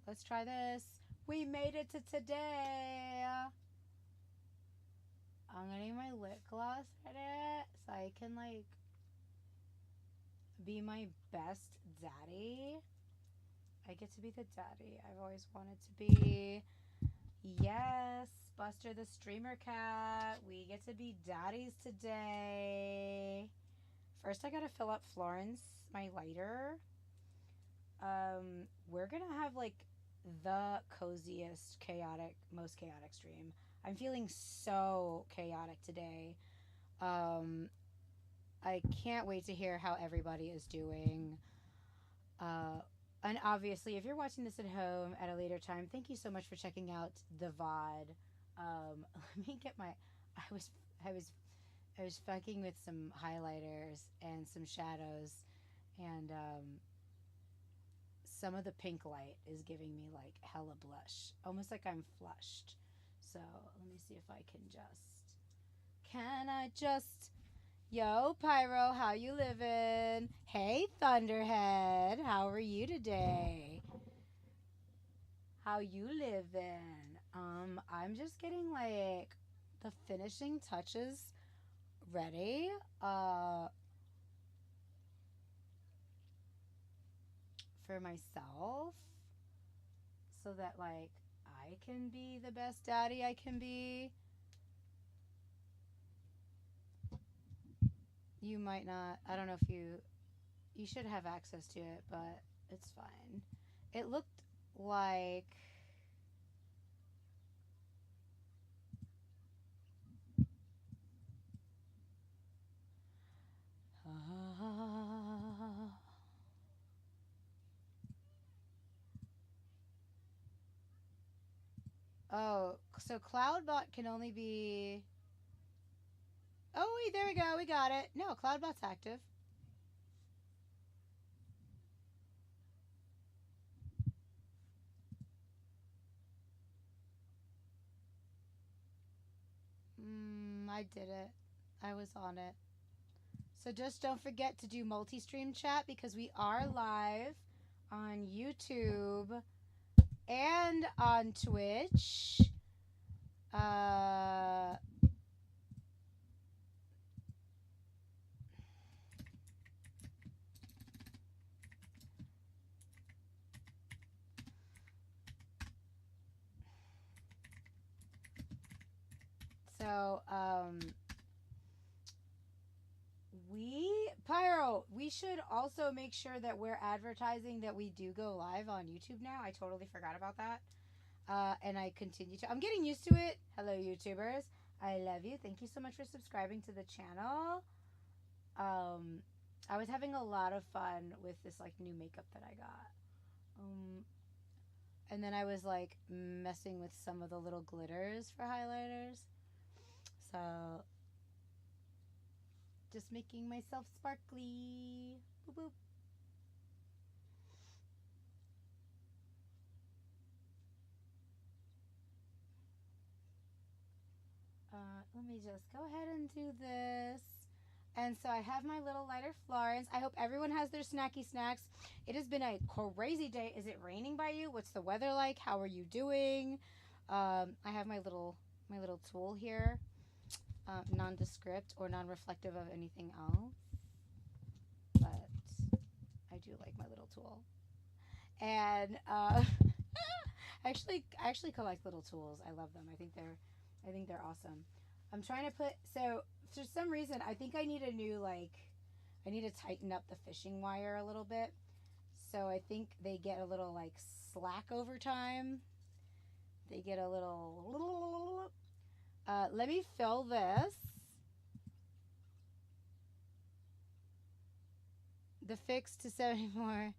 let's try this. We made it to today. I'm getting my lip gloss ready so I can like be my best daddy. I get to be the daddy I've always wanted to be. Yes, Buster the streamer cat. We get to be daddies today. First, I gotta fill up Florence, my lighter. We're gonna have like the coziest, chaotic, most chaotic stream. I'm feeling so chaotic today. I can't wait to hear how everybody is doing. Uh, and obviously, if you're watching this at home at a later time, thank you so much for checking out the VOD. Let me get my. I was, I was, I was fucking with some highlighters and some shadows, and some of the pink light is giving me like hella blush, almost like I'm flushed. So let me see if I can just. Can I just? Yo, Pyro, how you living? Hey, Thunderhead, how are you today? How you living? I'm just getting like the finishing touches ready. For myself, so that like I can be the best daddy I can be. You might not. I don't know if you should have access to it, but it's fine. It looked like oh, so Cloudbot can only be. Oh, wait, there we go. We got it. No, Cloudbot's active. I did it. I was on it. So just don't forget to do multi-stream chat because we are live on YouTube and on Twitch. So we should also make sure that we're advertising that we do go live on YouTube now. I totally forgot about that. And I continue to. I'm getting used to it. Hello, YouTubers. I love you. Thank you so much for subscribing to the channel. I was having a lot of fun with this like new makeup that I got. And then I was like messing with some of the little glitters for highlighters. So just making myself sparkly. Boop boop. Let me just go ahead and do this. And so I have my little lighter Florence. I hope everyone has their snacky snacks. It has been a crazy day. Is it raining by you? What's the weather like? How are you doing? I have my little tool here, nondescript or non-reflective of anything else. But I do like my little tool. And I actually collect little tools. I love them. I think they're awesome. I'm trying to put for some reason I think I need a new I need to tighten up the fishing wire a little bit. So I think they get a little like slack over time. They get a little let me fill this. The fix to 74.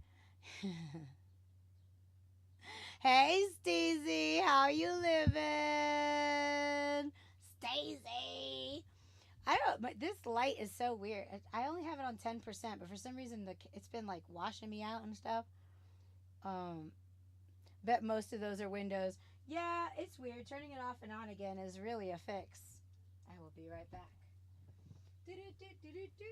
Hey, Stacey, how you living? Stacey. I don't. But this light is so weird. I only have it on 10%, but for some reason it's been like washing me out and stuff. Bet most of those are windows. Yeah, it's weird. Turning it off and on again is really a fix. I will be right back. Do do do do do do.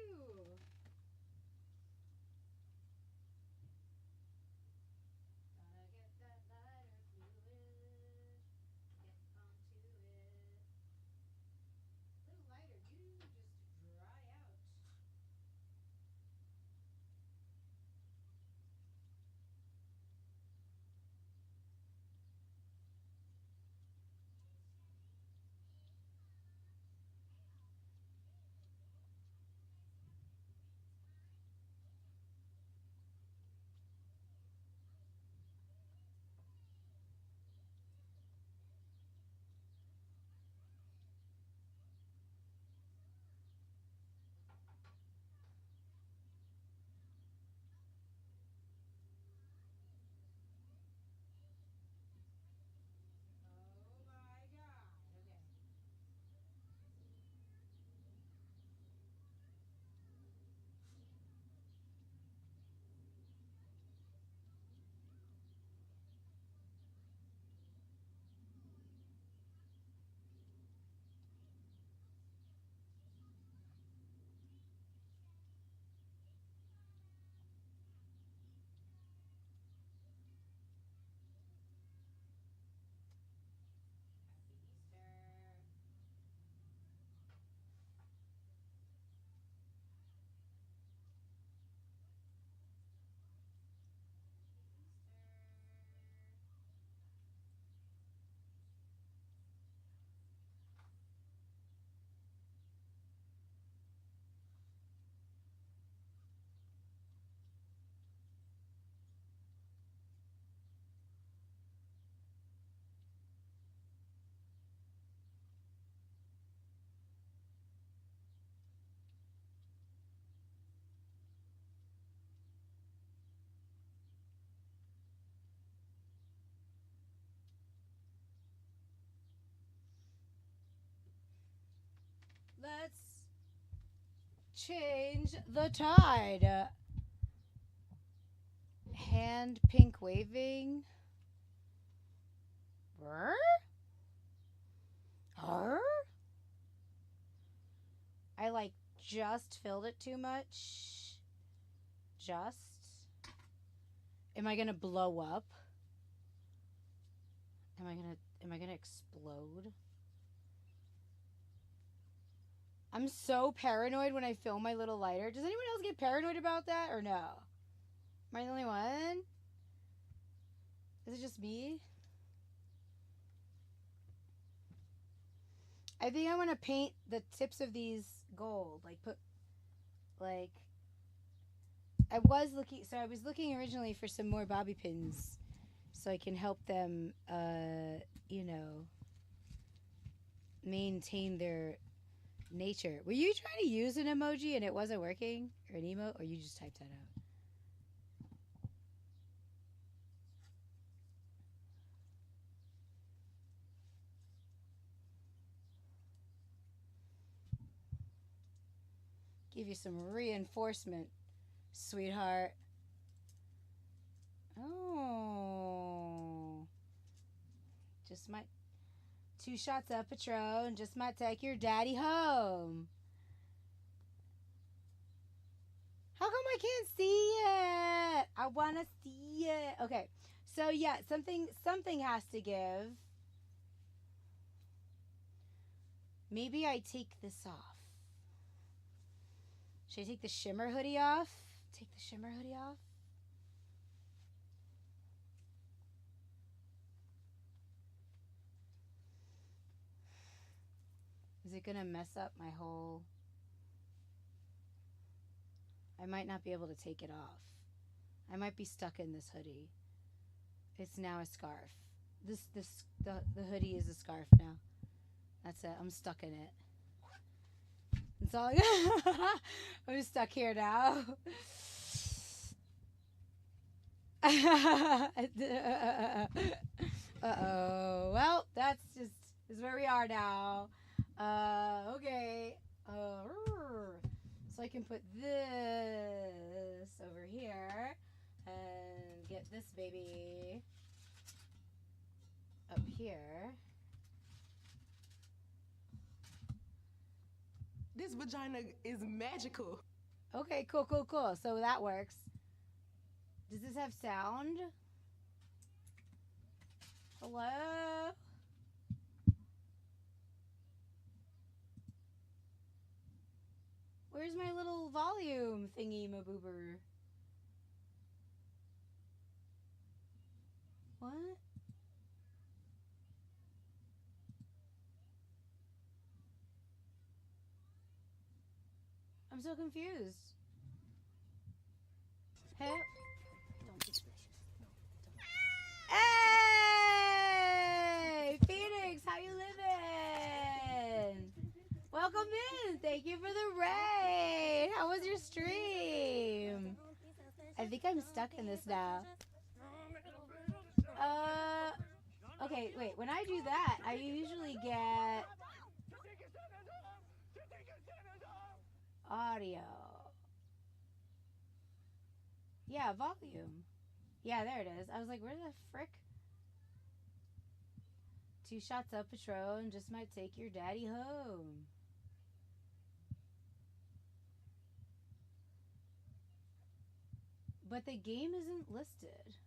Gotta get that light. Let's change the tide. Hand pink waving. Brr? Arr? I like just filled it too much. Just. Am I gonna blow up? Am I gonna explode? I'm so paranoid when I film my little lighter. Does anyone else get paranoid about that or no? Am I the only one? Is it just me? I think I want to paint the tips of these gold. Like put, like, I was looking originally for some more bobby pins so I can help them, you know, maintain their nature. Were you trying to use an emoji and it wasn't working? Or an emote? Or you just typed that out? Give you some reinforcement, sweetheart. Oh. Just might. 2 shots of Patron. Just might take your daddy home. How come I can't see it? I want to see it. Okay. So, yeah, something has to give. Maybe I take this off. Should I take the shimmer hoodie off? Take the shimmer hoodie off? Is it going to mess up my whole... I might not be able to take it off. I might be stuck in this hoodie. It's now a scarf. The hoodie is a scarf now. That's it. I'm stuck in it. That's all. I'm stuck here now. Uh-oh. Well, that's just is where we are now. Okay. So I can put this over here and get this baby up here. This vagina is magical. Okay, cool. So that works. Does this have sound? Hello? Where's my little volume thingy, my boober? What? I'm so confused. Hey, don't be suspicious. Hey, Phoenix, how you living? Welcome in. Thank you for the raid. How was your stream? I think I'm stuck in this now. Okay, wait. When I do that, I usually get audio. Yeah, volume. Yeah, there it is. I was like, where the frick? 2 shots of Patron just might take your daddy home. But the game isn't listed.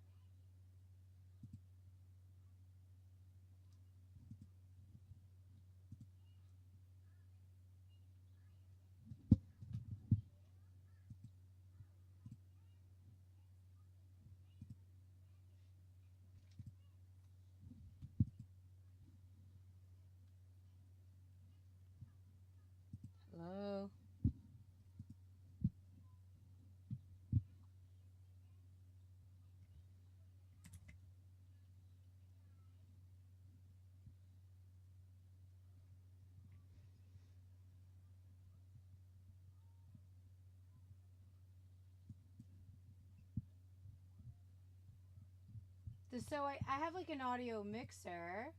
Hello? So I have like an audio mixer.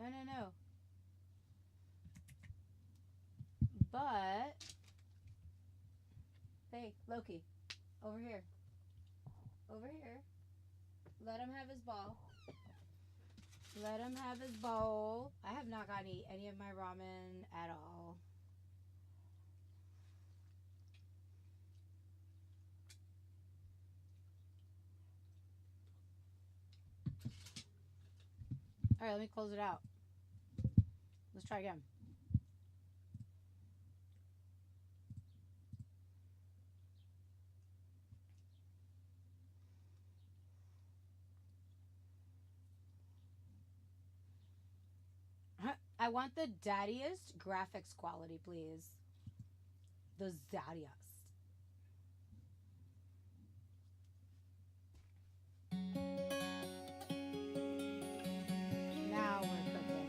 No, no, no. But, hey, Loki, over here. Over here. Let him have his ball. Let him have his bowl. I have not gotten to eat any of my ramen at all. All right, let me close it out. Let's try again. I want the daddiest graphics quality, please. The zaddiest. Now we're cooking.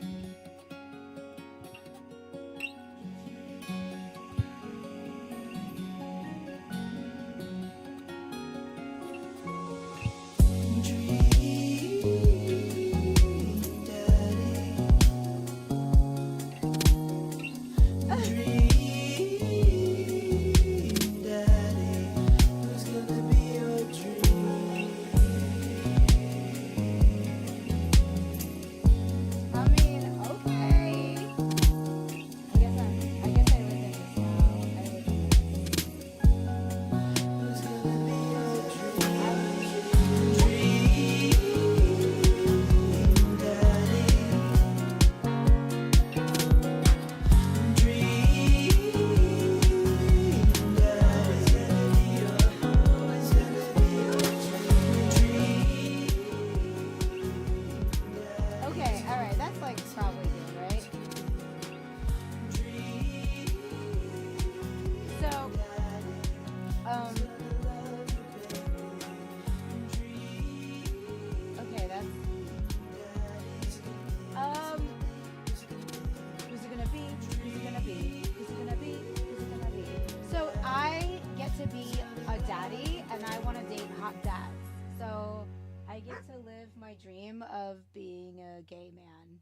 Dream of being a gay man.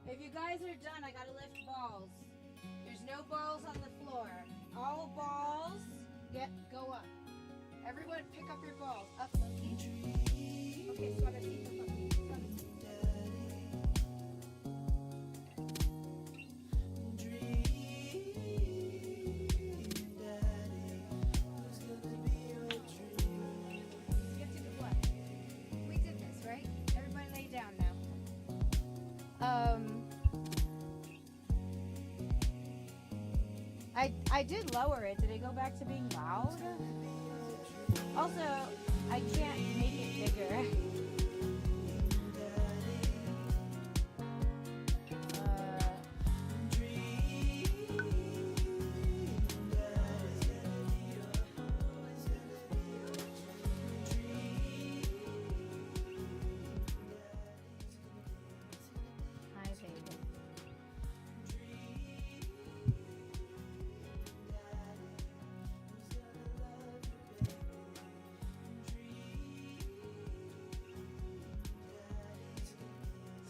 If you guys are done, I gotta lift balls. There's no balls on the floor. All balls go up. Everyone pick up your balls. Up, Loki. Okay, so I gotta keep them up. I did lower it. Did it go back to being loud? Also, I can't make it bigger.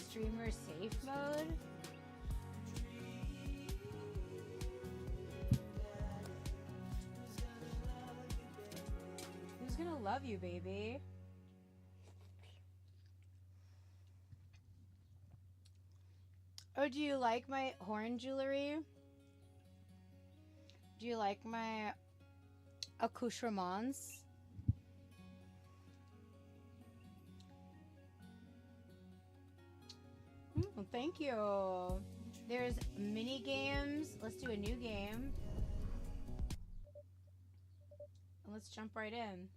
Streamer safe mode. Who's gonna love you, baby? Oh, do you like my horn jewelry? Do you like my accoutrements? Well, thank you. There's mini games. Let's do a new game. And let's jump right in.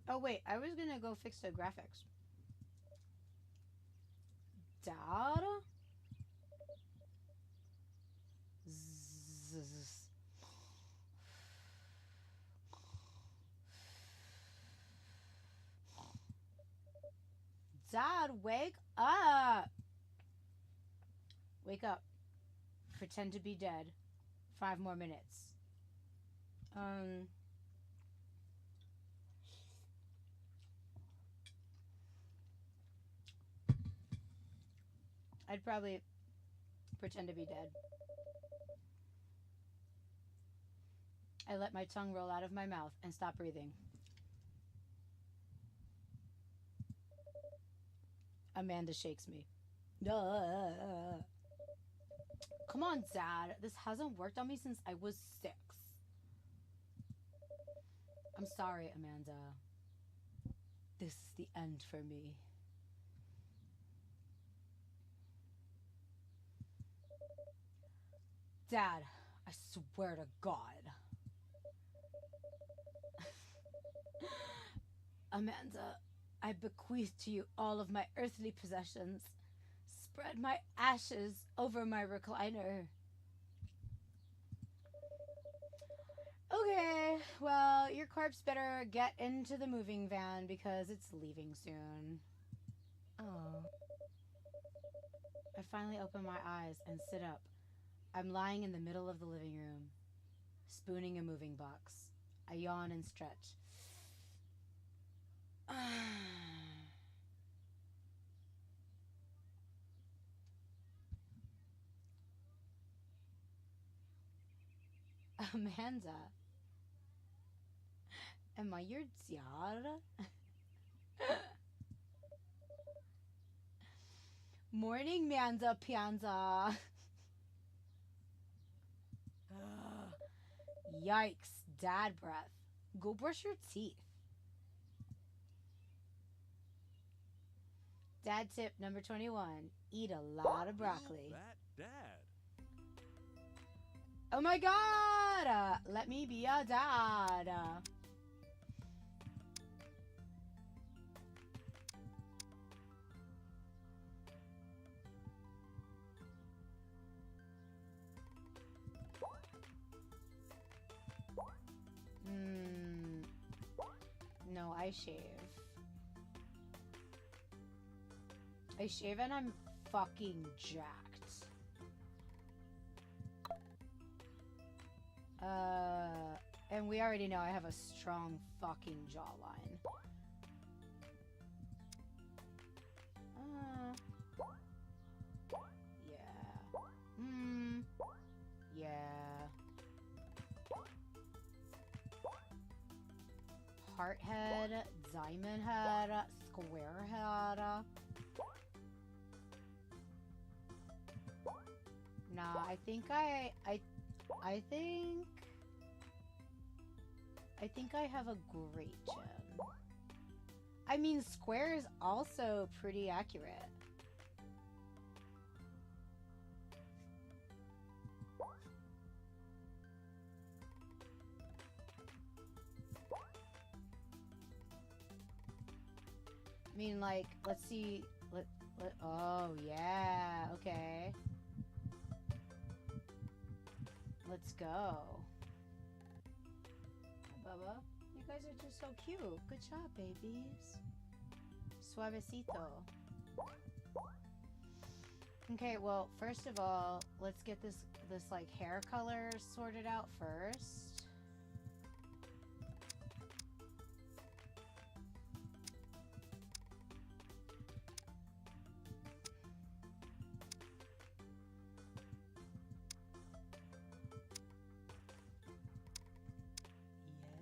Oh, wait. I was going to go fix the graphics. Dad? Dad, wake up! Wake up. Pretend to be dead. 5 more minutes. I'd probably pretend to be dead. I let my tongue roll out of my mouth and stop breathing. Amanda shakes me. Come on, Dad. This hasn't worked on me since I was 6. I'm sorry, Amanda. This is the end for me. Dad, I swear to God. Amanda, I bequeath to you all of my earthly possessions. Spread my ashes over my recliner. Okay, well, your corpse better get into the moving van because it's leaving soon. Oh. I finally open my eyes and sit up. I'm lying in the middle of the living room, spooning a moving box. I yawn and stretch. Amanda, am I your dad? Morning, Manda Pianza. Yikes, dad breath. Go brush your teeth. Dad tip number 21. Eat a lot of broccoli. That dad. Oh my God! Let me be a dad. No, I shave. I shave and I'm fucking jacked. And we already know I have a strong fucking jawline. Yeah. Yeah. Heart head, diamond head, square head. Nah, I think I think I have a great chin. I mean, square is also pretty accurate. I mean, like, let's see. Oh, yeah. Okay. Let's go. Bubba, you guys are just so cute. Good job, babies. Suavecito. Okay, well, first of all, let's get this like hair color sorted out first.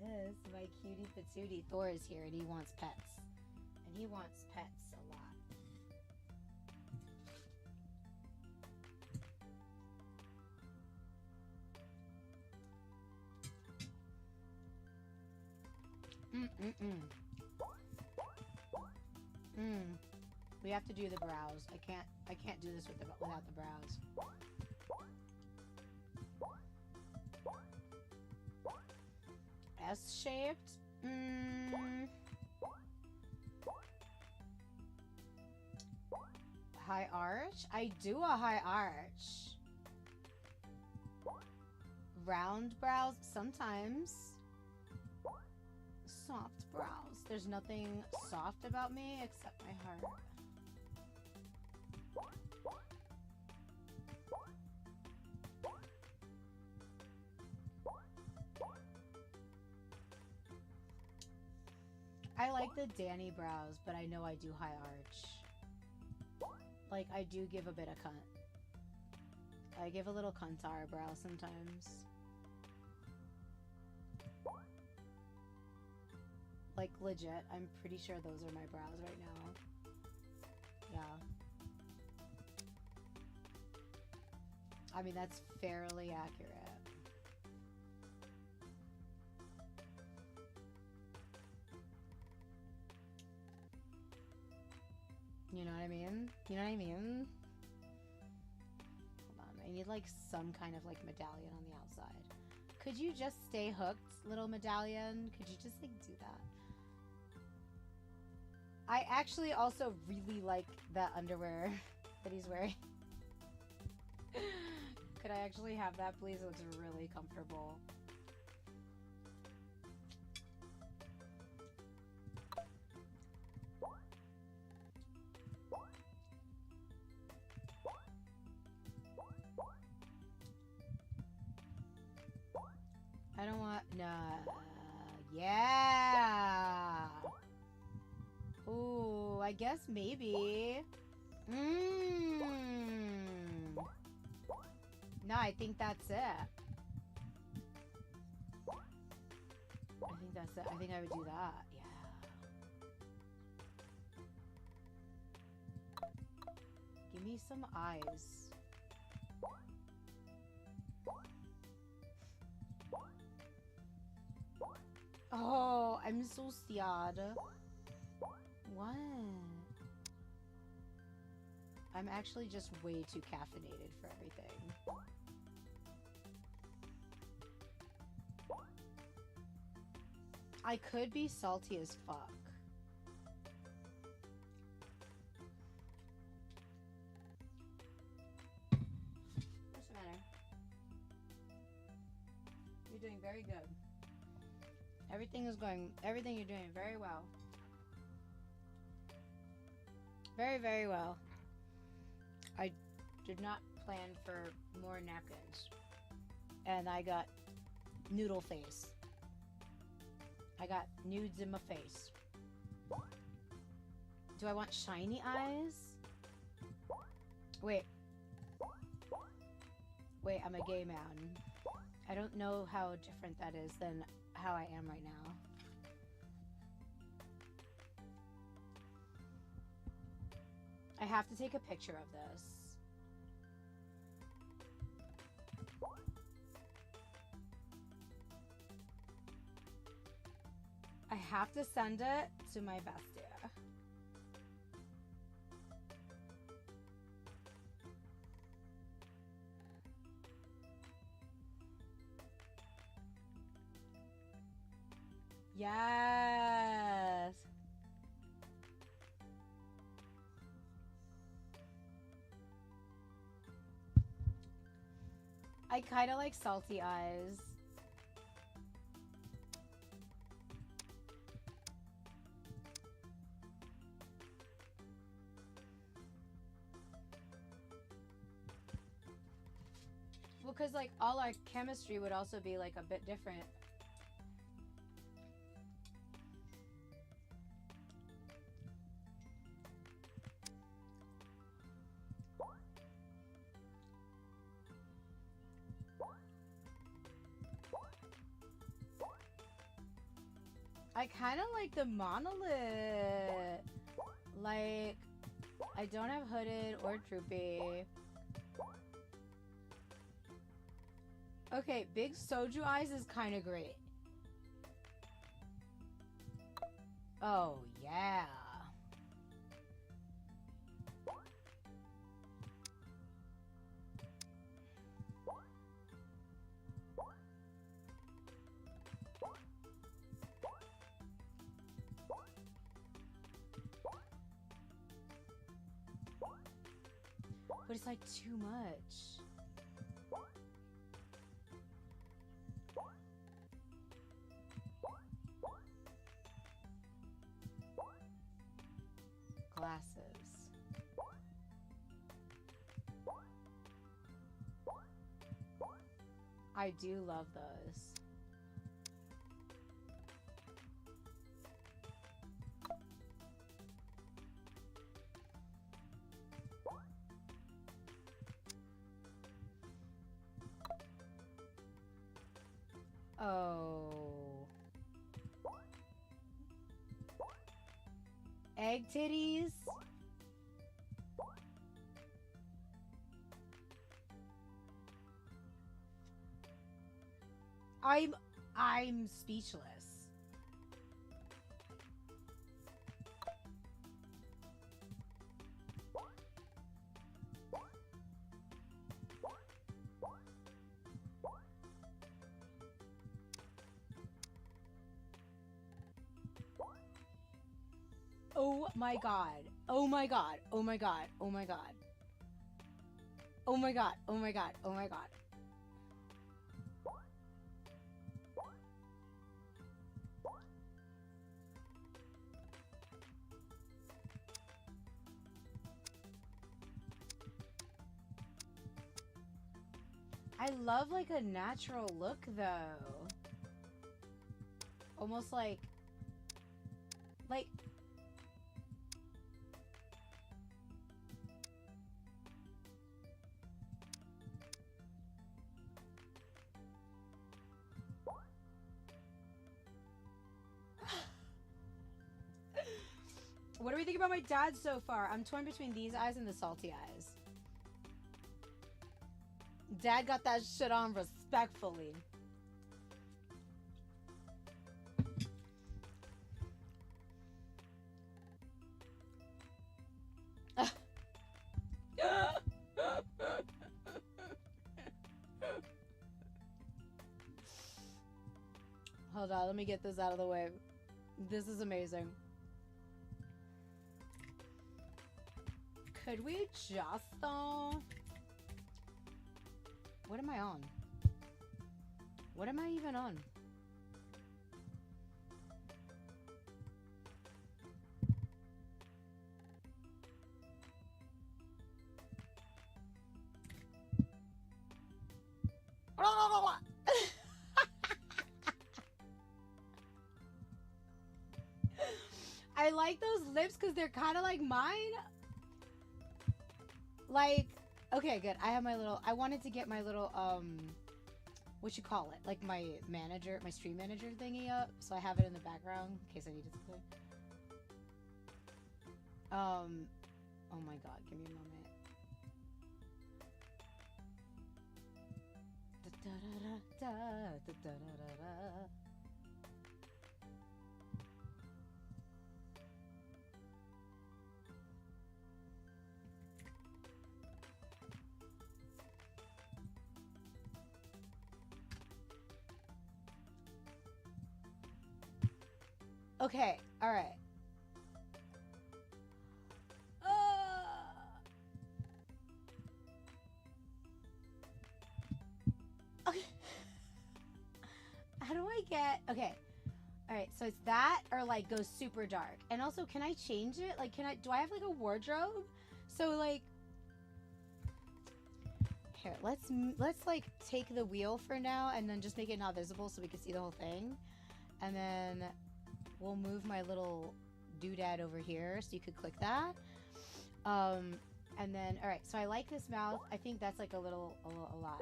Yes, my cutie patootie. Thor is here and he wants pets. And he wants pets a lot. We have to do the brows. I can't do this without the brows. S-shaped? High arch? I do a high arch. Round brows? Sometimes. Soft brows. There's nothing soft about me except my heart. I like the Danny brows, but I know I do high arch. Like, I do give a bit of cunt. I give a little cunt to our brow sometimes. Like, legit, I'm pretty sure those are my brows right now. Yeah. I mean, that's fairly accurate. You know what I mean? You know what I mean? Hold on, I need like some kind of like medallion on the outside. Could you just stay hooked, little medallion? Could you just like do that? I actually also really like that underwear that he's wearing. Could I actually have that, please? It looks really comfortable. I don't want... Nah. Yeah! Ooh, I guess maybe. No, I think that's it. I think that's it. I think I would do that. Yeah. Give me some eyes. Oh, I'm so sad. What? I'm actually just way too caffeinated for everything. I could be salty as fuck. What's the matter? You're doing very good. Everything you're doing very well. Very, very well. I did not plan for more napkins. And I got noodle face. I got nudes in my face. Do I want shiny eyes? Wait. Wait, I'm a gay man. I don't know how different that is than how I am right now. I have to take a picture of this. I have to send it to my bestie. Yes. I kind of like salty eyes. Well, because like all our chemistry would also be like a bit different. I kind of like the monolith. Like, I don't have hooded or droopy. Okay, big soju eyes is kind of great. Oh, yeah. But it's like too much. Glasses. I do love those. Oh. Egg titties? I'm speechless. Oh my god. Oh my god. Oh my god. Oh my god. Oh my god. Oh my god. Oh my god. I love like a natural look though. Almost like what do we think about my dad so far? I'm torn between these eyes and the salty eyes. Dad got that shit on respectfully. Hold on, let me get this out of the way. This is amazing. Could we just though? What am I on? What am I even on? I like those lips because they're kind of like mine. Like, okay, good. I have my little, I wanted to get my little, what you call it? Like my manager, my stream manager thingy up. So I have it in the background in case I need it to play. Oh my god, give me a moment. Okay, all right. Okay. How do I get... Okay. All right, so it's that or like go super dark. And also, can I change it? Like, do I have like a wardrobe? So like... Here, let's like take the wheel for now and then just make it not visible so we can see the whole thing. And then we'll move my little doodad over here so you could click that. And then, all right, so I like this mouth. I think that's like a lot.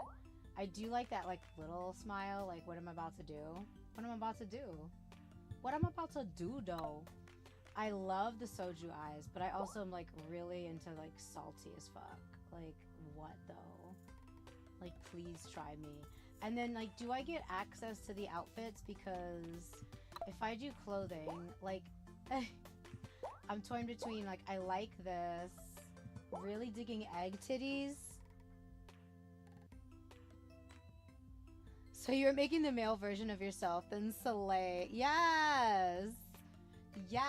I do like that like little smile, like what I'm about to do. What I'm about to do. What I'm about to do though. I love the soju eyes, but I also am like really into like salty as fuck. Like what though? Like please try me. And then like do I get access to the outfits? Because if I do clothing, like I'm torn between like I like this, really digging egg titties. So you're making the male version of yourself, then slay. Yes! Yes!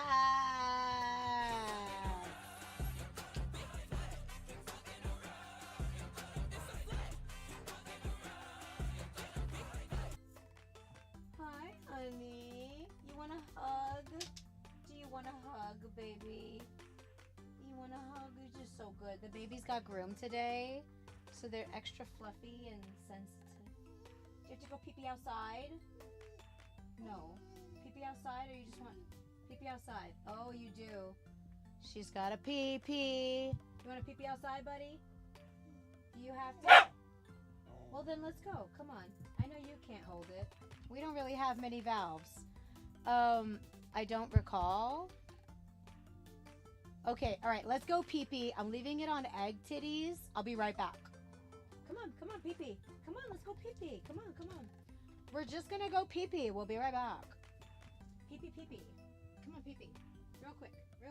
Hi, honey. You want a hug? Do you want a hug, baby? You want a hug? You're just so good. The babies got groomed today, so they're extra fluffy and sensitive. Do you have to go pee-pee outside? No. Pee-pee outside, or you just want pee-pee outside? Oh, you do. She's got a pee-pee. You want to pee-pee outside, buddy? You have to. Well, then let's go. Come on. I know know you can't hold it. We don't really have many valves. I don't recall. Okay, all right, let's go pee-pee. I'm leaving it on egg titties. I'll be right back. Come on, pee-pee. Come on, let's go pee-pee. Come on. We're just gonna go pee-pee. We'll be right back. Pee-pee. Come on, pee-pee. Real quick. Go.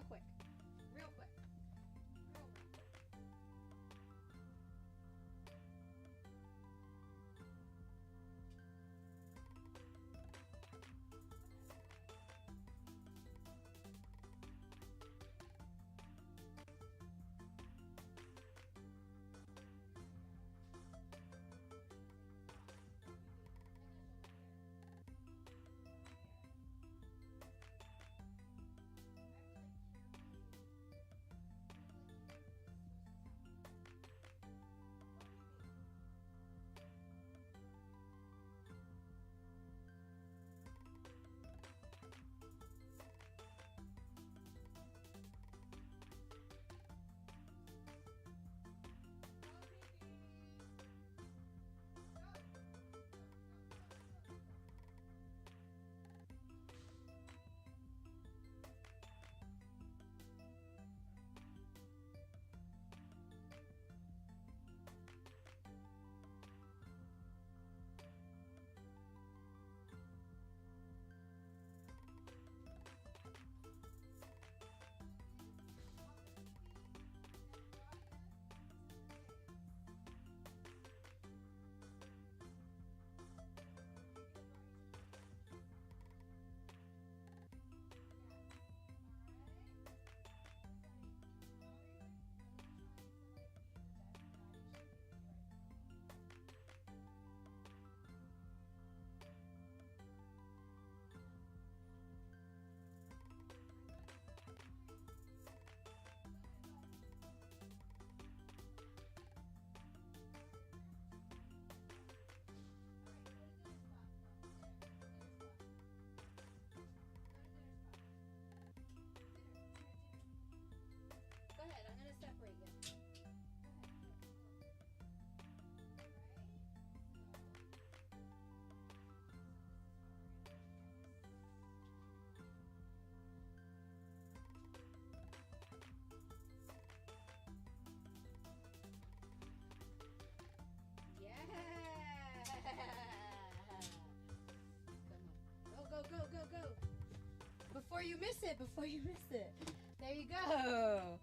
Before you miss it. There you go.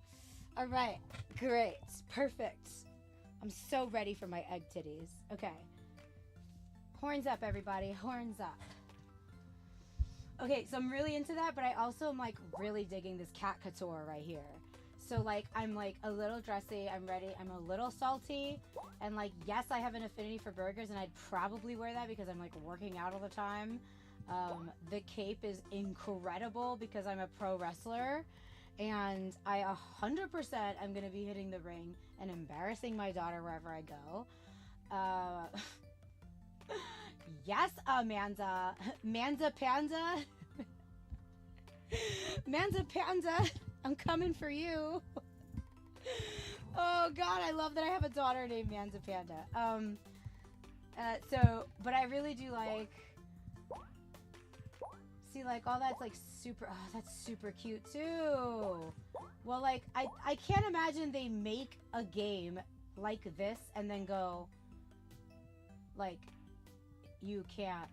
All right. Great. Perfect. I'm so ready for my egg titties. Okay. Horns up, everybody. Horns up. Okay, so I'm really into that, but I also am like really digging this cat couture right here. So like I'm like a little dressy, I'm ready, I'm a little salty, and like yes, I have an affinity for burgers and I'd probably wear that because I'm like working out all the time. The cape is incredible because I'm a pro wrestler and I 100% am going to be hitting the ring and embarrassing my daughter wherever I go. Yes, Amanda. Manza Panda. Manza Panda. I'm coming for you. Oh, God. I love that I have a daughter named Manza Panda. But I really do like... See, like, all that's, like, super... Oh, that's super cute, too. Well, like, I can't imagine they make a game like this and then go, like... you can't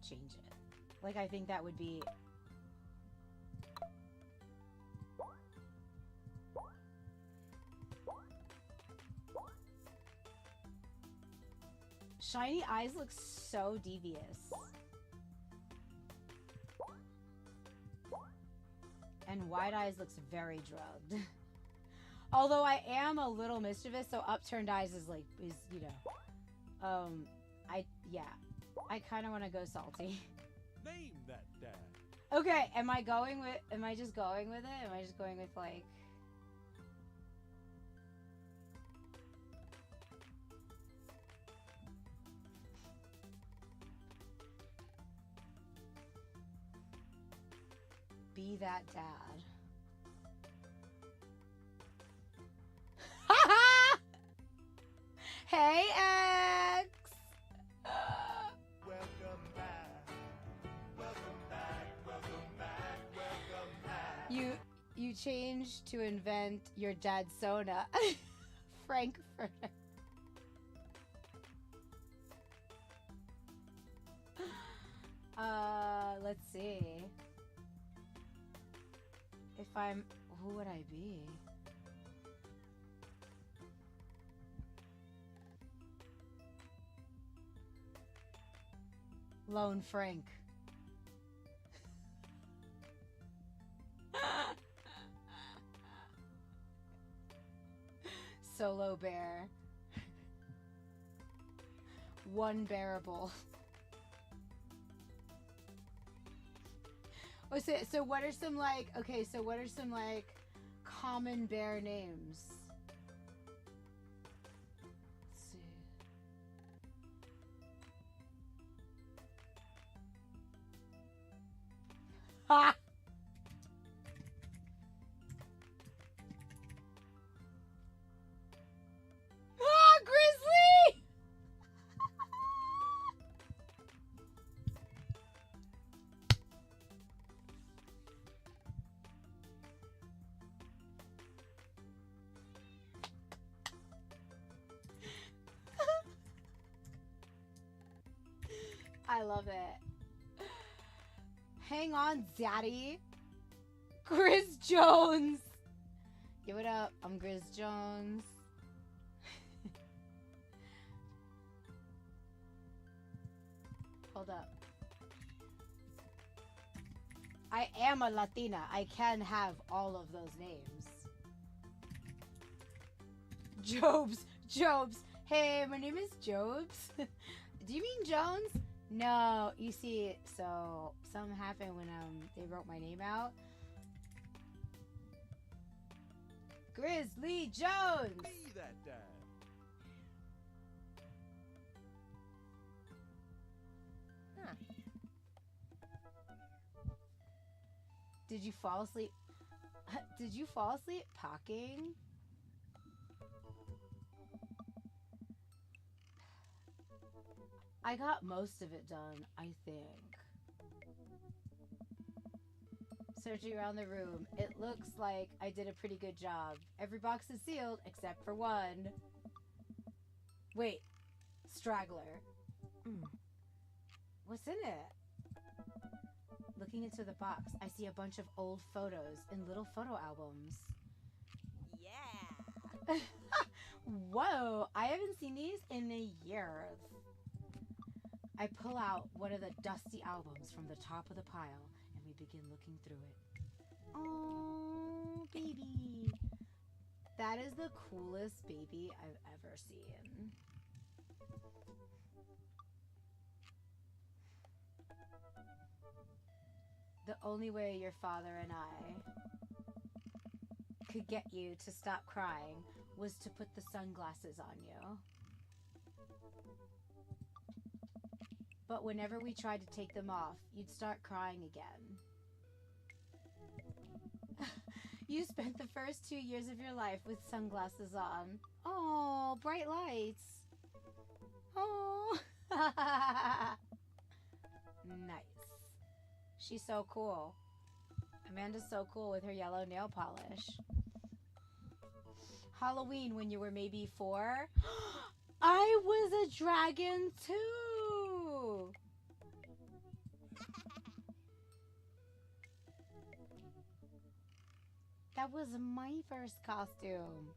change it. Like, I think that would be... Shiny eyes look so devious. And wide eyes looks very drugged. Although I am a little mischievous, so upturned eyes is you know. I kind of want to go salty. Name that dad. Okay, am I just going with it? Am I just going with like... Be that dad. Hey, X! You changed to invent your dad's Sona. Frankfurter. Let's see. If I'm... Who would I be? Lone Frank. Solo bear. One bearable. Oh, so what are some like, okay, so what are some like common bear names? Let's see. Ha! Ah, grizzly! I love it. Hang on, Zaddy. Grizz Jones. Give it up. I'm Grizz Jones. Hold up. I am a Latina. I can have all of those names. Jobs. Jobs. Hey, my name is Jobs. Do you mean Jones? No, you see, so something happened when they wrote my name out. Grizzly Jones. Be that dad. Did you fall asleep? Did you fall asleep packing? I got most of it done, I think. Searching around the room, it looks like I did a pretty good job. Every box is sealed except for one. Wait, straggler. What's in it? Looking into the box, I see a bunch of old photos in little photo albums. Yeah. Whoa, I haven't seen these in a year. I pull out one of the dusty albums from the top of the pile and we begin looking through it. Oh, baby. That is the coolest baby I've ever seen. The only way your father and I could get you to stop crying was to put the sunglasses on you. But whenever we tried to take them off, you'd start crying again. You spent the first 2 years of your life with sunglasses on. Oh, bright lights. Oh. Nice. She's so cool. Amanda's so cool with her yellow nail polish. Halloween when you were maybe 4. I was a dragon too. That was my first costume.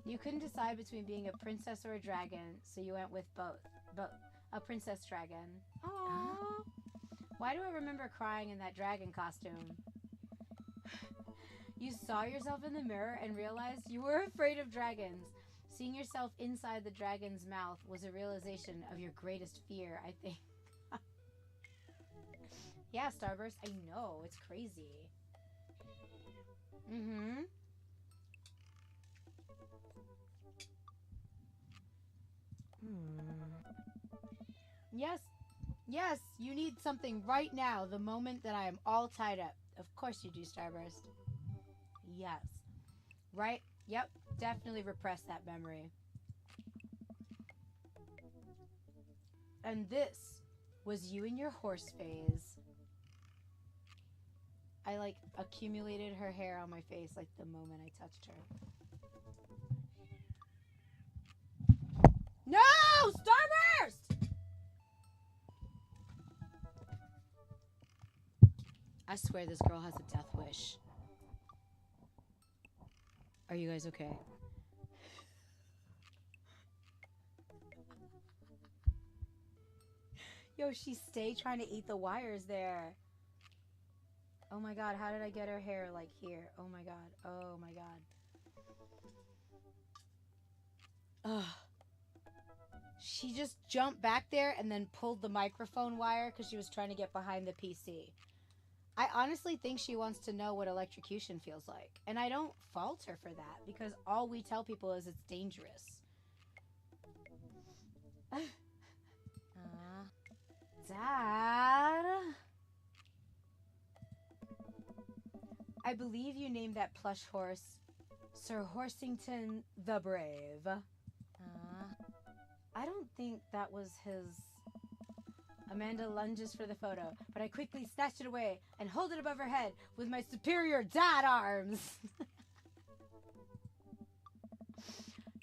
You couldn't decide between being a princess or a dragon, so you went with both. A princess dragon. Aww. Why do I remember crying in that dragon costume? You saw yourself in the mirror and realized you were afraid of dragons. Seeing yourself inside the dragon's mouth was a realization of your greatest fear, I think. Yeah, Starburst, I know. It's crazy. Mm-hmm. Yes. Yes, you need something right now, the moment that I am all tied up. Of course you do, Starburst. Yes. Right? Yep. Definitely repress that memory. And this was you in your horse phase. I like accumulated her hair on my face like the moment I touched her. No! Starburst! I swear this girl has a death wish. Are you guys okay? Yo, she stayed trying to eat the wires there. Oh my god, how did I get her hair like here? Oh my god. Oh my god. Ugh. She just jumped back there and then pulled the microphone wire because she was trying to get behind the PC. I honestly think she wants to know what electrocution feels like. And I don't fault her for that because all we tell people is it's dangerous. Dad? I believe you named that plush horse Sir Horsington the Brave. I don't think that was his... Amanda lunges for the photo, but I quickly snatch it away and hold it above her head with my superior dad arms.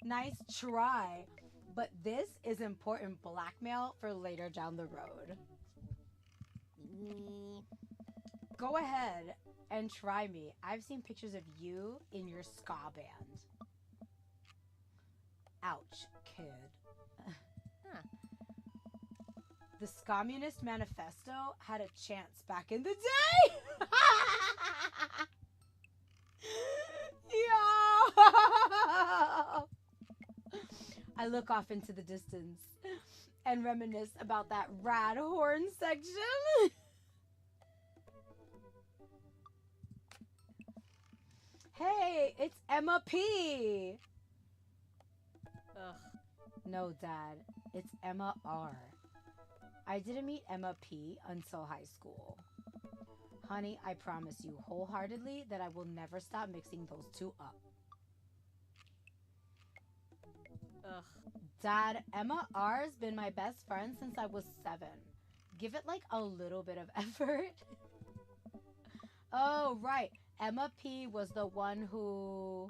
Nice try, but this is important blackmail for later down the road. Go ahead and try me. I've seen pictures of you in your ska band. Ouch, kid. The Communist Manifesto had a chance back in the day. Yo! I look off into the distance and reminisce about that rad horn section. Hey, it's Emma P. Ugh. No, Dad. It's Emma R. I didn't meet Emma P until high school. Honey, I promise you wholeheartedly that I will never stop mixing those two up. Ugh. Dad, Emma R's been my best friend since I was 7. Give it like a little bit of effort. Oh, right. Emma P was the one who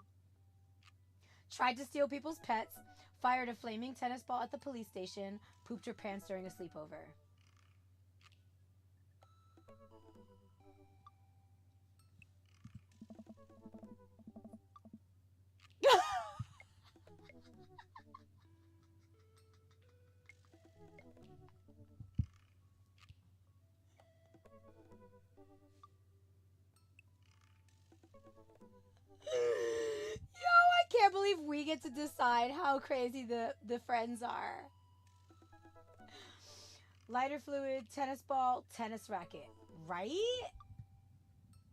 tried to steal people's pets, fired a flaming tennis ball at the police station, pooped her pants during a sleepover. I can't believe we get to decide how crazy the friends are. Lighter fluid, tennis ball, tennis racket. Right?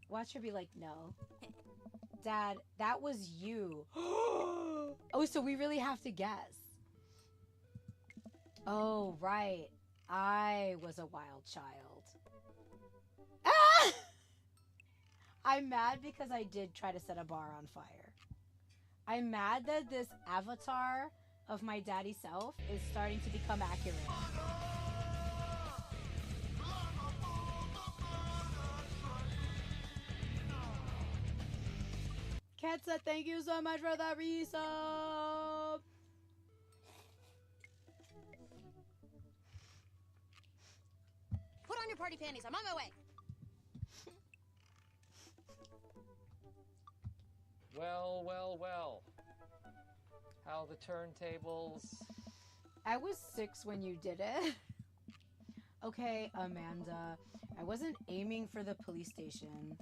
Watch her be like, no. Dad, that was you. Oh, so we really have to guess. Oh, right. I was a wild child. Ah! I'm mad because I did try to set a bar on fire. I'm mad that this avatar of my daddy self is starting to become accurate. Ketsa, thank you so much for the resub. Put on your party panties. I'm on my way. Well, well, well. How the turntables? I was 6 when you did it. Okay, Amanda. I wasn't aiming for the police station.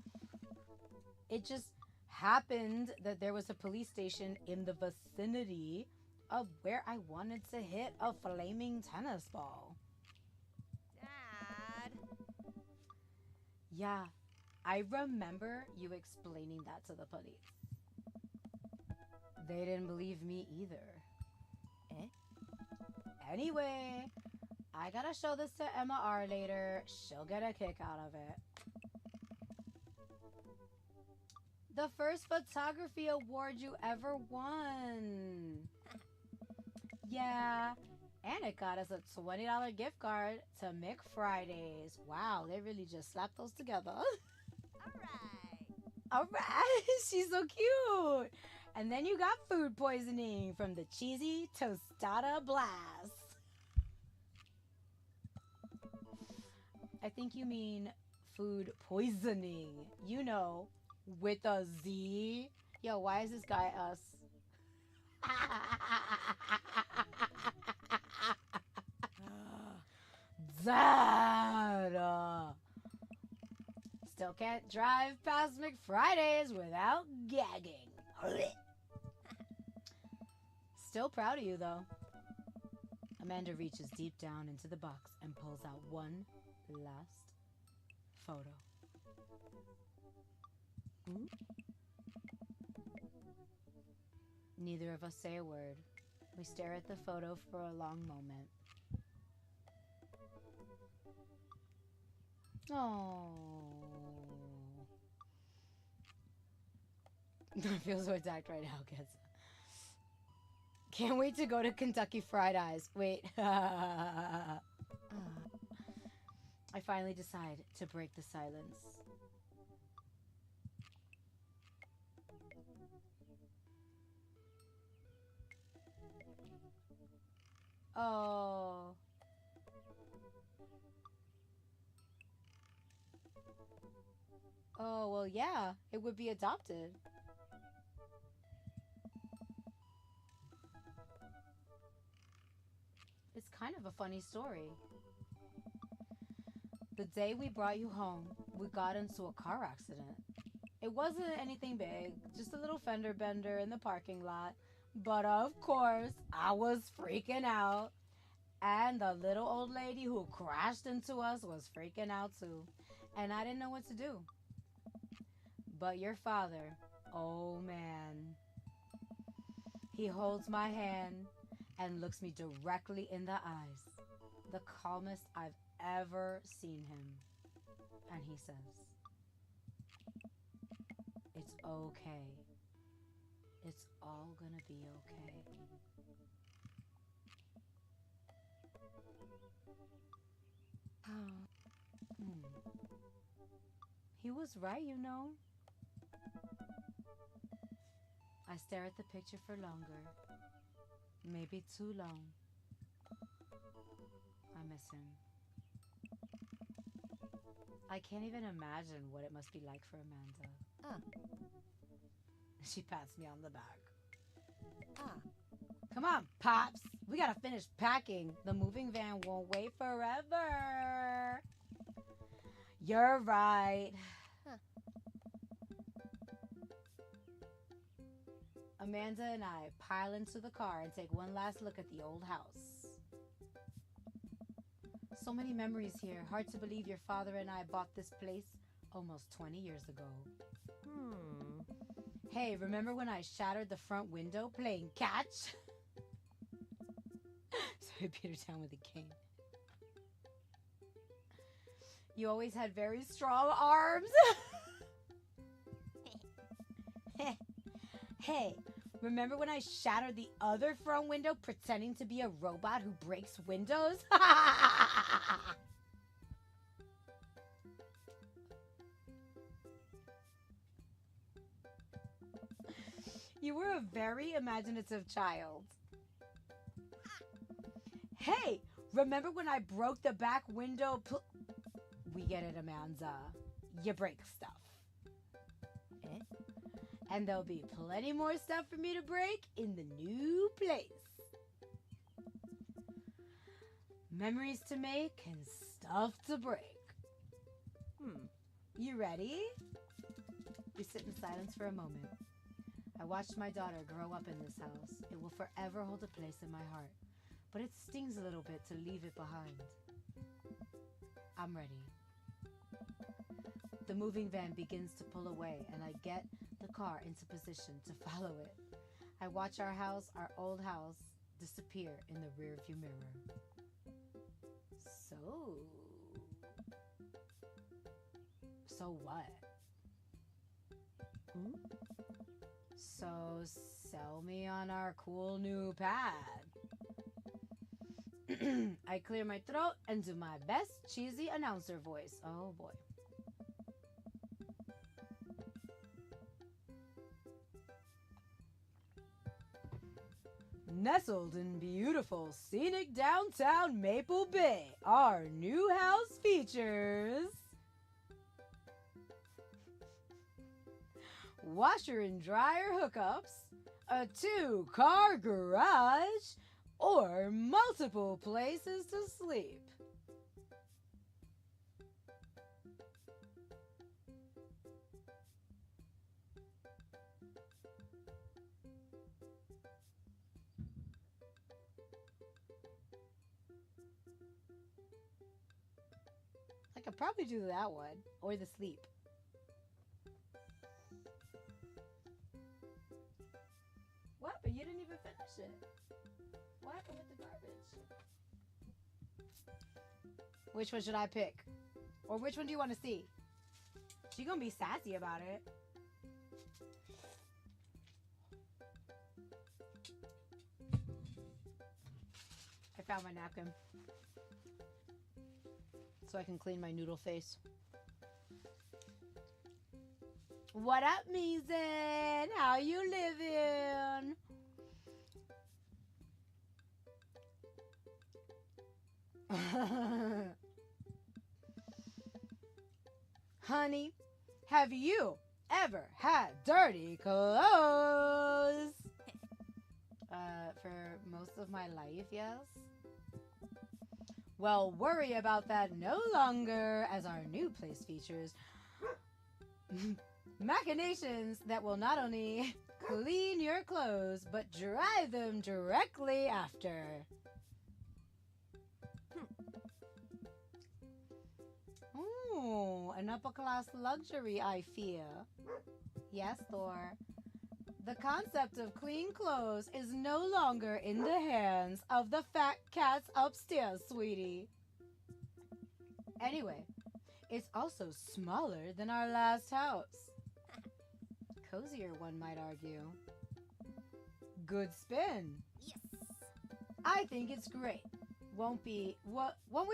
It just happened that there was a police station in the vicinity of where I wanted to hit a flaming tennis ball. Dad. Yeah, I remember you explaining that to the police. They didn't believe me either. Eh? Anyway, I gotta show this to Emma R later. She'll get a kick out of it. The first photography award you ever won. Yeah, and it got us a $20 gift card to McFridays. Wow, they really just slapped those together. All right. All right. She's so cute. And then you got food poisoning from the cheesy tostada blast. I think you mean food poisoning. You know, with a Z. Yo, why is this guy us? Zada. Still can't drive past McFridays without gagging. Still proud of you, though. Amanda reaches deep down into the box and pulls out one last photo. Hmm? Neither of us say a word. We stare at the photo for a long moment. Oh. I feel so attacked right now, kids. Can't wait to go to Kentucky Fried Eyes. Wait. I finally decide to break the silence. Oh. Oh, well, yeah. It would be adopted. It's kind of a funny story. The day we brought you home, we got into a car accident. It wasn't anything big, just a little fender bender in the parking lot. But of course, I was freaking out. And the little old lady who crashed into us was freaking out too. And I didn't know what to do. But your father, oh man. He holds my hand and looks me directly in the eyes. The calmest I've ever seen him. And he says, "It's okay. It's all gonna be okay." He was right, you know. I stare at the picture for longer. Maybe too long. I miss him. I can't even imagine what it must be like for Amanda. She pats me on the back. Come on, Pops. We gotta finish packing. The moving van won't wait forever. You're right. Amanda and I pile into the car and take one last look at the old house. So many memories here. Hard to believe your father and I bought this place almost 20 years ago. Hey, remember when I shattered the front window playing catch? So I beat her down with a cane. You always had very strong arms. Hey, remember when I shattered the other front window pretending to be a robot who breaks windows? You were a very imaginative child. Hey, remember when I broke the back window? We get it, Amanda. You break stuff. And there'll be plenty more stuff for me to break in the new place. Memories to make and stuff to break. You ready? We sit in silence for a moment. I watched my daughter grow up in this house. It will forever hold a place in my heart. But it stings a little bit to leave it behind. I'm ready. The moving van begins to pull away, and I get the car into position to follow it. I watch our house, our old house, disappear in the rearview mirror. So what? So sell me on our cool new pad. I clear my throat and do my best cheesy announcer voice. Oh boy. Nestled in beautiful, scenic downtown Maple Bay, our new house features washer and dryer hookups, a 2-car garage, or multiple places to sleep. I could probably do that one, or the sleep. What happened? You didn't even finish it. What happened with the garbage? Which one should I pick? Or which one do you want to see? She's gonna be sassy about it. I found my napkin. So I can clean my noodle face. What up, Meezen? How you living? Honey, have you ever had dirty clothes? For most of my life, yes. Well, worry about that no longer, as our new place features machinations that will not only clean your clothes, but dry them directly after. Ooh, an upper-class luxury, I fear. Yes, Thor. The concept of clean clothes is no longer in the hands of the fat cats upstairs, sweetie. Anyway, it's also smaller than our last house. Cozier, one might argue. Good spin. Yes. I think it's great. Won't we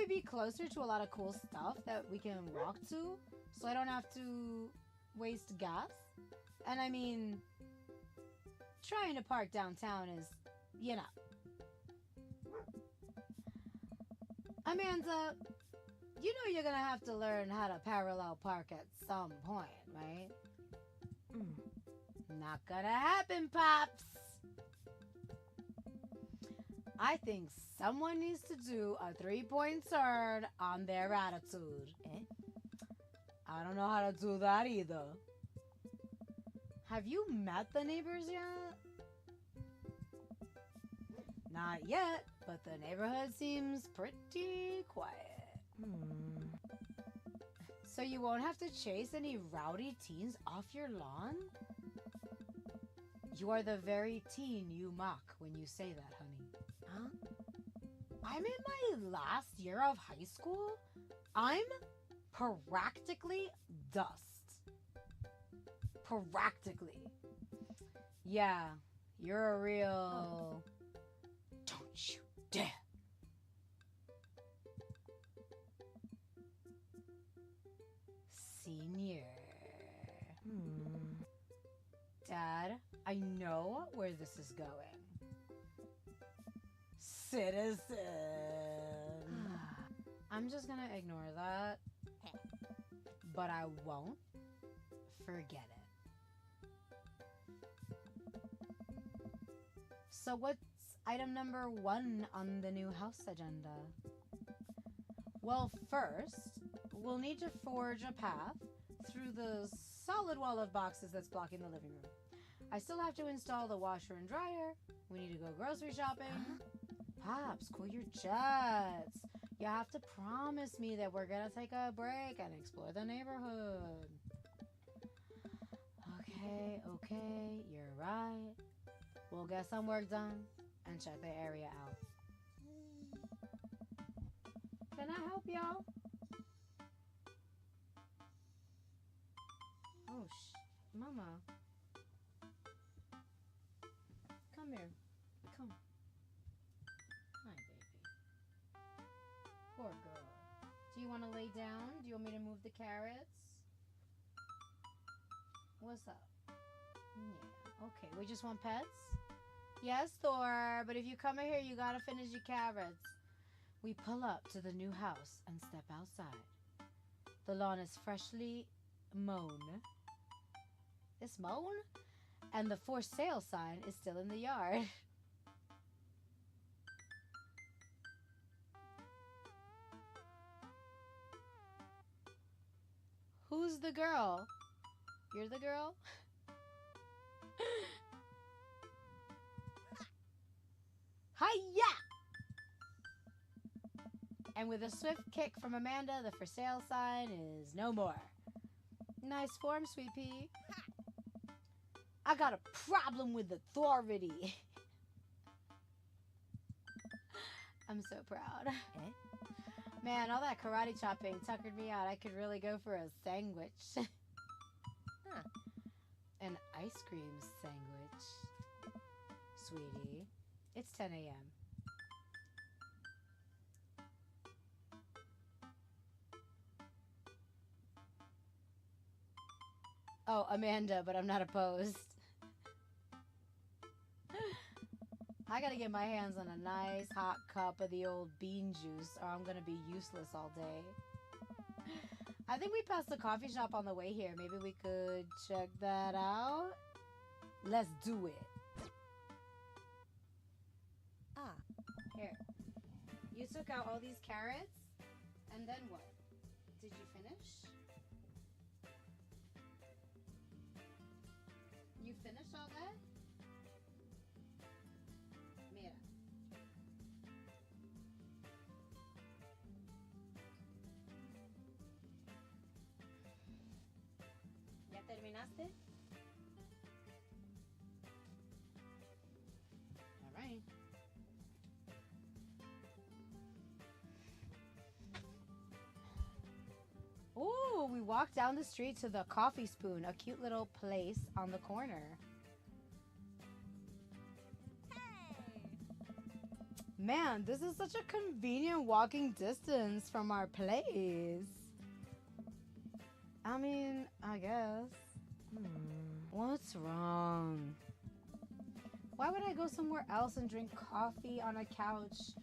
be closer to a lot of cool stuff that we can walk to, so I don't have to waste gas? And I mean, trying to park downtown is, you know. Amanda, you know you're gonna have to learn how to parallel park at some point, right? Not gonna happen, Pops. I think someone needs to do a 3-point turn on their attitude. I don't know how to do that either. Have you met the neighbors yet? Not yet, but the neighborhood seems pretty quiet. So you won't have to chase any rowdy teens off your lawn? You are the very teen you mock when you say that, honey. Huh? I'm in my last year of high school? I'm practically dust. Practically. Yeah, you're a real... Don't you dare. Senior. Dad, I know where this is going. Citizen. I'm just gonna ignore that. But I won't forget it. So what's item number 1 on the new house agenda? Well, first, we'll need to forge a path through the solid wall of boxes that's blocking the living room. I still have to install the washer and dryer. We need to go grocery shopping. Pops, cool your jets. You have to promise me that we're gonna take a break and explore the neighborhood. Okay, you're right. We'll get some work done and check the area out. Can I help y'all? Oh, Mama. Come here. Come. Hi, baby. Poor girl. Do you want to lay down? Do you want me to move the carrots? What's up? Yeah. Okay, we just want pets? Yes, Thor, but if you come in here, you gotta finish your carrots. We pull up to the new house and step outside. The lawn is freshly mown. It's mown? And the for sale sign is still in the yard. Who's the girl? You're the girl? Hiya! And with a swift kick from Amanda, the for sale sign is no more. Nice form, Sweet Pea. I got a problem with authority. I'm so proud. Man, all that karate chopping tuckered me out. I could really go for a sandwich. An ice cream sandwich. Sweetie, it's 10 a.m. Oh, Amanda, but I'm not opposed. I gotta get my hands on a nice hot cup of the old bean juice or I'm gonna be useless all day. I think we passed the coffee shop on the way here. Maybe we could check that out. Let's do it. Here. You took out all these carrots, and then what? Did you finish? You finished all that? Mira. ¿Ya terminaste? All right. Ooh, we walked down the street to the Coffee Spoon, a cute little place on the corner. Man, this is such a convenient walking distance from our place. I mean, I guess. What's wrong? Why would I go somewhere else and drink coffee on a couch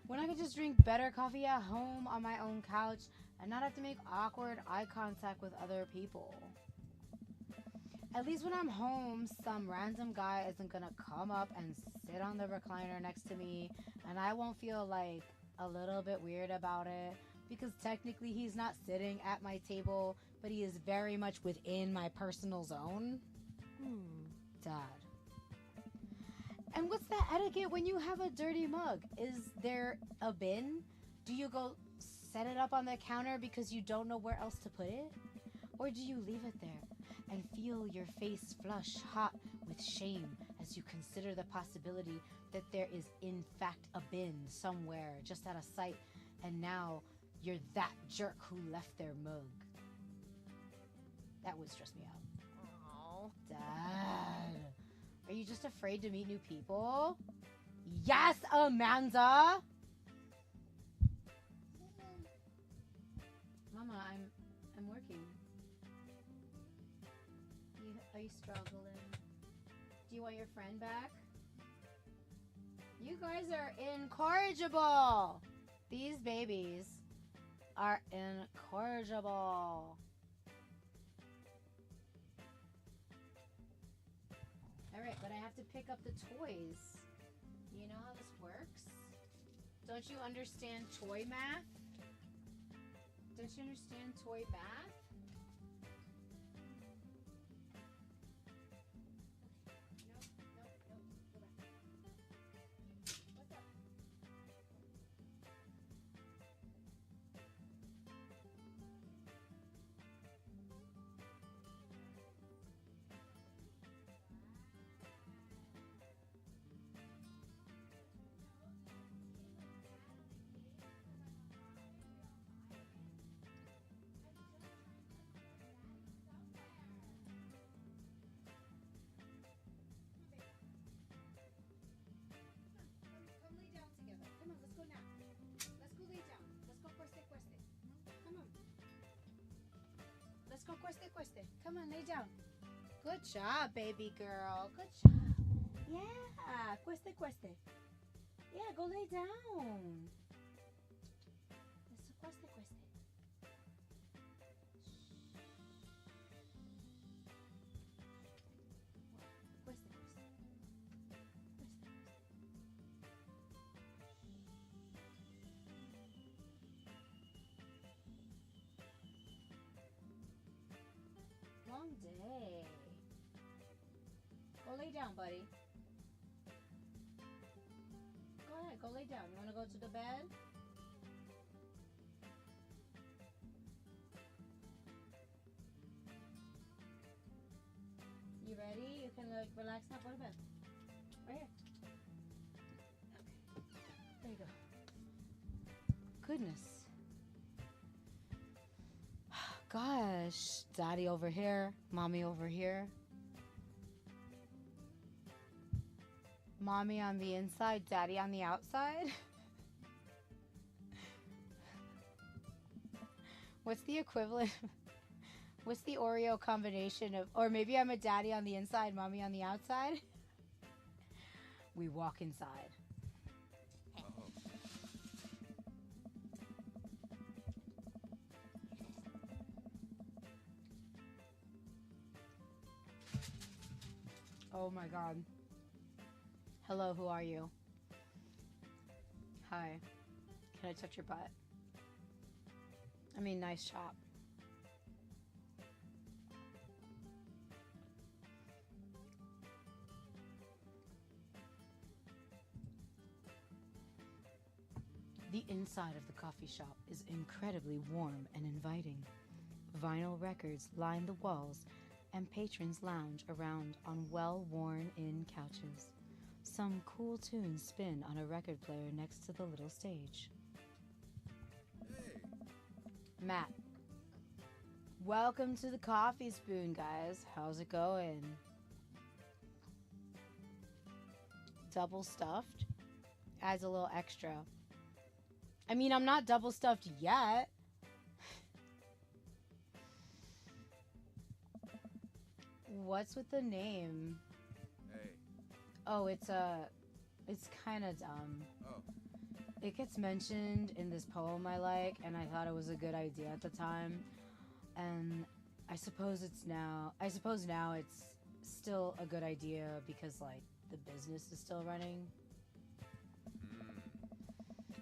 when I could just drink better coffee at home on my own couch and not have to make awkward eye contact with other people? At least when I'm home, some random guy isn't gonna come up and sit on the recliner next to me, and I won't feel like a little bit weird about it because technically he's not sitting at my table, but he is very much within my personal zone. Dad. And what's that etiquette when you have a dirty mug? Is there a bin? Do you go set it up on the counter because you don't know where else to put it? Or do you leave it there and feel your face flush hot with shame as you consider the possibility that there is in fact a bin somewhere just out of sight and now you're that jerk who left their mug? That would stress me out. Oh. Dad, are you just afraid to meet new people? Yes, Amanda! Mama, I'm working. Are you struggling? Do you want your friend back? You guys are incorrigible. These babies are incorrigible. Alright, but I have to pick up the toys. You know how this works? Don't you understand toy math? Don't you understand toy math? Let's go cueste. Come on, lay down. Good job, baby girl. Good job. Yeah, cueste, cueste. Yeah, go lay down. Eso, cueste, cueste. Cueste, cueste. Cueste, cueste. Long day. Go lay down, buddy. Go ahead, go lay down. You want to go to the bed? You ready? You can like relax now. Go to bed. Right here. Okay. There you go. Goodness. Gosh. Daddy over here. Mommy over here. Mommy on the inside, daddy on the outside. What's the equivalent? What's the Oreo combination of, or maybe I'm a daddy on the inside, mommy on the outside? We walk inside. Oh my God. Hello, who are you? Hi. Can I touch your butt? I mean, nice shop. The inside of the coffee shop is incredibly warm and inviting. Vinyl records line the walls, and patrons lounge around on well-worn-in couches. Some cool tunes spin on a record player next to the little stage. Hey. Matt. Welcome to the Coffee Spoon, guys. How's it going? Double stuffed? Adds a little extra. I mean, I'm not double stuffed yet. What's with the name? Hey. Oh, it's kind of dumb. Oh. It gets mentioned in this poem I like, and I thought it was a good idea at the time. And I suppose now it's still a good idea because, like, the business is still running.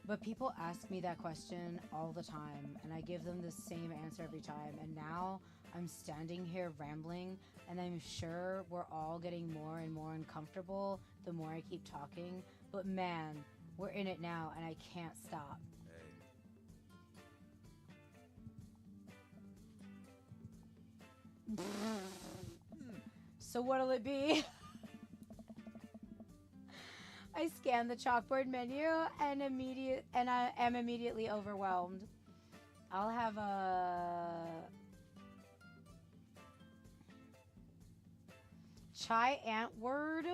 But people ask me that question all the time, and I give them the same answer every time. And now I'm standing here rambling, and I'm sure we're all getting more and more uncomfortable the more I keep talking. But man, we're in it now, and I can't stop. Hey. So what'll it be? I scan the chalkboard menu and I am immediately overwhelmed. I'll have a chai Antword,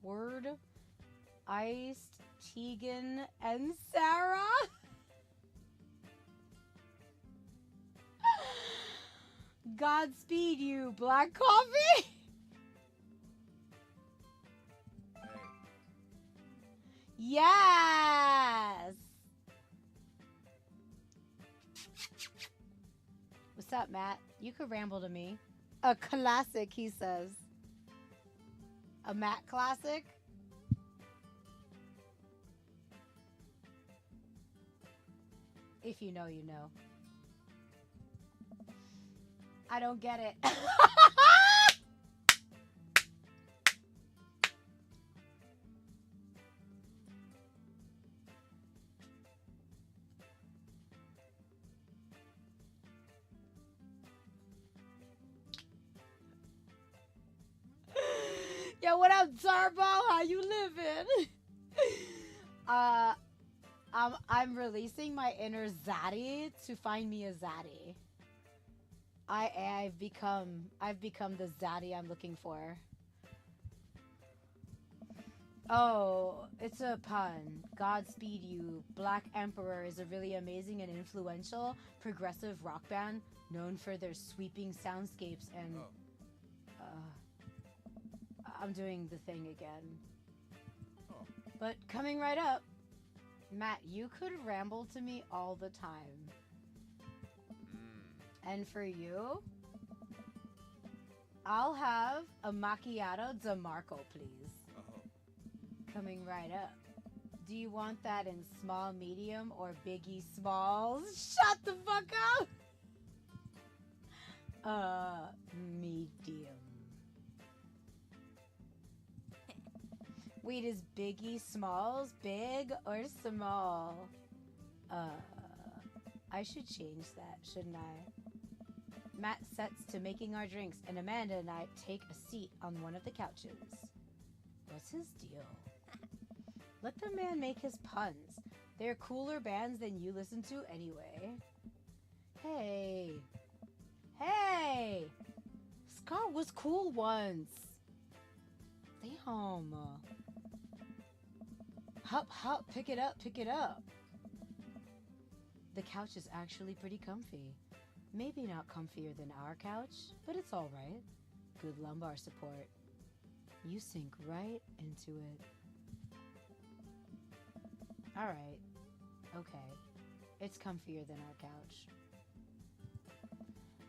word, iced Tegan and Sarah. Godspeed, you black coffee. Yes! What's up, Matt? You could ramble to me. A classic, he says. A Matt classic? If you know, you know. I don't get it. Yo, what up, Turbo? How you living? I'm releasing my inner ZADDY to find me a ZADDY. I've become the ZADDY I'm looking for. Oh, it's a pun. Godspeed You. Black Emperor is a really amazing and influential progressive rock band known for their sweeping soundscapes and I'm doing the thing again. Oh. But coming right up, Matt, you could ramble to me all the time. And for you, I'll have a macchiato DeMarco, please. Oh. Coming right up. Do you want that in small, medium, or biggie smalls? Shut the fuck up! Medium. Wait, is biggie smalls big or small? I should change that, shouldn't I? Matt sets to making our drinks, and Amanda and I take a seat on one of the couches. What's his deal? Let the man make his puns. They're cooler bands than you listen to anyway. Hey. Hey! Scott was cool once. Damn. Hup, hup, pick it up, pick it up. The couch is actually pretty comfy. Maybe not comfier than our couch, but it's alright. Good lumbar support. You sink right into it. Alright. Okay. It's comfier than our couch.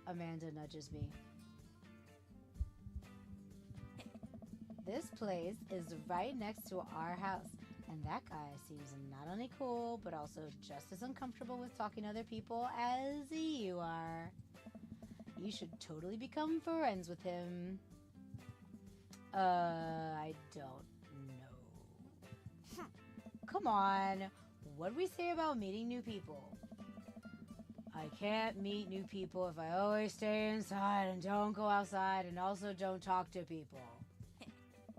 Amanda nudges me. This place is right next to our house, and that guy seems not only cool, but also just as uncomfortable with talking to other people as you are. You should totally become friends with him. I don't know. Come on. What'd we say about meeting new people? I can't meet new people if I always stay inside and don't go outside and also don't talk to people.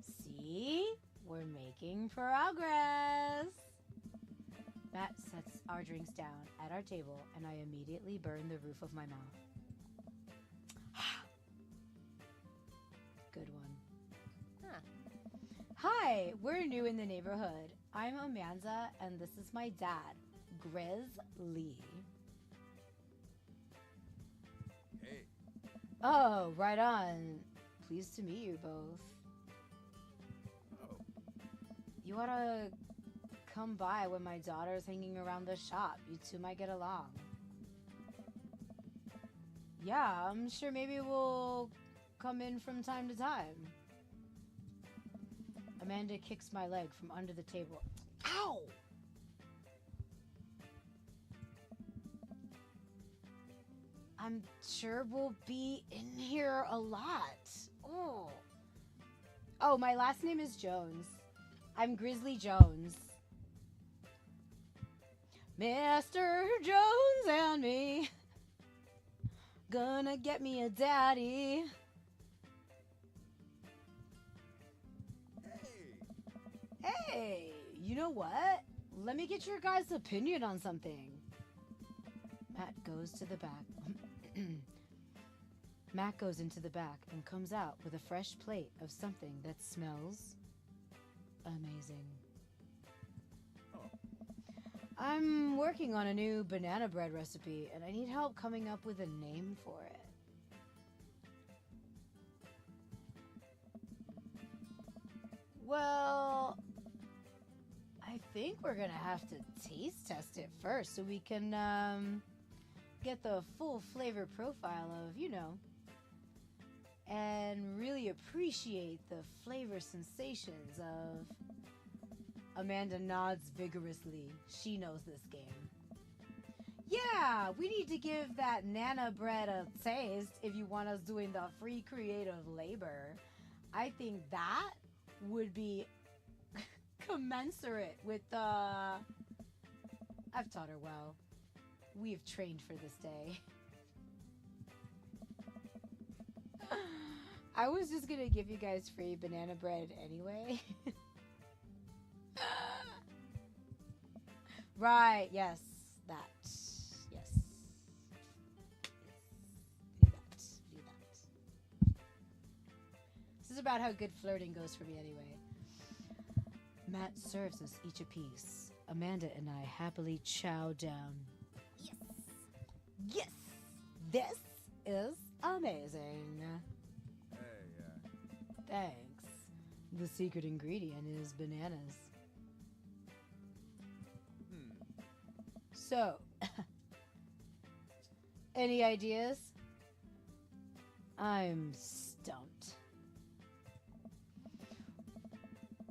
See? We're making progress. Matt sets our drinks down at our table, and I immediately burn the roof of my mouth. Good one. Huh. Hi, we're new in the neighborhood. I'm Amanda, and this is my dad, Grizz Lee. Hey. Oh, right on. Pleased to meet you both. Oh. You ought to come by when my daughter's hanging around the shop. You two might get along. Yeah, I'm sure maybe we'll come in from time to time. Amanda kicks my leg from under the table. Ow! I'm sure we'll be in here a lot. Oh, my last name is Jones. I'm Grizzly Jones. Mr. Jones and me gonna get me a daddy. Hey. Hey, you know what? Let me get your guys' opinion on something. Matt goes to the back. Matt goes into the back and comes out with a fresh plate of something that smells amazing. Oh. I'm working on a new banana bread recipe, and I need help coming up with a name for it. Well, I think we're gonna have to taste test it first so we can get the full flavor profile of, you know, and really appreciate the flavor sensations of... Amanda nods vigorously. She knows this game. Yeah, we need to give that Nana bread a taste if you want us doing the free creative labor. I think that would be commensurate with the... I've taught her well. We've trained for this day. I was just gonna give you guys free banana bread anyway. Right, yes, that. Yes. Do that. This is about how good flirting goes for me anyway. Matt serves us each a piece. Amanda and I happily chow down. Yes. Yes! This is amazing. Hey. Thanks. The secret ingredient is bananas. So, any ideas? I'm stumped.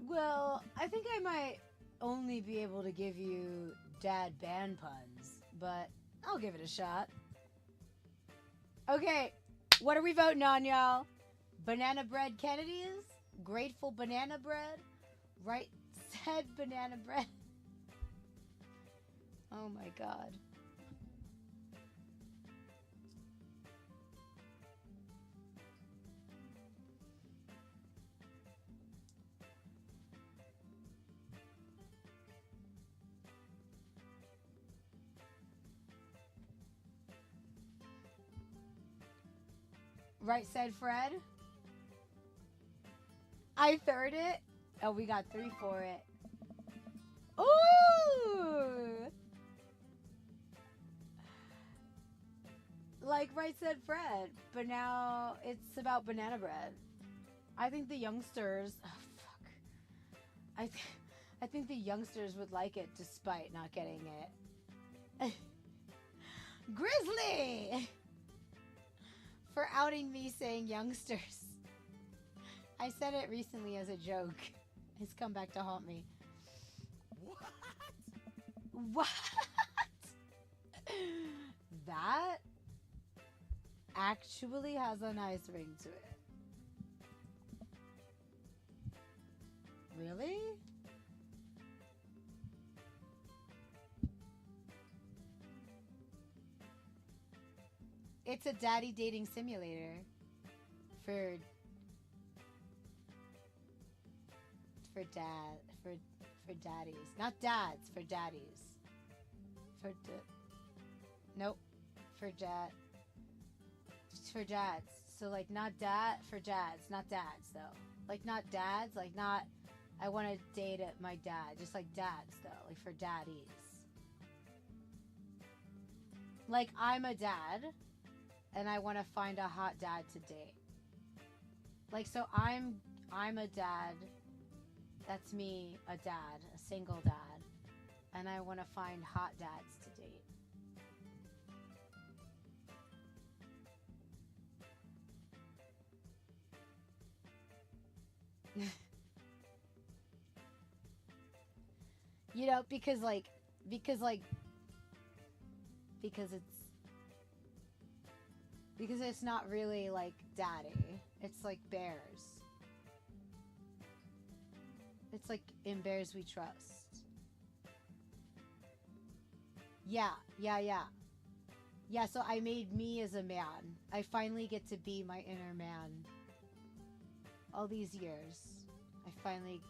Well, I think I might only be able to give you dad band puns, but I'll give it a shot. Okay, what are we voting on, y'all? Banana bread Kennedy's? Grateful banana bread? Right said banana bread? Oh my god. Right said Fred. I third it. Oh, we got 3 for it. Ooh! Like right said Fred, but now it's about banana bread. I think the youngsters... Oh, fuck. I think the youngsters would like it despite not getting it. Grizzly! For outing me saying youngsters. I said it recently as a joke. It's come back to haunt me. What? That actually has a nice ring to it. Really? It's a daddy dating simulator for daddies, not dads, for daddies. Nope, for dads. So like not dad for dads, not dads though. Like not dads, like not I want to date my dad, just like dads though, like for daddies. Like I'm a dad and I want to find a hot dad to date. Like so I'm a dad. That's me, a dad, a single dad. And I want to find hot dads to date. You know, because it's not really like daddy. It's like bears. It's like in Bears We Trust. Yeah. Yeah, so I made me as a man. I finally get to be my inner man. All these years. I finally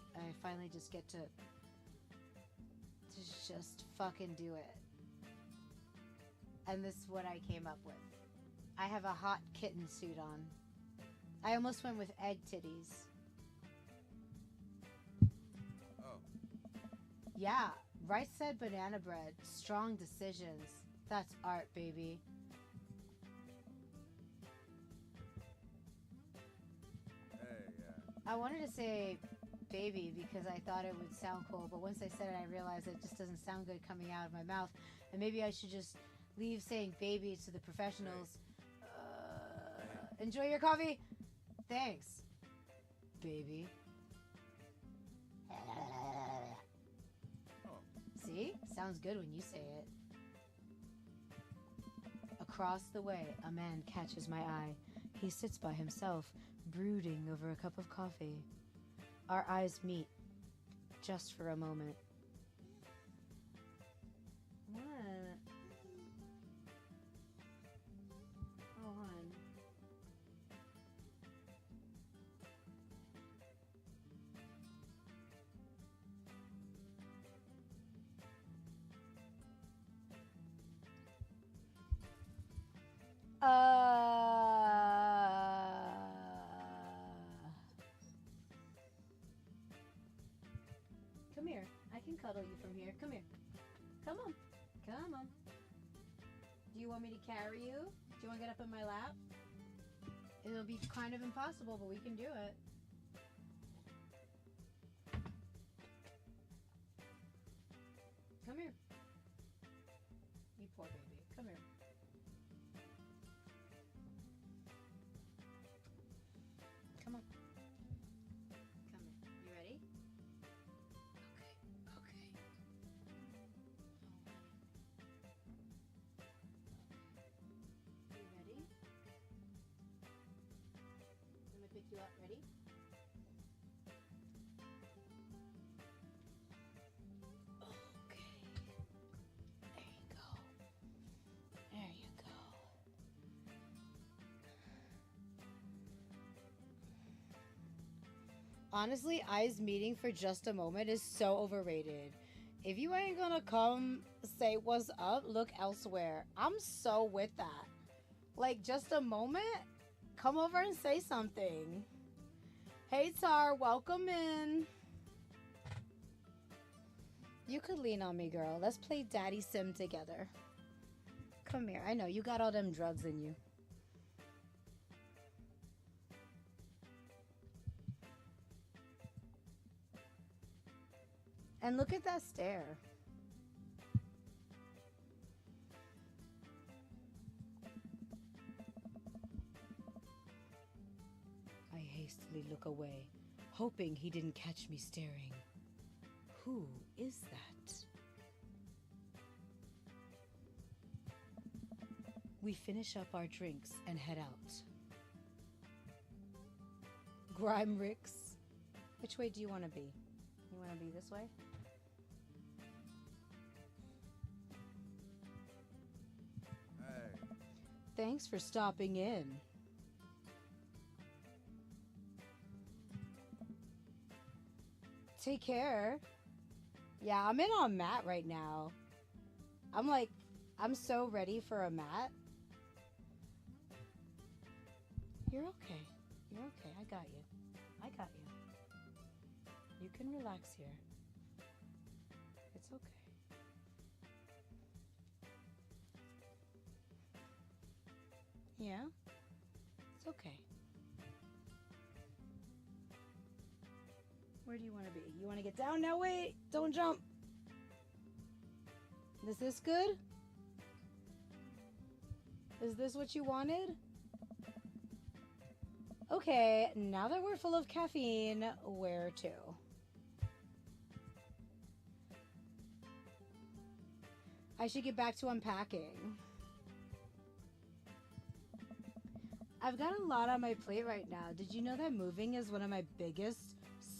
just get to just fucking do it. And this is what I came up with. I have a hot kitten suit on. I almost went with egg titties. Oh. Yeah, Rice said banana bread. Strong decisions. That's art, baby. Hey, I wanted to say baby because I thought it would sound cool, but once I said it, I realized it just doesn't sound good coming out of my mouth. And maybe I should just leave saying baby to the professionals. Enjoy your coffee. Thanks, baby. Oh. See? Sounds good when you say it. Across the way, a man catches my eye. He sits by himself, brooding over a cup of coffee. Our eyes meet, just for a moment. What? Oh, hon. Come here. I can cuddle you from here. Come here. Come on. Come on. Do you want me to carry you? Do you want to get up in my lap? It'll be kind of impossible, but we can do it. you up. Ready? Okay. There you go. There you go. Honestly, eyes meeting for just a moment is so overrated. If you ain't gonna come say what's up, look elsewhere. I'm so with that. Like, just a moment? Come over and say something. Hey, Tar, welcome in. You could lean on me, girl. Let's play Daddy Sim together. Come here. I know, you got all them drugs in you. And look at that stare. I hastily look away, hoping he didn't catch me staring. Who is that? We finish up our drinks and head out. Grime Ricks. Which way do you want to be? You want to be this way? Hey. Thanks for stopping in. Take care. Yeah, I'm in on Matt right now. I'm so ready for a Matt. You're okay. You're okay. I got you. I got you. You can relax here. It's okay. Yeah? It's okay. Where do you want to be? You want to get down? No, wait. Don't jump. Is this good? Is this what you wanted? Okay, now that we're full of caffeine, where to? I should get back to unpacking. I've got a lot on my plate right now. Did you know that moving is one of my biggest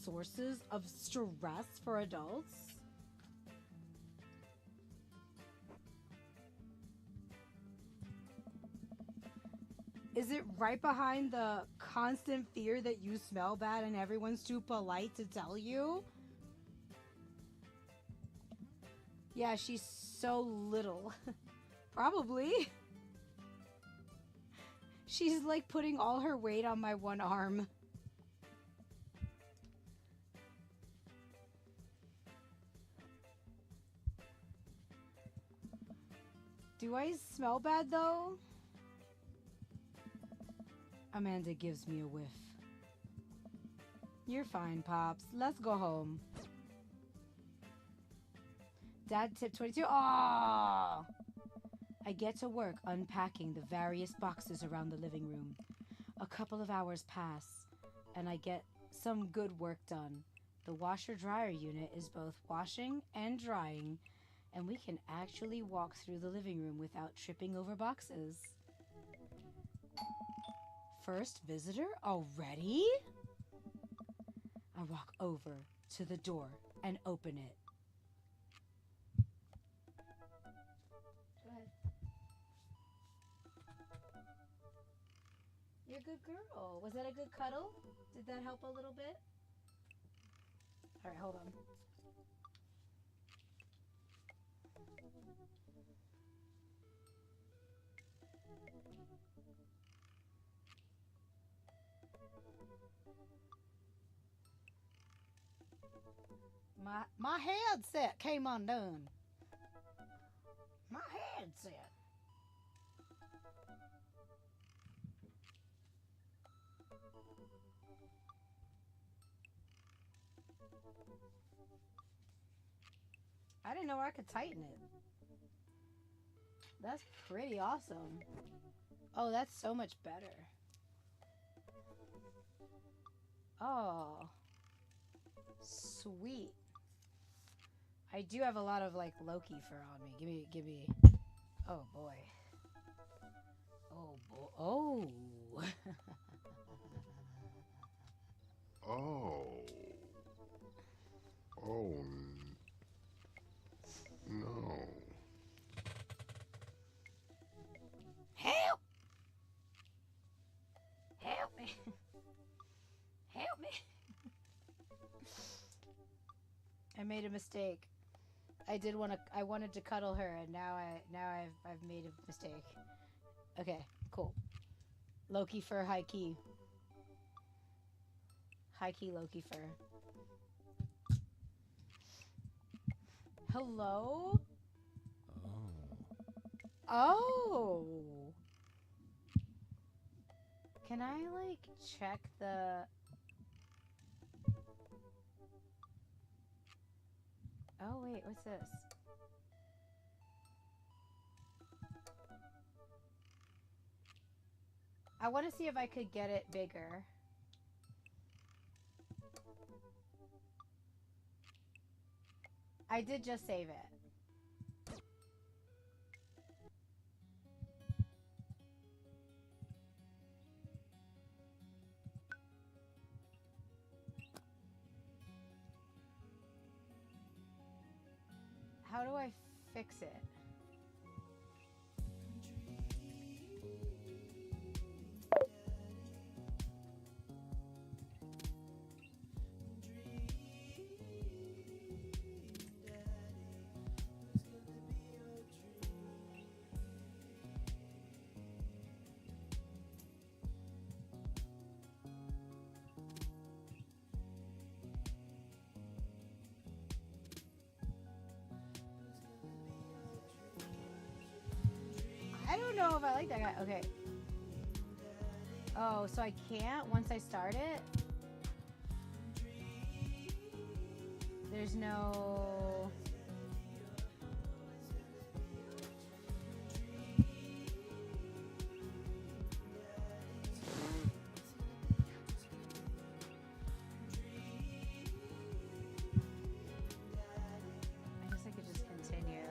sources of stress for adults? Is it right behind the constant fear that you smell bad and everyone's too polite to tell you? Yeah, she's so little. Probably. She's like putting all her weight on my one arm. Do I smell bad though? Amanda gives me a whiff. You're fine, Pops. Let's go home. Dad tip 22. Aww! I get to work unpacking the various boxes around the living room. A couple of hours pass, and I get some good work done. The washer-dryer unit is both washing and drying, and we can actually walk through the living room without tripping over boxes. First visitor already? I walk over to the door and open it. Go ahead. You're a good girl. Was that a good cuddle? Did that help a little bit? All right, hold on. My headset came undone. My headset. I didn't know I could tighten it. That's pretty awesome. Oh, that's so much better. Oh. Sweet. I do have a lot of like Loki fur on me. Give me. Oh boy. Oh boy. Oh. Oh. Oh, no. Help! Help me! Help me! I made a mistake. I wanted to cuddle her, and now I've made a mistake. Okay, cool. Loki fur, high key. High key Loki fur. Hello? Oh. Can I, like, check the... Oh, wait, what's this? I want to see if I could get it bigger. I did just save it. How do I fix it? I don't know if I like that guy. Okay. Oh, so I can't once I start it? There's no... I guess I could just continue.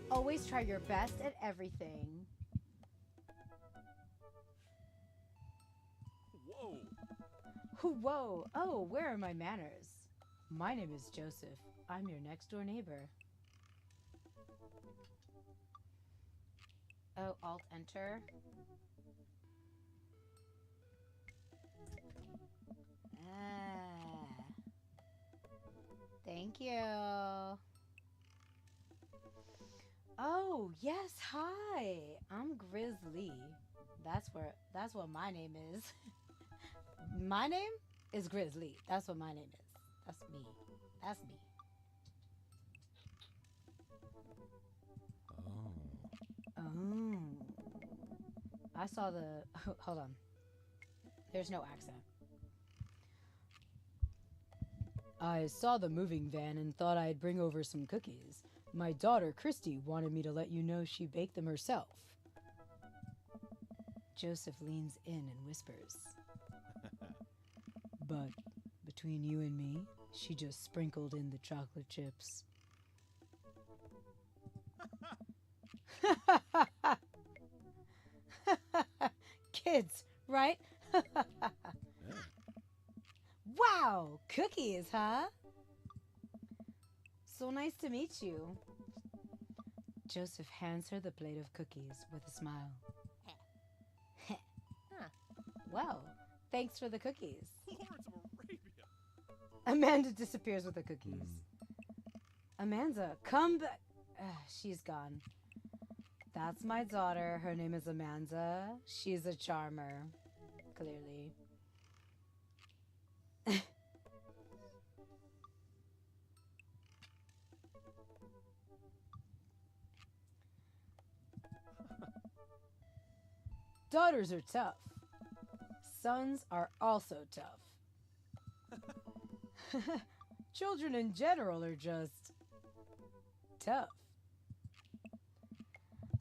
Always try your best at everything. Whoa. Whoa. Oh, where are my manners? My name is Joseph. I'm your next door neighbor. Oh, Alt Enter. Ah. Thank you. Oh, yes, hi. I'm Grizzly. That's what my name is. My name is Grizzly. That's what my name is. That's me. That's me. Oh. I saw the... Hold on. There's no accent. I saw the moving van and thought I'd bring over some cookies. My daughter, Christy, wanted me to let you know she baked them herself. Joseph leans in and whispers. But between you and me, she just sprinkled in the chocolate chips. Kids, right? Wow, cookies, huh? So nice to meet you. Joseph hands her the plate of cookies with a smile. Well, thanks for the cookies. Lawrence of Arabia. Amanda disappears with the cookies. Amanda, come back. She's gone. That's my daughter. Her name is Amanda. She's a charmer, clearly. Daughters are tough. Sons are also tough. Children in general are just tough.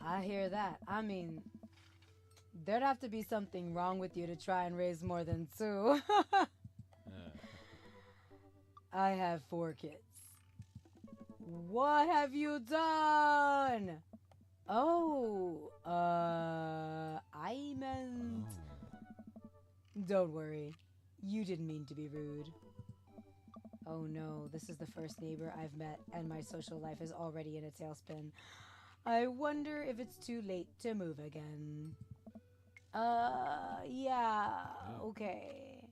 I hear that. I mean, there'd have to be something wrong with you to try and raise more than two. I have 4 kids. What have you done? Oh, I meant... Don't worry. You didn't mean to be rude. Oh no, this is the first neighbor I've met, and my social life is already in a tailspin. I wonder if it's too late to move again. Yeah, okay.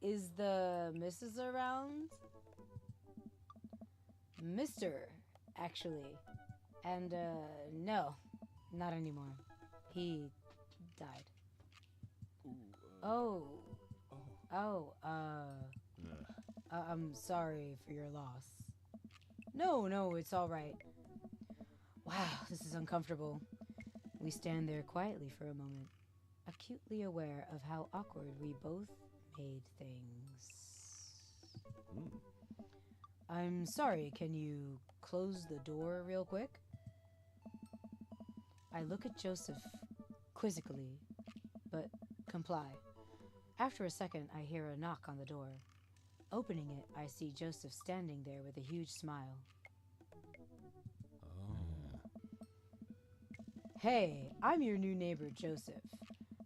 Is the missus around? Mr., actually. And, no, not anymore. He died. Oh. I'm sorry for your loss. No, it's all right. Wow, this is uncomfortable. We stand there quietly for a moment, acutely aware of how awkward we both made things. I'm sorry, can you close the door real quick? I look at Joseph quizzically, but comply. After a second, I hear a knock on the door. Opening it, I see Joseph standing there with a huge smile. Hey, I'm your new neighbor, Joseph.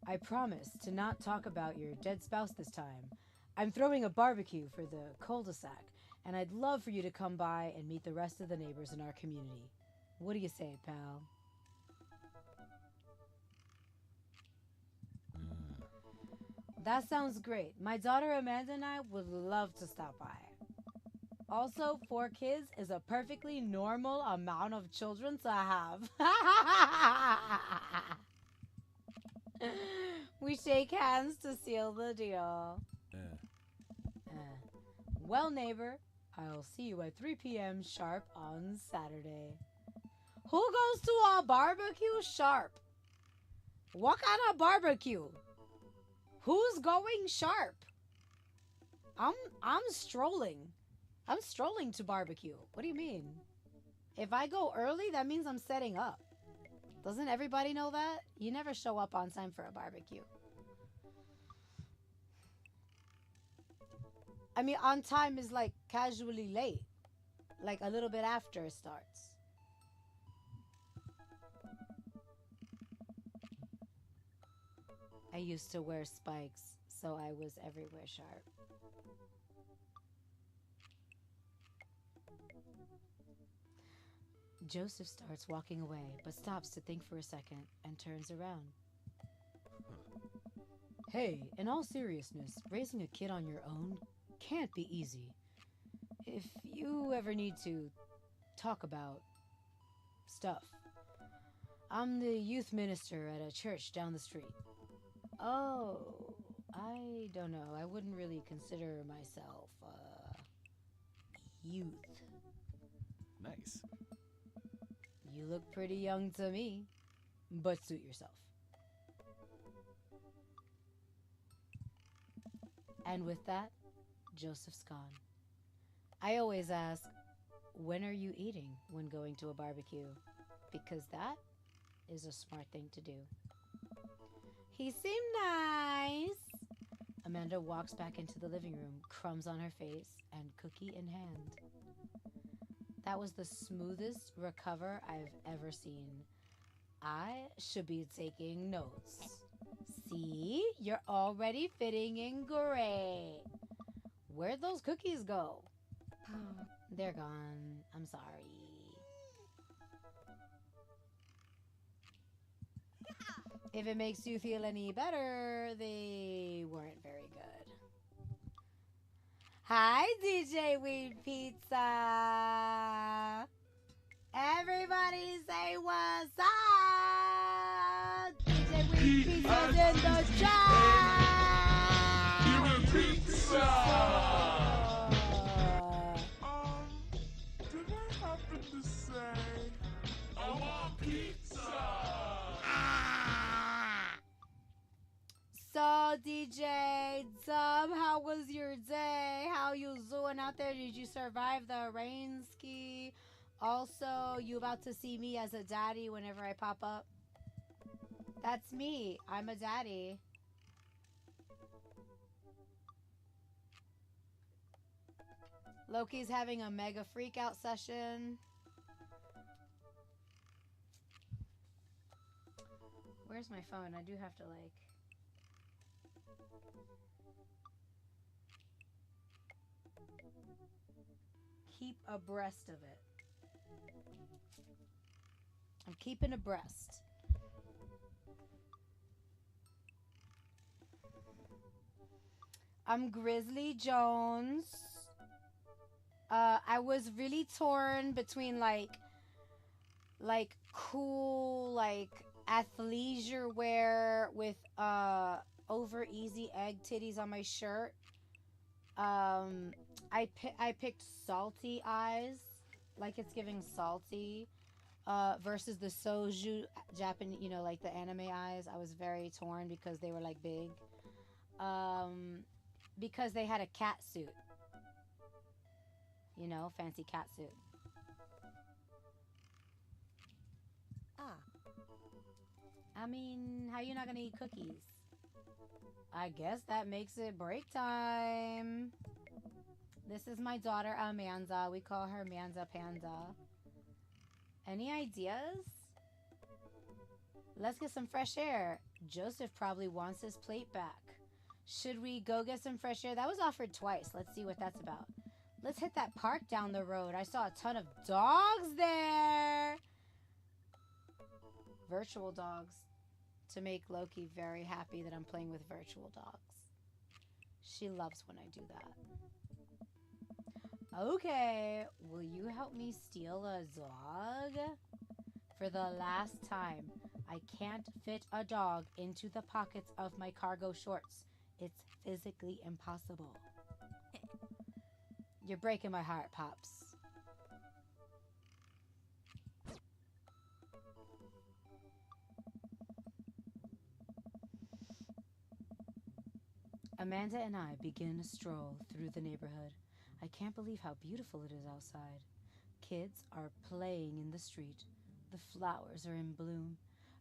I promise to not talk about your dead spouse this time. I'm throwing a barbecue for the cul-de-sac, and I'd love for you to come by and meet the rest of the neighbors in our community. What do you say, pal? That sounds great. My daughter Amanda and I would love to stop by. Also, 4 kids is a perfectly normal amount of children to have. We shake hands to seal the deal. Well, neighbor, I'll see you at 3 p.m. sharp on Saturday. Who goes to a barbecue sharp? What kind of barbecue? Who's going sharp? I'm strolling. I'm strolling to barbecue. What do you mean? If I go early, that means I'm setting up. Doesn't everybody know that? You never show up on time for a barbecue. I mean, on time is like casually late. Like a little bit after it starts. I used to wear spikes, so I was everywhere sharp. Joseph starts walking away, but stops to think for a second and turns around. Hey, in all seriousness, raising a kid on your own can't be easy. If you ever need to talk about stuff, I'm the youth minister at a church down the street. Oh, I don't know. I wouldn't really consider myself, youth. Nice. You look pretty young to me, but suit yourself. And with that, Joseph's gone. I always ask, when are you eating when going to a barbecue? Because that is a smart thing to do. He seemed nice. Amanda walks back into the living room, crumbs on her face, and cookie in hand. That was the smoothest recover I've ever seen. I should be taking notes. See? You're already fitting in great. Where'd those cookies go? They're gone. I'm sorry. If it makes you feel any better, they weren't very good. Hi, DJ Weed Pizza. Everybody say what's up. DJ Weed Pizza's in the chat. Give me pizza! Did I happen to say I want pizza! So, DJ Dub, how was your day? How you doing out there? Did you survive the rain ski? Also, you about to see me as a daddy whenever I pop up? That's me. I'm a daddy. Loki's having a mega freak out session. Where's my phone? I do have to like... keep abreast of it. I'm keeping abreast. I'm Grizzly Jones. I was really torn between like cool like athleisure wear with over easy egg titties on my shirt. I picked salty eyes, like it's giving salty, versus the soju Japanese, you know, like the anime eyes. I was very torn because they were like big. Because they had a cat suit. You know, fancy cat suit. I mean, how you not gonna eat cookies? I guess that makes it break time. This is my daughter, Amanda. We call her Manza Panda. Any ideas? Let's get some fresh air. Joseph probably wants his plate back. Should we go get some fresh air? That was offered twice. Let's see what that's about. Let's hit that park down the road. I saw a ton of dogs there. Virtual dogs. To make Loki very happy that I'm playing with virtual dogs. She loves when I do that. Okay, will you help me steal a dog? For the last time, I can't fit a dog into the pockets of my cargo shorts. It's physically impossible. You're breaking my heart, Pops. Amanda and I begin a stroll through the neighborhood. I can't believe how beautiful it is outside. Kids are playing in the street. The flowers are in bloom,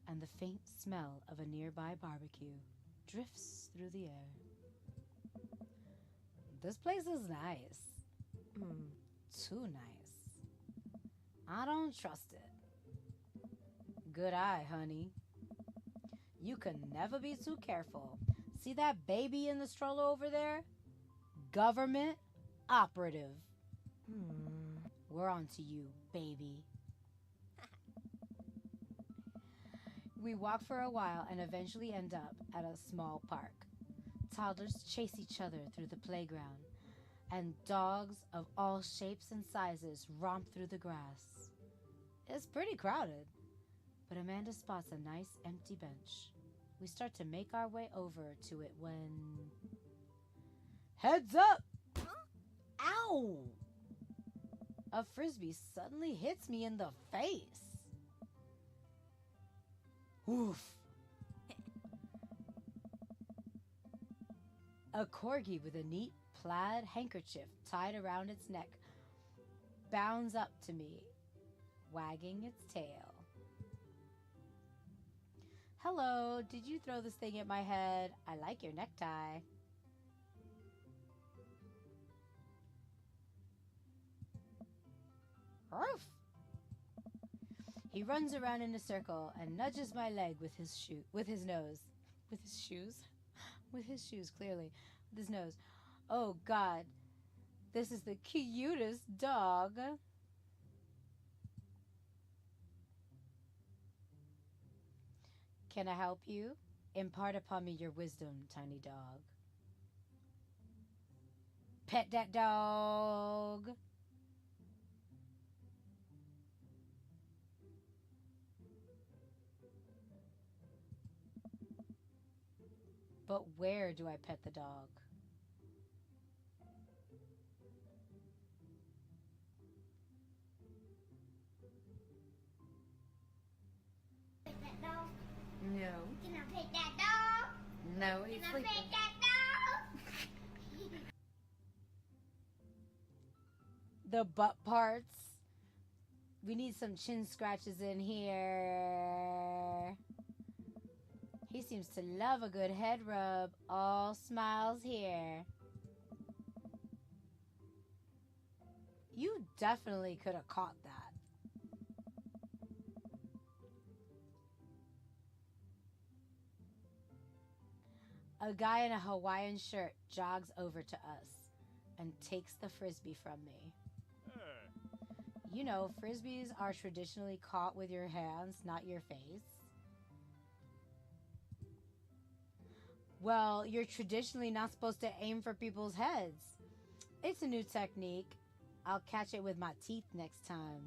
and the faint smell of a nearby barbecue drifts through the air. This place is nice. Too nice. I don't trust it. Good eye, honey. You can never be too careful. See that baby in the stroller over there? Government operative. We're on to you, baby. We walk for a while and eventually end up at a small park. Toddlers chase each other through the playground, and dogs of all shapes and sizes romp through the grass. It's pretty crowded, but Amanda spots a nice empty bench. We start to make our way over to it when... Heads up! Ow! A frisbee suddenly hits me in the face. Oof. A corgi with a neat plaid handkerchief tied around its neck bounds up to me, wagging its tail. Hello, did you throw this thing at my head? I like your necktie. Roof! He runs around in a circle and nudges my leg with his shoe, with his nose. With his shoes? With his shoes, clearly. With his nose. Oh, God. This is the cutest dog. Can I help you? Impart upon me your wisdom, tiny dog. Pet that dog. But where do I pet the dog? Pet that dog? No. Can I pet that dog? No, he's Can I sleeping. pet that dog? The butt parts. We need some chin scratches in here. He seems to love a good head rub. All smiles here. You definitely could have caught that. A guy in a Hawaiian shirt jogs over to us and takes the frisbee from me. You know, frisbees are traditionally caught with your hands, not your face. Well, you're traditionally not supposed to aim for people's heads. It's a new technique. I'll catch it with my teeth next time.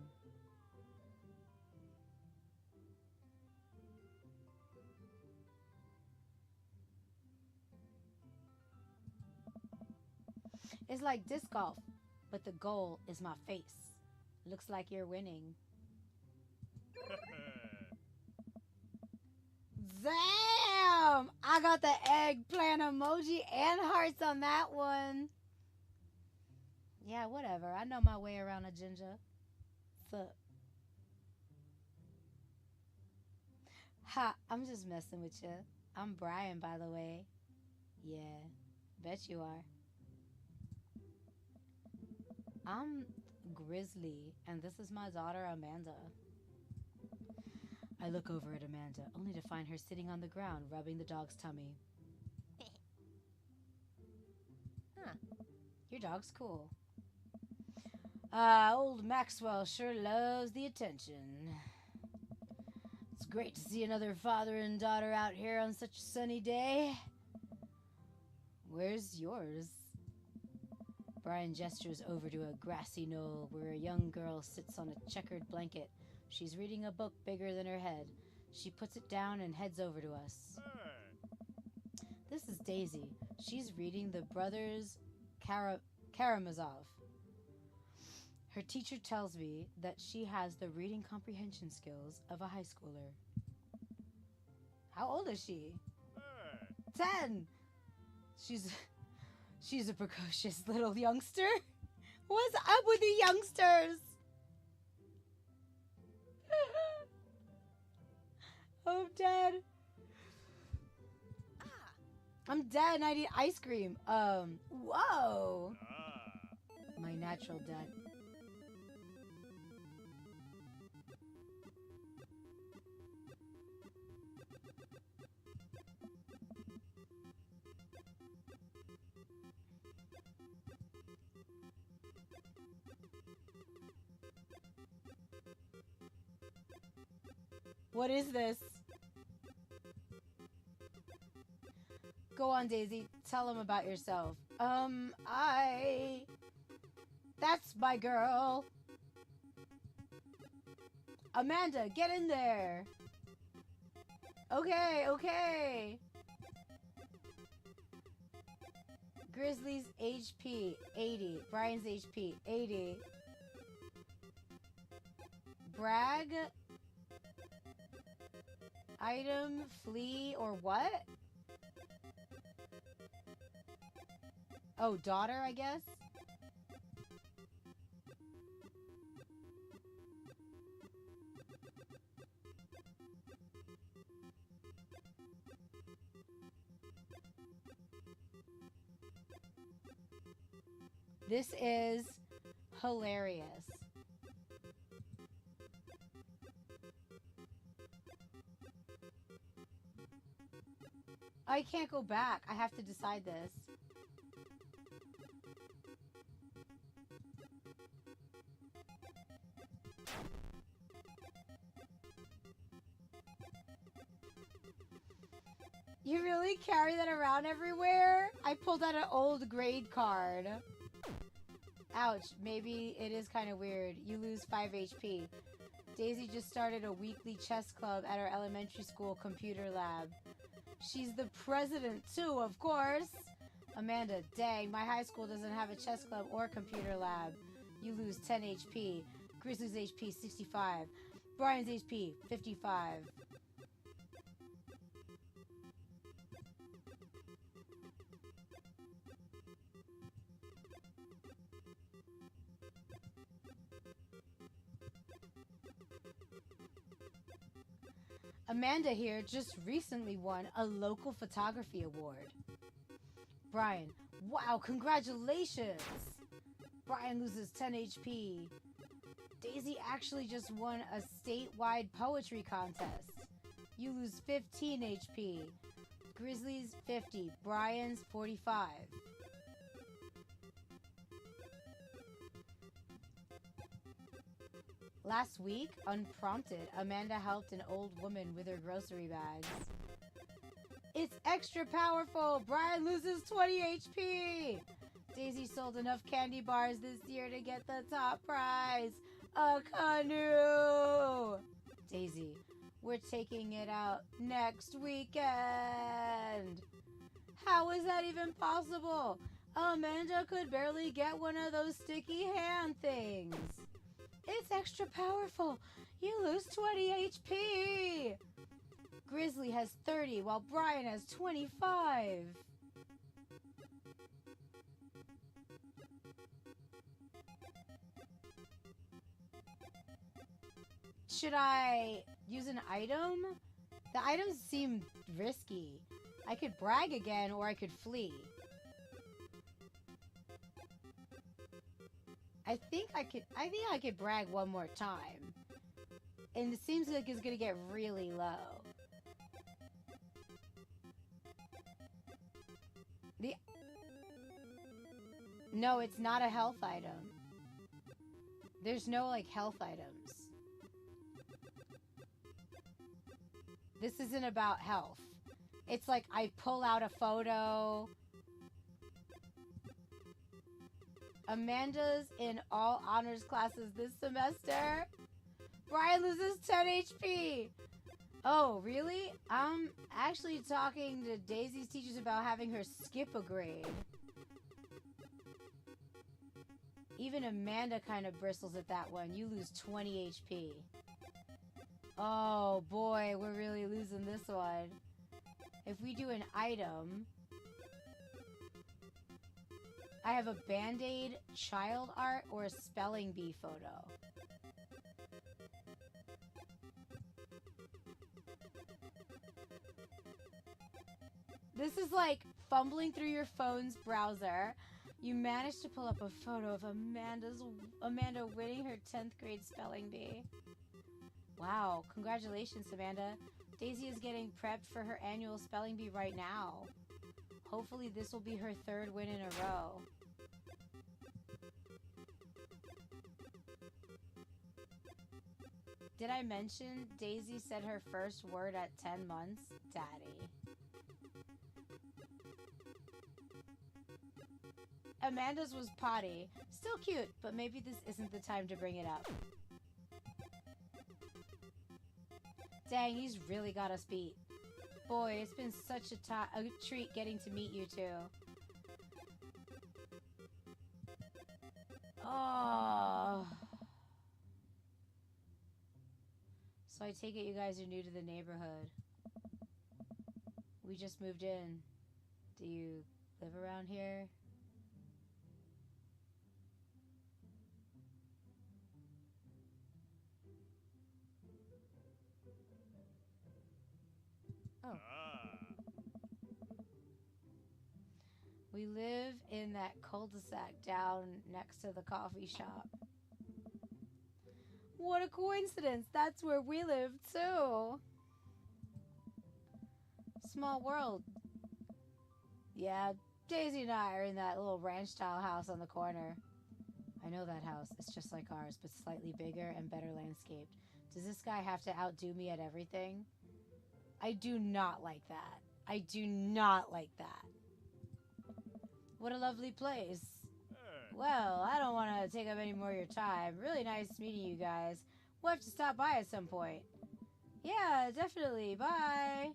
It's like disc golf, but the goal is my face. Looks like you're winning. Damn! I got the eggplant emoji and hearts on that one. Yeah, whatever. I know my way around a ginger. Sup? Ha, I'm just messing with you. I'm Brian, by the way. Yeah, bet you are. I'm Grizzly, and this is my daughter, Amanda. I look over at Amanda, only to find her sitting on the ground, rubbing the dog's tummy. Huh. Your dog's cool. Old Maxwell sure loves the attention. It's great to see another father and daughter out here on such a sunny day. Where's yours? Brian gestures over to a grassy knoll where a young girl sits on a checkered blanket. She's reading a book bigger than her head. She puts it down and heads over to us. This is Daisy. She's reading the Brothers Karamazov. Her teacher tells me that she has the reading comprehension skills of a high schooler. How old is she? 10! She's a precocious little youngster. What's up with the youngsters? I'm dead. I'm dead and I need ice cream. Whoa. My natural death. What is this? Go on, Daisy. Tell him about yourself. That's my girl. Amanda, get in there. Okay. Grizzly's HP, 80. Brian's HP, 80. Brag... Item, flee, or what? Oh, daughter, I guess? This is hilarious. I can't go back. I have to decide this. You really carry that around everywhere? I pulled out an old grade card. Ouch. Maybe it is kind of weird. You lose 5 HP. Daisy just started a weekly chess club at our elementary school computer lab. She's the president, too, of course. Amanda, dang, my high school doesn't have a chess club or computer lab. You lose 10 HP. Grizzly's HP, 65. Brian's HP, 55. Amanda here just recently won a local photography award. Brian, wow, congratulations! Brian loses 10 HP. Daisy actually just won a statewide poetry contest. You lose 15 HP. Grizzly's 50. Brian's 45. Last week, unprompted, Amanda helped an old woman with her grocery bags. It's extra powerful! Brian loses 20 HP! Daisy sold enough candy bars this year to get the top prize! A canoe! Daisy, we're taking it out next weekend! How is that even possible? Amanda could barely get one of those sticky hand things. It's extra powerful. You lose 20 HP. Grizzly has 30 while Brian has 25. Should I use an item? The items seem risky. I could brag again or I could flee. I think I could brag one more time. And it seems like it's gonna get really low. No, it's not a health item. There's no, like, health items. This isn't about health. It's like I pull out a photo. Amanda's in all honors classes this semester. Brian loses 10 HP. Oh, really? I'm actually talking to Daisy's teachers about having her skip a grade. Even Amanda kind of bristles at that one. You lose 20 HP. Oh boy, we're really losing this one. If we do an item, I have a Band-Aid, child art, or a spelling bee photo. This is like fumbling through your phone's browser. You managed to pull up a photo of Amanda winning her 10th grade spelling bee. Wow, congratulations, Amanda. Daisy is getting prepped for her annual spelling bee right now. Hopefully this will be her 3rd win in a row. Did I mention Daisy said her first word at 10 months? Daddy. Amanda's was potty. Still cute, but maybe this isn't the time to bring it up. Dang, he's really got us beat. Boy, it's been such a treat getting to meet you two. Oh. So I take it you guys are new to the neighborhood. We just moved in. Do you live around here? Oh. We live in that cul-de-sac down next to the coffee shop. What a coincidence! That's where we live too. Small world. Yeah, Daisy and I are in that little ranch-style house on the corner. I know that house. It's just like ours, but slightly bigger and better landscaped. Does this guy have to outdo me at everything? I do not like that. I do not like that. What a lovely place. Well, I don't want to take up any more of your time. Really nice meeting you guys. We'll have to stop by at some point. Yeah, definitely. Bye.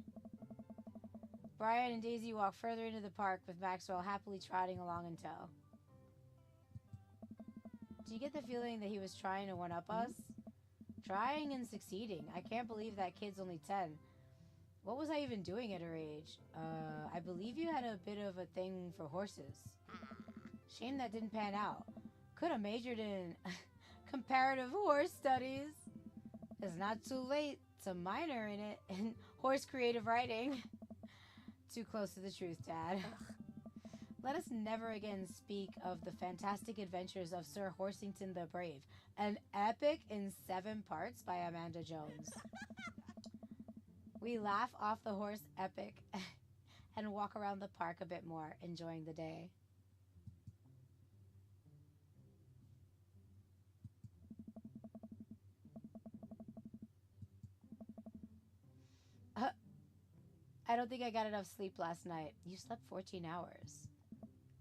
Brian and Daisy walk further into the park with Maxwell happily trotting along in tow. Do you get the feeling that he was trying to one-up us? Trying and succeeding. I can't believe that kid's only 10. What was I even doing at her age? I believe you had a bit of a thing for horses. Shame that didn't pan out. Could have majored in comparative horse studies. It's not too late to minor in it in horse creative writing. Too close to the truth, Dad. Let us never again speak of the fantastic adventures of Sir Horsington the Brave, an epic in 7 parts by Amanda Jones. We laugh off the horse epic and walk around the park a bit more, enjoying the day. I don't think I got enough sleep last night. You slept 14 hours.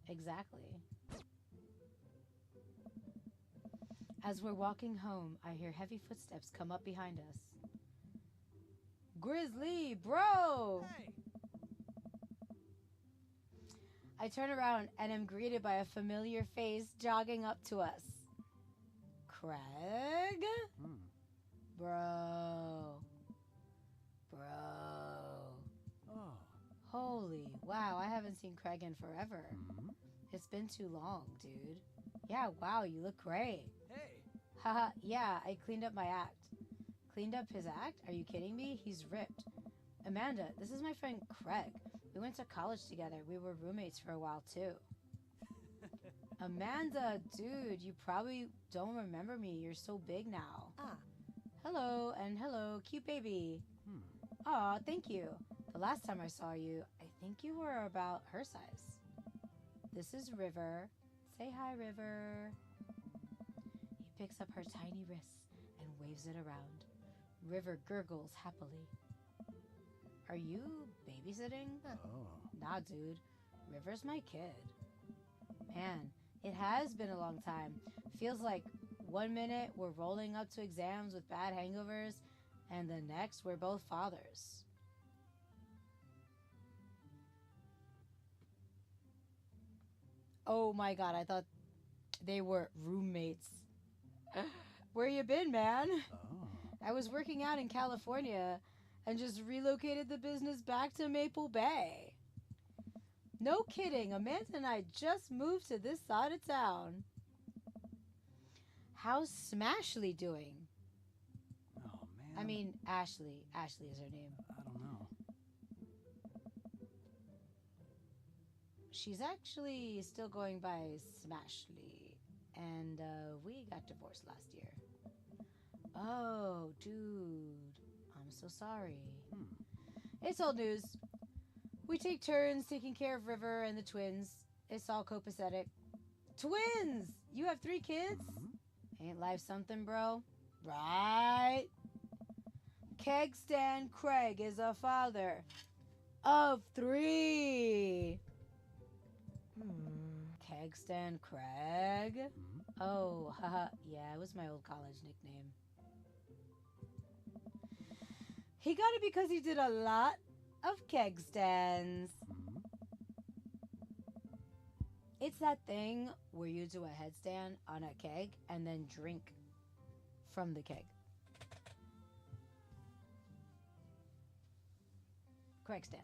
Exactly. As we're walking home, I hear heavy footsteps come up behind us. Grizzly, bro! Hey! I turn around and am greeted by a familiar face jogging up to us. Craig? Bro. Oh. Holy, wow, I haven't seen Craig in forever. It's been too long, dude. Yeah, wow, you look great. Hey! Haha, yeah, I cleaned up my act. Cleaned up his act? Are you kidding me? He's ripped. Amanda, this is my friend Craig. We went to college together. We were roommates for a while, too. Amanda, dude, you probably don't remember me. You're so big now. Hello, and hello, cute baby. Aw, thank you. The last time I saw you, I think you were about her size. This is River. Say hi, River. He picks up her tiny wrists and waves it around. River gurgles happily. Are you babysitting? Nah, dude. River's my kid. Man, it has been a long time. Feels like 1 minute we're rolling up to exams with bad hangovers, and the next we're both fathers. Oh my god, I thought they were roommates. Where you been, man? I was working out in California and just relocated the business back to Maple Bay. No kidding, Amanda and I just moved to this side of town. How's Smashly doing? Oh, man. I mean, Ashley. Ashley is her name. I don't know. She's actually still going by Smashly. And we got divorced last year. Oh, dude. I'm so sorry. It's old news. We take turns taking care of River and the twins. It's all copacetic. Twins! You have 3 kids? Ain't life something, bro? Right? Kegstan Craig is a father of 3. Kegstan Craig? Oh, haha. Yeah, it was my old college nickname. He got it because he did a lot of keg stands. It's that thing where you do a headstand on a keg and then drink from the keg. Craig stand.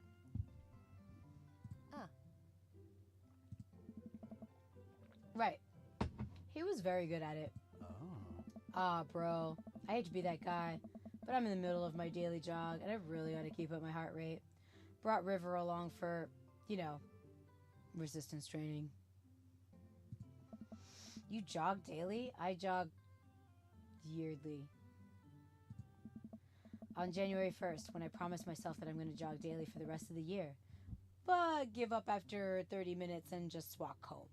Right. He was very good at it. Bro. I hate to be that guy, but I'm in the middle of my daily jog, and I really ought to keep up my heart rate. Brought River along for, resistance training. You jog daily? I jog yearly. On January 1st, when I promised myself that I'm going to jog daily for the rest of the year, but give up after 30 minutes and just walk home.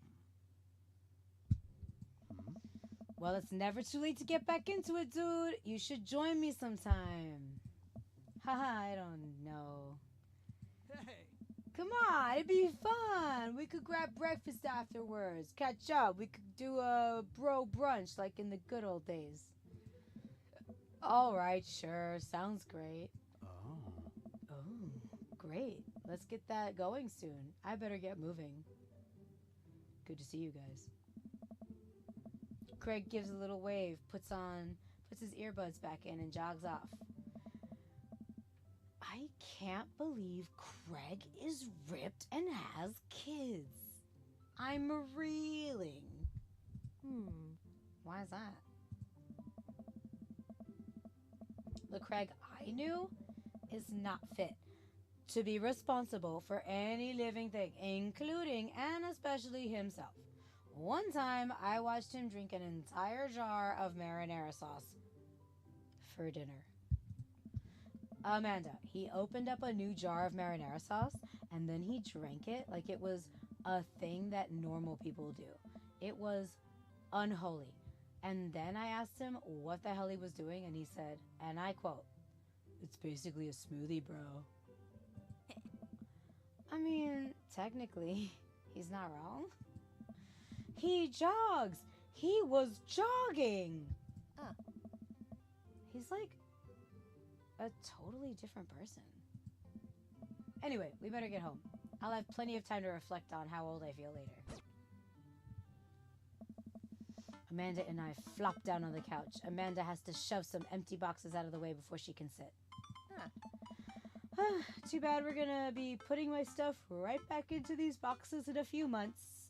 Well, it's never too late to get back into it, dude. You should join me sometime. Haha, I don't know. Hey! Come on, it'd be fun. We could grab breakfast afterwards, catch up. We could do a bro brunch like in the good old days. All right, sure. Sounds great. Oh, great. Let's get that going soon. I better get moving. Good to see you guys. Craig gives a little wave, puts his earbuds back in, and jogs off. I can't believe Craig is ripped and has kids. I'm reeling. Why is that? The Craig I knew is not fit. to be responsible for any living thing, including and especially himself. One time, I watched him drink an entire jar of marinara sauce for dinner. Amanda, he opened up a new jar of marinara sauce and then he drank it like it was a thing that normal people do. It was unholy. And then I asked him what the hell he was doing, and he said, and I quote, "It's basically a smoothie, bro." I mean, technically, he's not wrong. He jogs. He was jogging. He's like a totally different person. Anyway, we better get home. I'll have plenty of time to reflect on how old I feel later. Amanda and I flop down on the couch. Amanda has to shove some empty boxes out of the way before she can sit. Too bad we're gonna be putting my stuff right back into these boxes in a few months.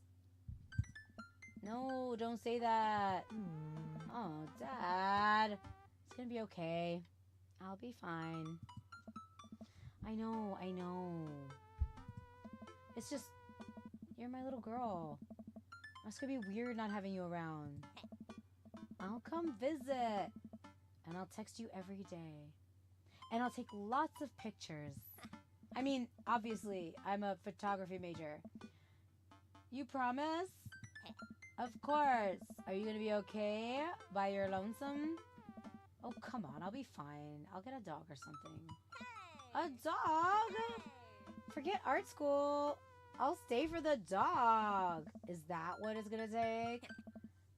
No, don't say that. Oh, Dad. It's gonna be okay. I'll be fine. I know. It's just, you're my little girl. It's gonna be weird not having you around. I'll come visit. And I'll text you every day. And I'll take lots of pictures. I mean, obviously, I'm a photography major. You promise? Of course. Are you gonna be okay by your lonesome? Oh, come on. I'll be fine. I'll get a dog or something. A dog? Forget art school. I'll stay for the dog. Is that what it's gonna take?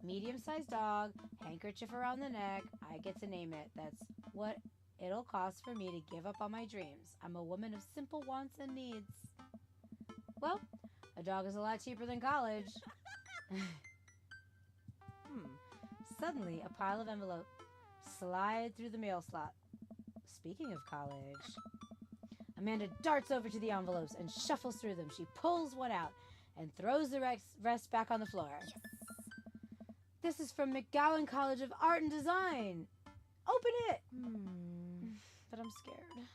Medium-sized dog, handkerchief around the neck. I get to name it. That's what it'll cost for me to give up on my dreams. I'm a woman of simple wants and needs. Well, a dog is a lot cheaper than college. Suddenly, a pile of envelopes slide through the mail slot. Speaking of college, Amanda darts over to the envelopes and shuffles through them. She pulls one out and throws the rest back on the floor. This is from McGowan College of Art and Design. Open it! But I'm scared.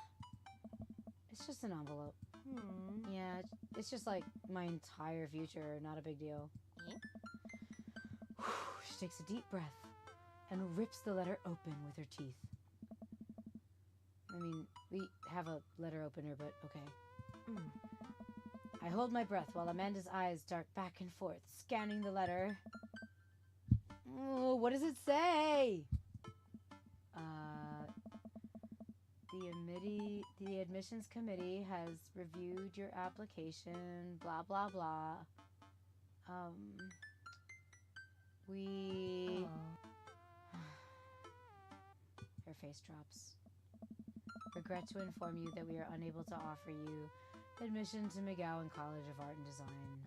It's just an envelope. Yeah, it's just like my entire future. Not a big deal. She takes a deep breath and rips the letter open with her teeth. I mean, we have a letter opener, but okay. I hold my breath while Amanda's eyes dart back and forth, scanning the letter. Oh, what does it say? The admissions committee has reviewed your application, blah, blah, blah. Her face drops. Regret to inform you that we are unable to offer you admission to McGowan College of Art and Design.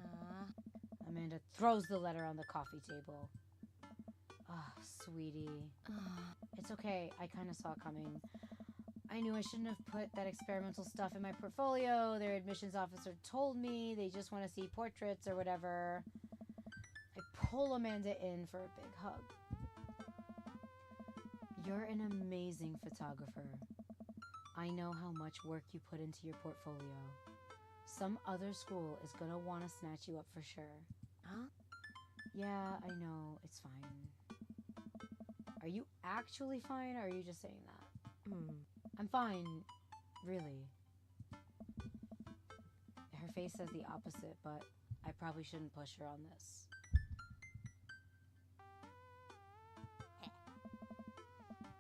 Amanda throws the letter on the coffee table. Oh, sweetie. It's okay. I kind of saw it coming. I knew I shouldn't have put that experimental stuff in my portfolio. Their admissions officer told me they just want to see portraits or whatever. I pull Amanda in for a big hug. You're an amazing photographer. I know how much work you put into your portfolio. Some other school is gonna want to snatch you up for sure. Huh? Yeah, I know. It's fine. Are you actually fine, or are you just saying that? I'm fine. Really. Her face says the opposite, but I probably shouldn't push her on this.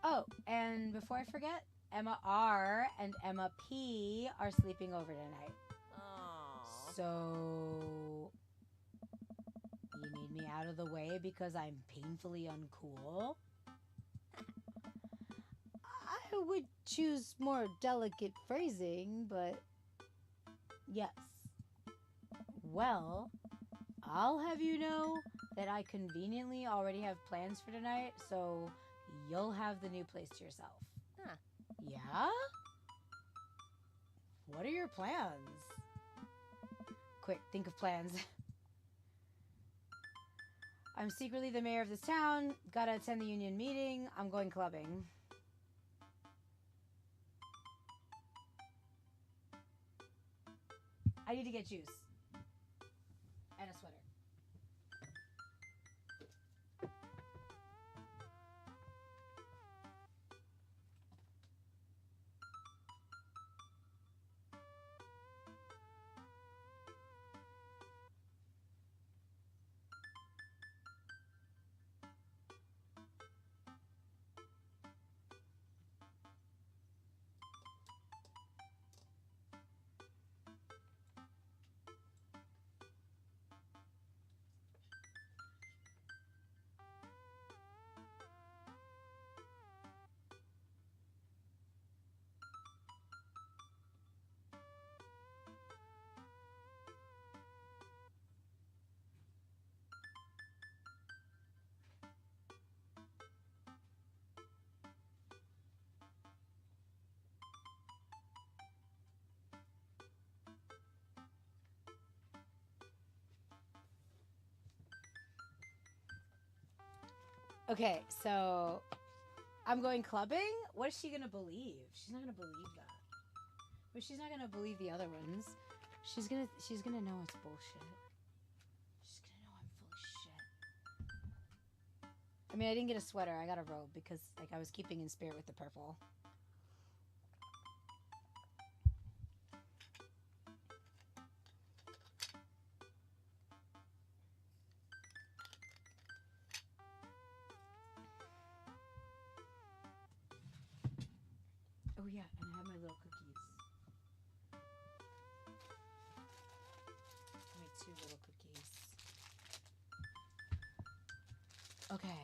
Oh, and before I forget, Emma R. and Emma P. are sleeping over tonight. So, you need me out of the way because I'm painfully uncool? I would choose more delicate phrasing, but yes. Well, I'll have you know that I conveniently already have plans for tonight, so you'll have the new place to yourself. Yeah? What are your plans? Quick, think of plans. I'm secretly the mayor of this town. Gotta attend the union meeting. I'm going clubbing. I need to get juice. And a sweater. Okay, so I'm going clubbing. What is she gonna believe? She's not gonna believe that. But she's not gonna believe the other ones. She's gonna know it's bullshit. She's gonna know I'm full of shit. I mean, I didn't get a sweater. I got a robe because like I was keeping in spirit with the purple. Oh yeah, and I have my little cookies. My 2 little cookies. Okay.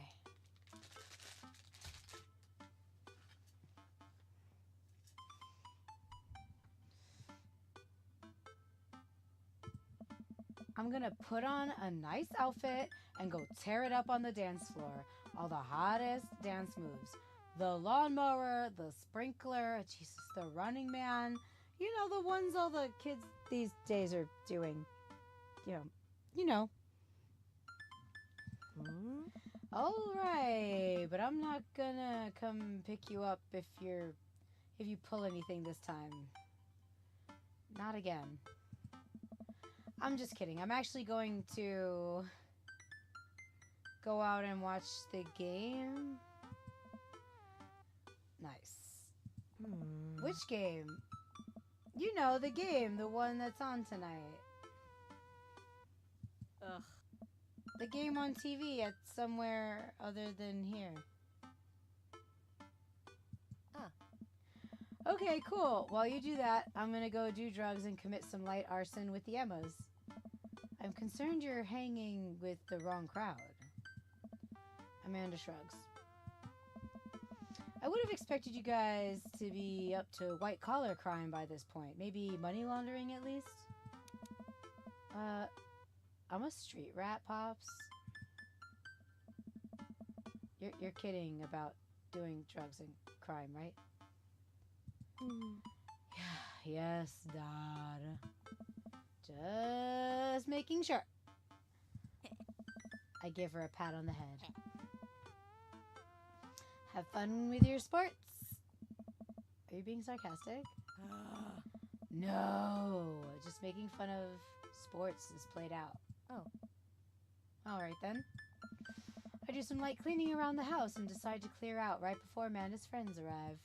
I'm gonna put on a nice outfit and go tear it up on the dance floor. All the hottest dance moves. The lawnmower, the sprinkler, Jesus, the running man. You know, the ones all the kids these days are doing. You know. All right, but I'm not gonna come pick you up if you pull anything this time. Not again. I'm just kidding. I'm actually going to go out and watch the game. Nice. Which game? You know, the game, the one that's on tonight. Ugh. The game on TV at somewhere other than here. Okay, cool. While you do that, I'm gonna go do drugs and commit some light arson with the Emmas. I'm concerned you're hanging with the wrong crowd. Amanda shrugs. I would have expected you guys to be up to white-collar crime by this point. Maybe money laundering, at least? I'm a street rat, Pops. You're kidding about doing drugs and crime, right? Yes, Dad. Just making sure. I give her a pat on the head. Have fun with your sports. Are you being sarcastic? No, just making fun of sports is played out. Oh. Alright then. I do some light cleaning around the house and decide to clear out right before Amanda's friends arrive.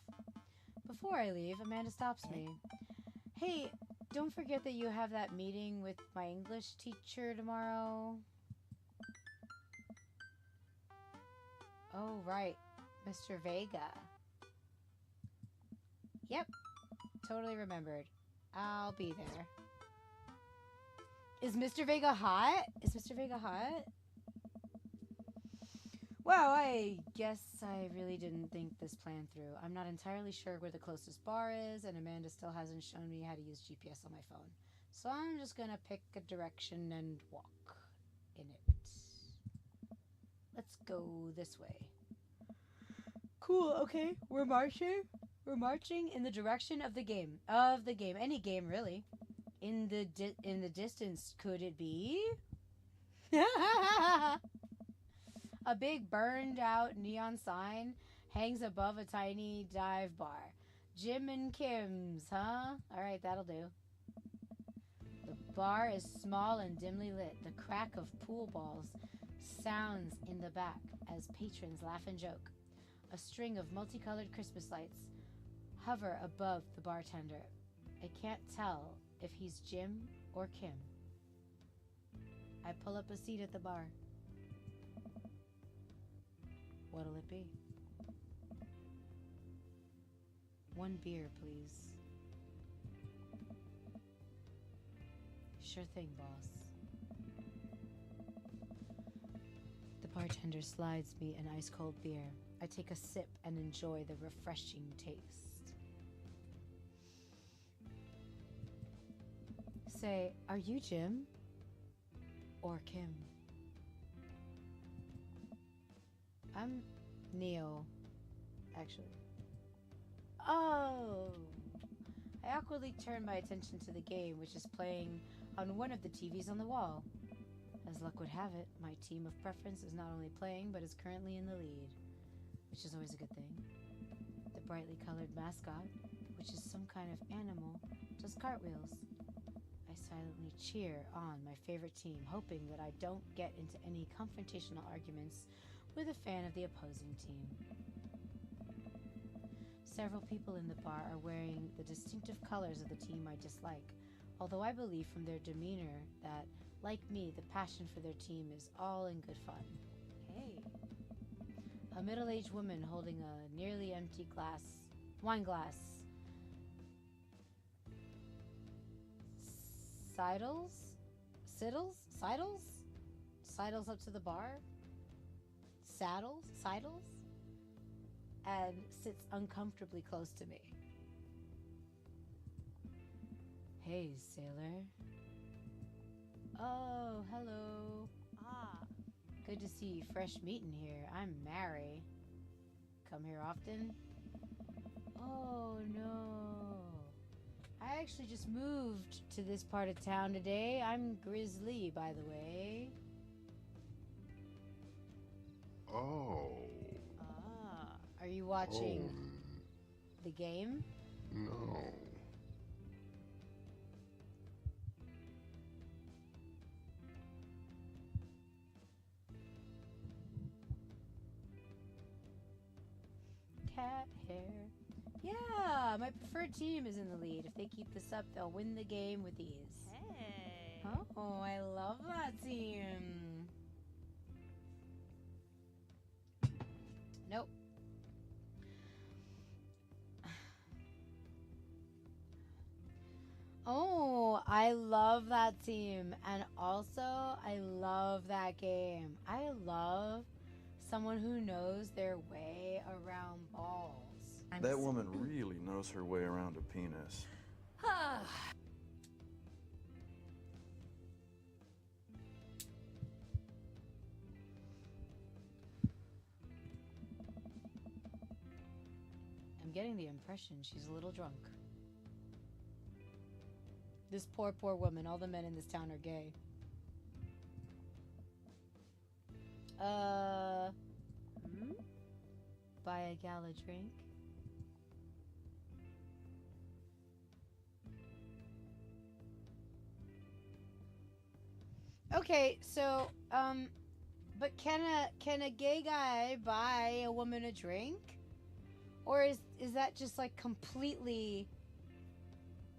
Before I leave, Amanda stops me. Hey, don't forget that you have that meeting with my English teacher tomorrow. Oh, right. Mr. Vega. Yep. Totally remembered. I'll be there. Is Mr. Vega hot? Is Mr. Vega hot? Well, I guess I really didn't think this plan through. I'm not entirely sure where the closest bar is, and Amanda still hasn't shown me how to use GPS on my phone. So I'm just gonna pick a direction and walk in it. Let's go this way. Cool, okay. We're marching. We're marching in the direction of the game. Any game, really. In the distance, could it be? A big burned out neon sign hangs above a tiny dive bar. Jim and Kim's, huh? Alright, that'll do. The bar is small and dimly lit. The crack of pool balls sounds in the back as patrons laugh and joke. A string of multicolored Christmas lights hover above the bartender. I can't tell if he's Jim or Kim. I pull up a seat at the bar. What'll it be? One beer, please. Sure thing, boss. The bartender slides me an ice-cold beer. I take a sip and enjoy the refreshing taste. Say, are you Jim? Or Kim? I'm Neo, actually. Oh! I awkwardly turn my attention to the game, which is playing on one of the TVs on the wall. As luck would have it, my team of preference is not only playing, but is currently in the lead, which is always a good thing. The brightly colored mascot, which is some kind of animal, does cartwheels. I silently cheer on my favorite team, hoping that I don't get into any confrontational arguments with a fan of the opposing team. Several people in the bar are wearing the distinctive colors of the team I dislike, although I believe from their demeanor that, like me, the passion for their team is all in good fun. Hey. A middle-aged woman holding a nearly empty wine glass. Sidles up to the bar? Sidles? And sits uncomfortably close to me. Hey, sailor. Oh, hello. Ah. Good to see fresh meat in here. I'm Mary. Come here often? Oh, no. I actually just moved to this part of town today. I'm Grizzly, by the way. Oh. Ah. Are you watching the game? No. Cat hair. Yeah, my preferred team is in the lead. If they keep this up, they'll win the game with ease. Hey. Oh, I love that team. Nope. Oh, I love that team. And also, I love that game. I love someone who knows their way around balls. That woman really knows her way around a penis. I'm getting the impression she's a little drunk. This poor woman. All the men in this town are gay. Buy a gal a drink? Okay, so, but can a gay guy buy a woman a drink? Or is that just like completely,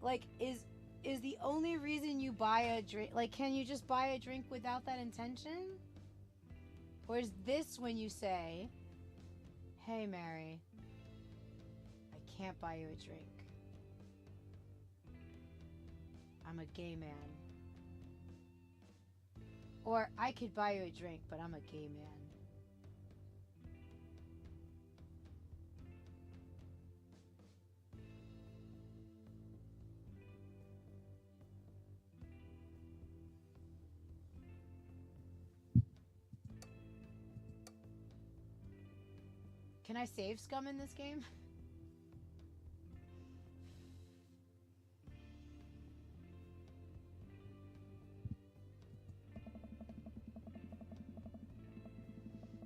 like, is the only reason you buy a drink, like, can you just buy a drink without that intention? Or is this when you say, hey Mary, I can't buy you a drink. I'm a gay man. Or I could buy you a drink, but I'm a gay man. Can I save scum in this game?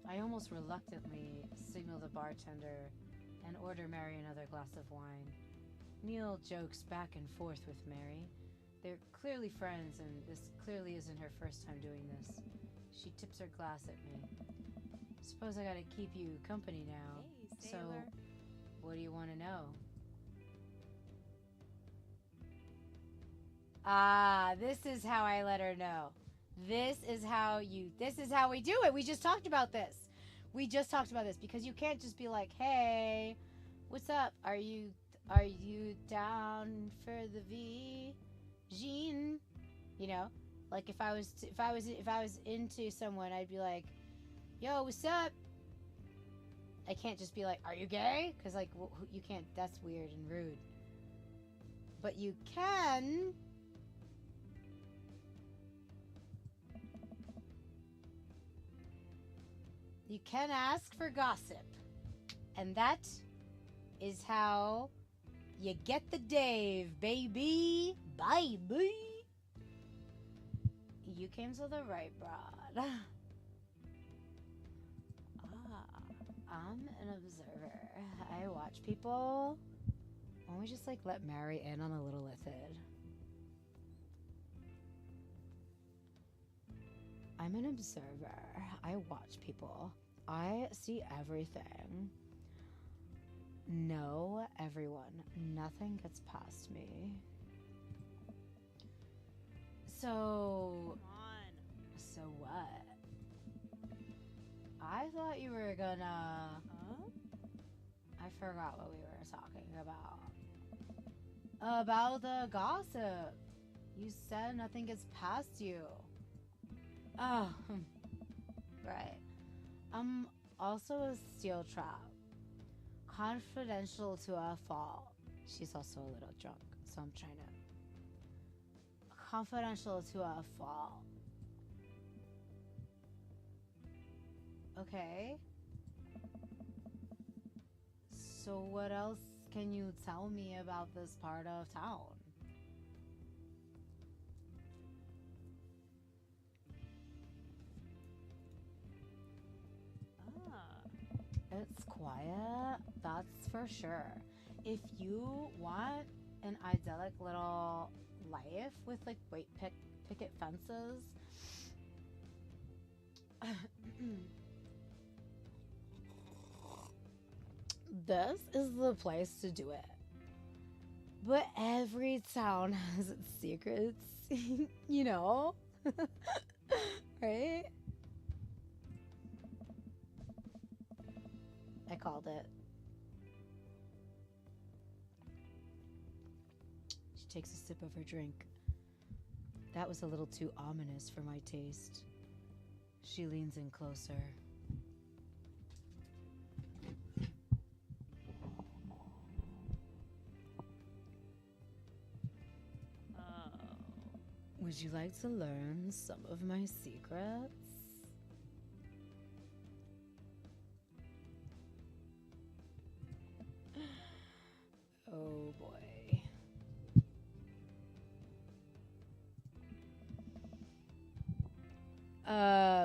I almost reluctantly signal the bartender and order Mary another glass of wine. Neil jokes back and forth with Mary. They're clearly friends, and this clearly isn't her first time doing this. She tips her glass at me. Suppose I gotta keep you company now. Hey, So, sailor. what do you want to know? Ah, this is how I let her know. This is how we do it. We just talked about this. We just talked about this because you can't just be like, "Hey, what's up? Are you down for the V, Jean?" You know, like if I was into someone, I'd be like, "Yo, what's up?" I can't just be like, "Are you gay?" Because like you can't. That's weird and rude. But you can. You can ask for gossip. And that is how you get the Dave, baby. Baby. You came to the right broad. I'm an observer. I watch people. Why don't we just like let Mary in on a little method? I'm an observer. I watch people. I see everything. Know everyone. Nothing gets past me. So... Come on. So what? I thought you were gonna... Huh? I forgot what we were talking about. About the gossip. You said nothing gets past you. Oh, right. I'm also a steel trap. Confidential to a fault. She's also a little drunk, so I'm trying to... Confidential to a fault. Okay. So what else can you tell me about this part of town? It's quiet, that's for sure. If you want an idyllic little life with like picket fences, this is the place to do it. But every town has its secrets, you know? Right? I called it. She takes a sip of her drink. That was a little too ominous for my taste. She leans in closer. Would you like to learn some of my secrets? Oh boy.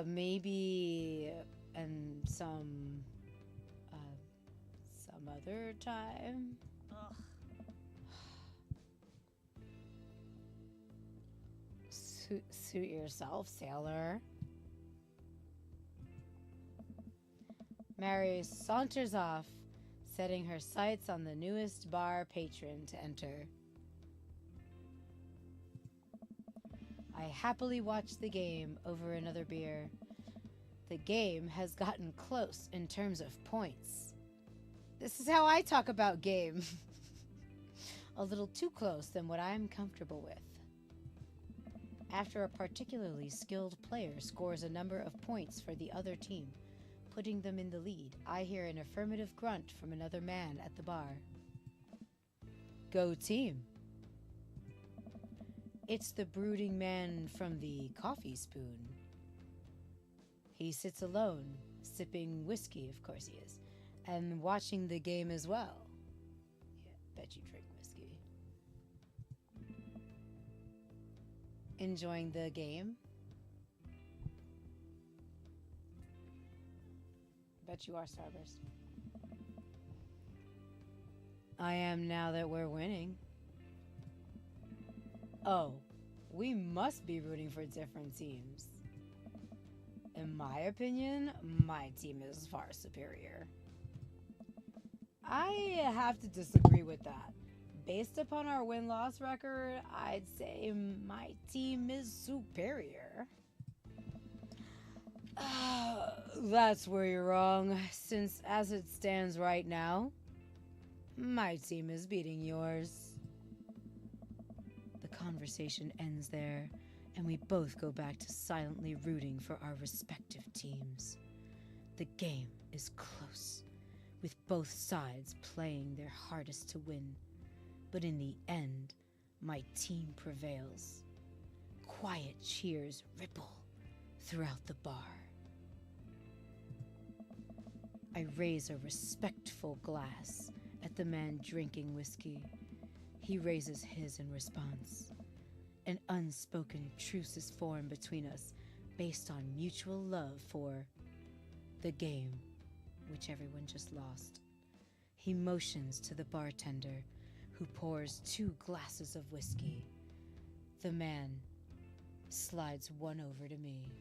Maybe and some other time. Ugh. Suit yourself, sailor. Mary saunters off, setting her sights on the newest bar patron to enter. I happily watch the game over another beer. The game has gotten close in terms of points. This is how I talk about game. A little too close than what I'm comfortable with. After a particularly skilled player scores a number of points for the other team, putting them in the lead, I hear an affirmative grunt from another man at the bar. Go team! It's the brooding man from the coffee spoon. He sits alone, sipping whiskey, of course he is, and watching the game as well. Yeah, bet you drink whiskey. Enjoying the game? Bet you are, Starburst. I am now that we're winning. Oh, we must be rooting for different teams. In my opinion, my team is far superior. I have to disagree with that. Based upon our win-loss record, I'd say my team is superior. That's where you're wrong, since as it stands right now, my team is beating yours. The conversation ends there, and we both go back to silently rooting for our respective teams. The game is close, with both sides playing their hardest to win. But in the end, my team prevails. Quiet cheers ripple throughout the bar. I raise a respectful glass at the man drinking whiskey. He raises his in response. An unspoken truce is formed between us based on mutual love for the game, which everyone just lost. He motions to the bartender, who pours 2 glasses of whiskey. The man slides one over to me.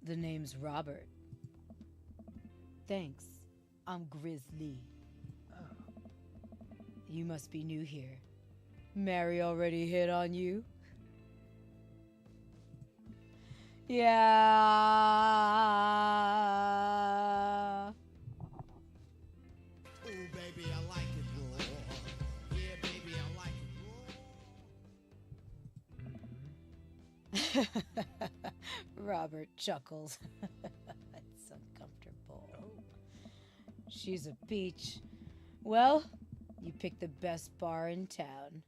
The name's Robert. Thanks. I'm Grizzly. You must be new here. Mary already hit on you? Yeah. Oh, baby, I like it raw. Yeah, baby, I like it raw. Robert chuckles. It's uncomfortable. She's a peach. Well, you picked the best bar in town.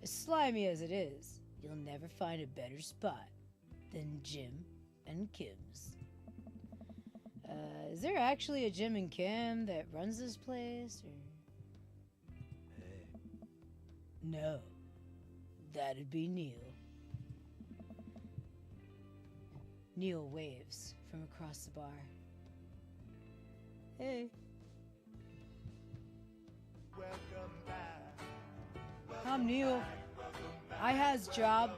As slimy as it is, you'll never find a better spot than Jim and Kim's. Is there actually a Jim and Kim that runs this place? Or... No, that'd be Neil. Neil waves from across the bar. Hey. Welcome back. I'm Neil. I has job.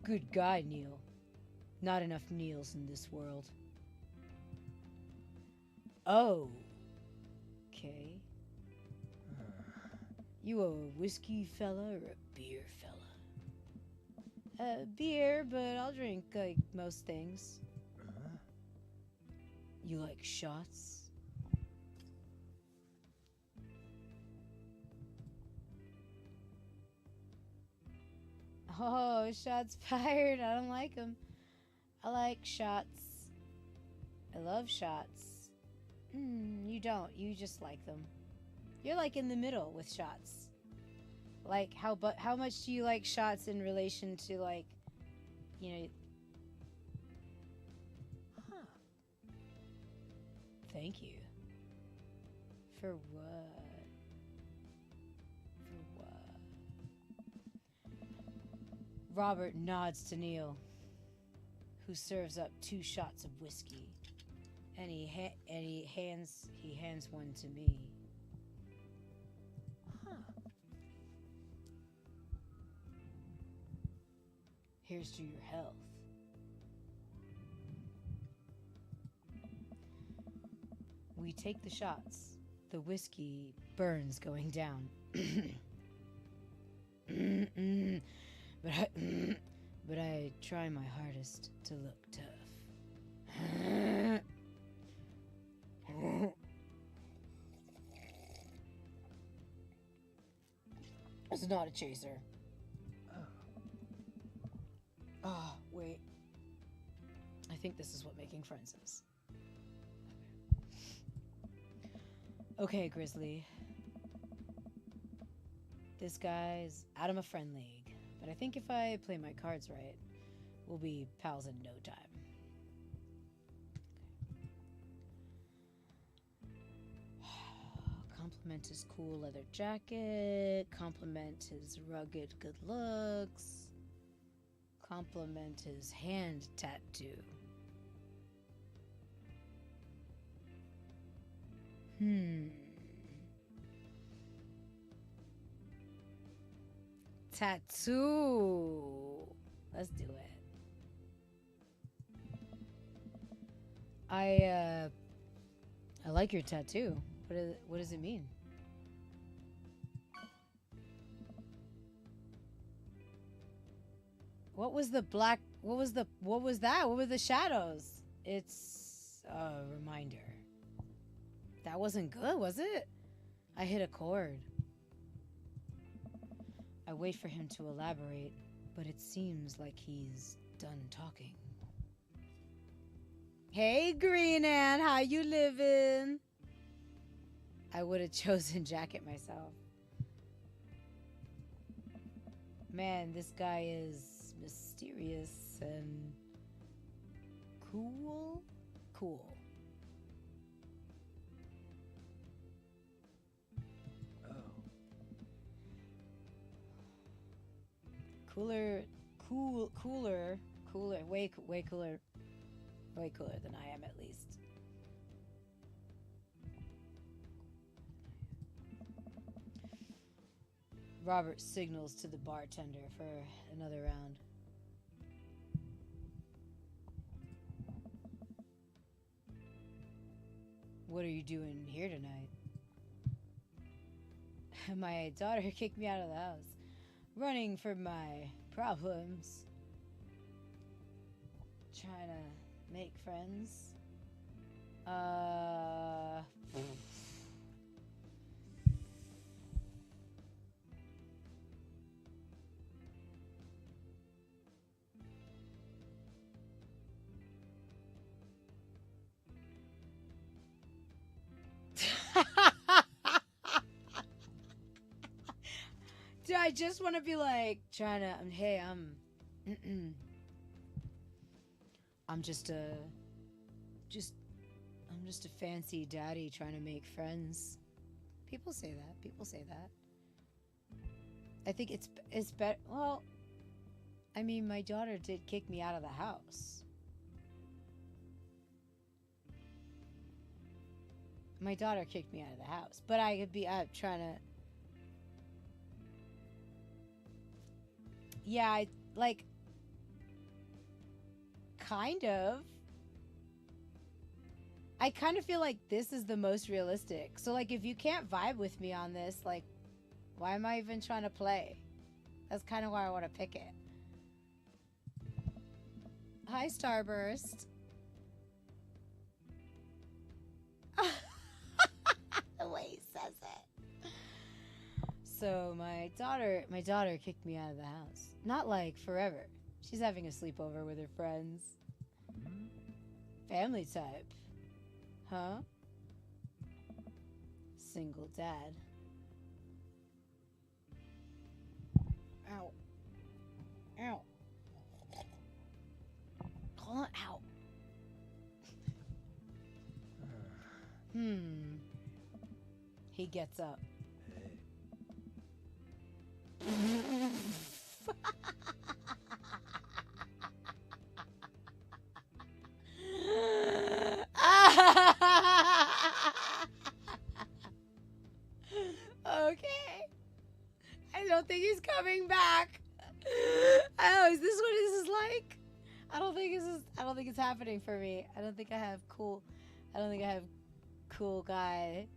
Good guy, Neil. Not enough Neils in this world. Oh. Okay. You a whiskey fella or a beer fella? Beer, but I'll drink, like, most things. You like shots? Oh, shots fired. I don't like them. I like shots. I love shots. You don't. You just like them. You're like in the middle with shots. Like, how much do you like shots in relation to, like, you know... Huh. Thank you. For what? For what? Robert nods to Neil, who serves up 2 shots of whiskey, and he hands one to me. Huh. Here's to your health. We take the shots. The whiskey burns going down. But I try my hardest to look tough. It's not a chaser. Oh, wait. I think this is what making friends is. Okay, Grizzly. This guy's out of my friend league, but I think if I play my cards right, we'll be pals in no time. Compliment his cool leather jacket, compliment his rugged good looks. compliment his hand tattoo. Tattoo. Let's do it. I like your tattoo. What does it mean? What was the black? What was that? What were the shadows? It's a reminder. That wasn't good, was it? I hit a chord. I wait for him to elaborate, but it seems like he's done talking. Hey, Green Ann, how you living? I would have chosen jacket myself. Man, this guy is mysterious and cool. Cool. Oh. Cooler, way cooler than I am, at least. Robert signals to the bartender for another round. What are you doing here tonight? My daughter kicked me out of the house, running from my problems. Trying to make friends. Dude, I just want to be like trying to. Hey, I'm just a fancy daddy trying to make friends. People say that. I think it's better. Well, I mean, my daughter did kick me out of the house. My daughter kicked me out of the house, but I could be up trying to. Yeah, I like. Kind of. I kind of feel like this is the most realistic. So, like, if you can't vibe with me on this, like, why am I even trying to play? That's kind of why I want to pick it. Hi, Starburst. The way he says it. So, my daughter kicked me out of the house. Not like forever. She's having a sleepover with her friends. Family type. Huh? Single dad. Ow. Ow. Call on out. He gets up. Hey. Okay. I don't think he's coming back. Oh, is this what this is like? I don't think it's happening for me. I don't think I have cool guy.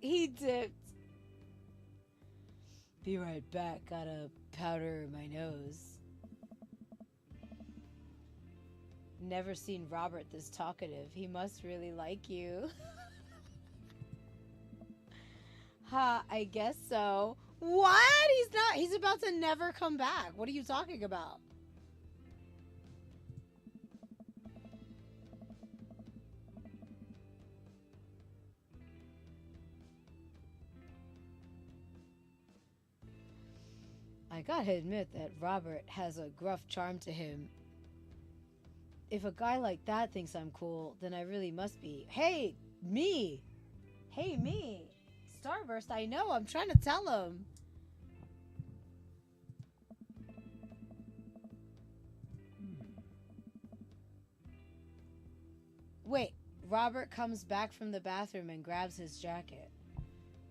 He dipped. Be right back. Gotta powder my nose. Never seen Robert this talkative. He must really like you. Ha, I guess so. What? He's not. He's about to never come back. What are you talking about? I gotta admit that Robert has a gruff charm to him. If a guy like that thinks I'm cool, then I really must be. Hey, me! Hey, me! Starburst, I know, I'm trying to tell him. Robert comes back from the bathroom and grabs his jacket.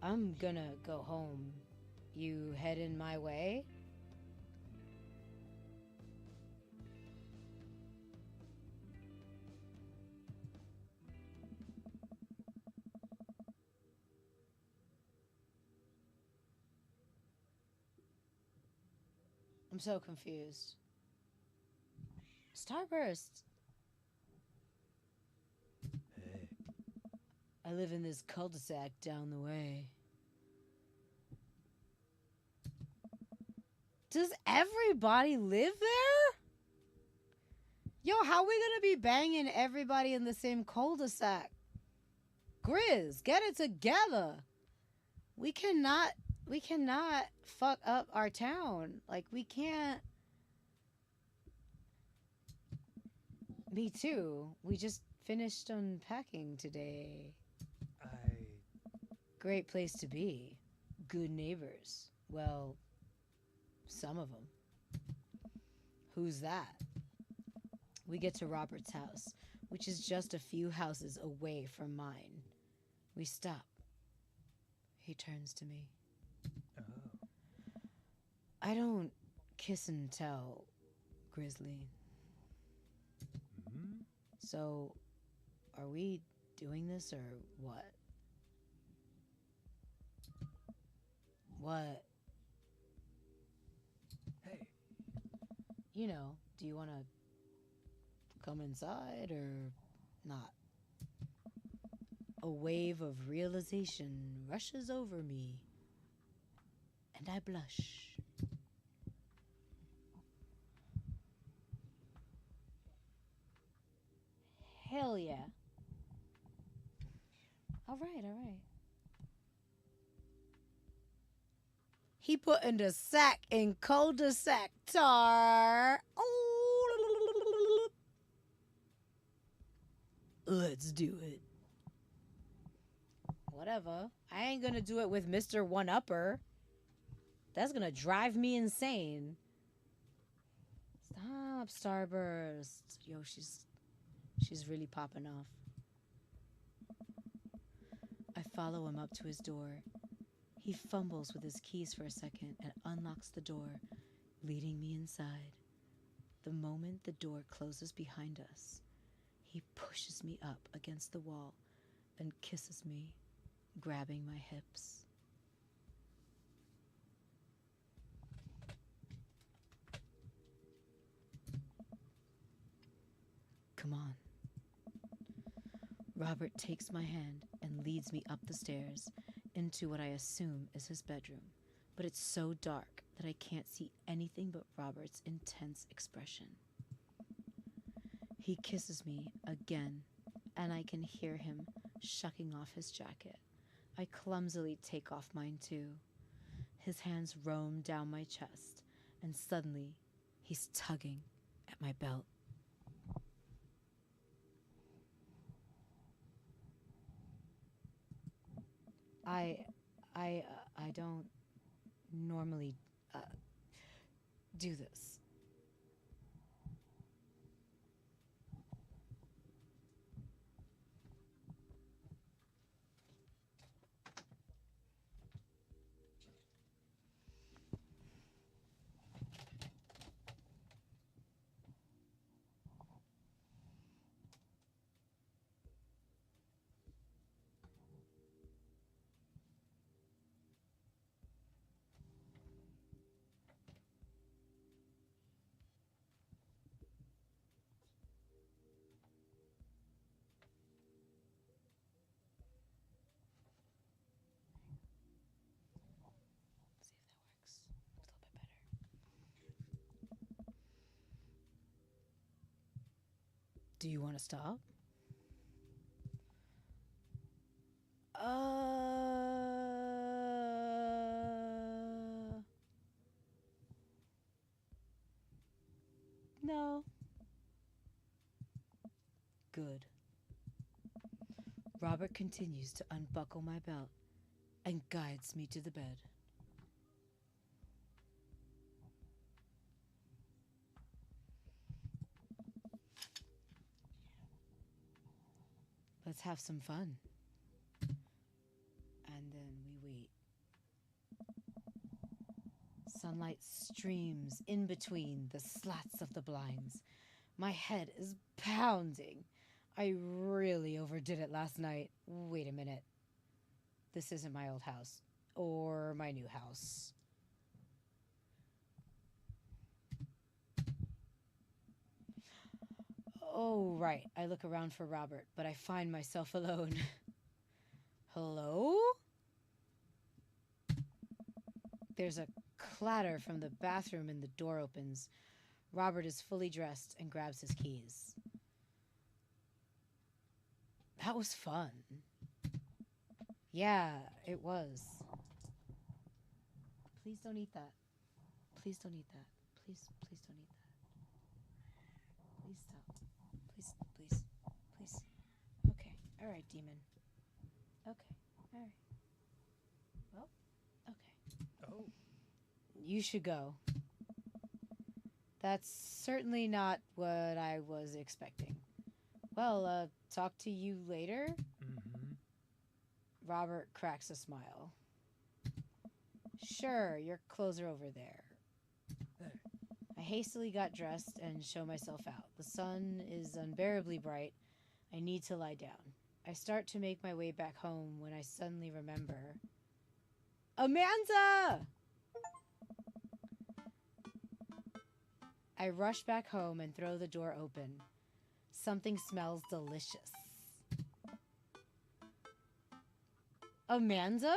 I'm gonna go home. You headin' my way? I'm so confused. Starburst. Hey. I live in this cul-de-sac down the way. Does everybody live there? Yo, how we gonna be banging everybody in the same cul-de-sac? Grizz, get it together. We cannot fuck up our town. Like, we can't. Me too. We just finished unpacking today. Great place to be. Good neighbors. Well, some of them. Who's that? We get to Robert's house, which is just a few houses away from mine. We stop. He turns to me. Oh. I don't kiss and tell, Grizzly. Hmm? So, are we doing this or what? What? Hey. You know, do you want to come inside or not? A wave of realization rushes over me, and I blush. Hell yeah. All right, all right. He put in the sack in cul-de-sac tar. Oh. Let's do it. Whatever. I ain't gonna do it with Mr. One-Upper. That's gonna drive me insane. Stop, Starburst. Yo, she's really popping off. I follow him up to his door. He fumbles with his keys for a second and unlocks the door, leading me inside. The moment the door closes behind us, he pushes me up against the wall and kisses me, grabbing my hips. Come on. Robert takes my hand and leads me up the stairs into what I assume is his bedroom, but it's so dark that I can't see anything but Robert's intense expression. He kisses me again, and I can hear him shucking off his jacket. I clumsily take off mine too. His hands roam down my chest, and suddenly he's tugging at my belt. I don't normally do this. Do you want to stop? No. Good. Robert continues to unbuckle my belt and guides me to the bed. Let's have some fun. And then we wait. Sunlight streams in between the slats of the blinds. My head is pounding. I really overdid it last night. Wait a minute. This isn't my old house. Or my new house. Oh, right. I look around for Robert, but I find myself alone. Hello? There's a clatter from the bathroom and the door opens. Robert is fully dressed and grabs his keys. That was fun. Yeah, it was. Please don't eat that. Please don't eat that. Please don't eat that. Please stop. Please. Okay. All right, demon. Okay. All right. Well, okay. Oh. You should go. That's certainly not what I was expecting. Well, talk to you later. Mm-hmm. Robert cracks a smile. Sure, your clothes are over there. There. I hastily got dressed and show myself out. The sun is unbearably bright. I need to lie down. I start to make my way back home when I suddenly remember... Amanda! I rush back home and throw the door open. Something smells delicious. Amanda?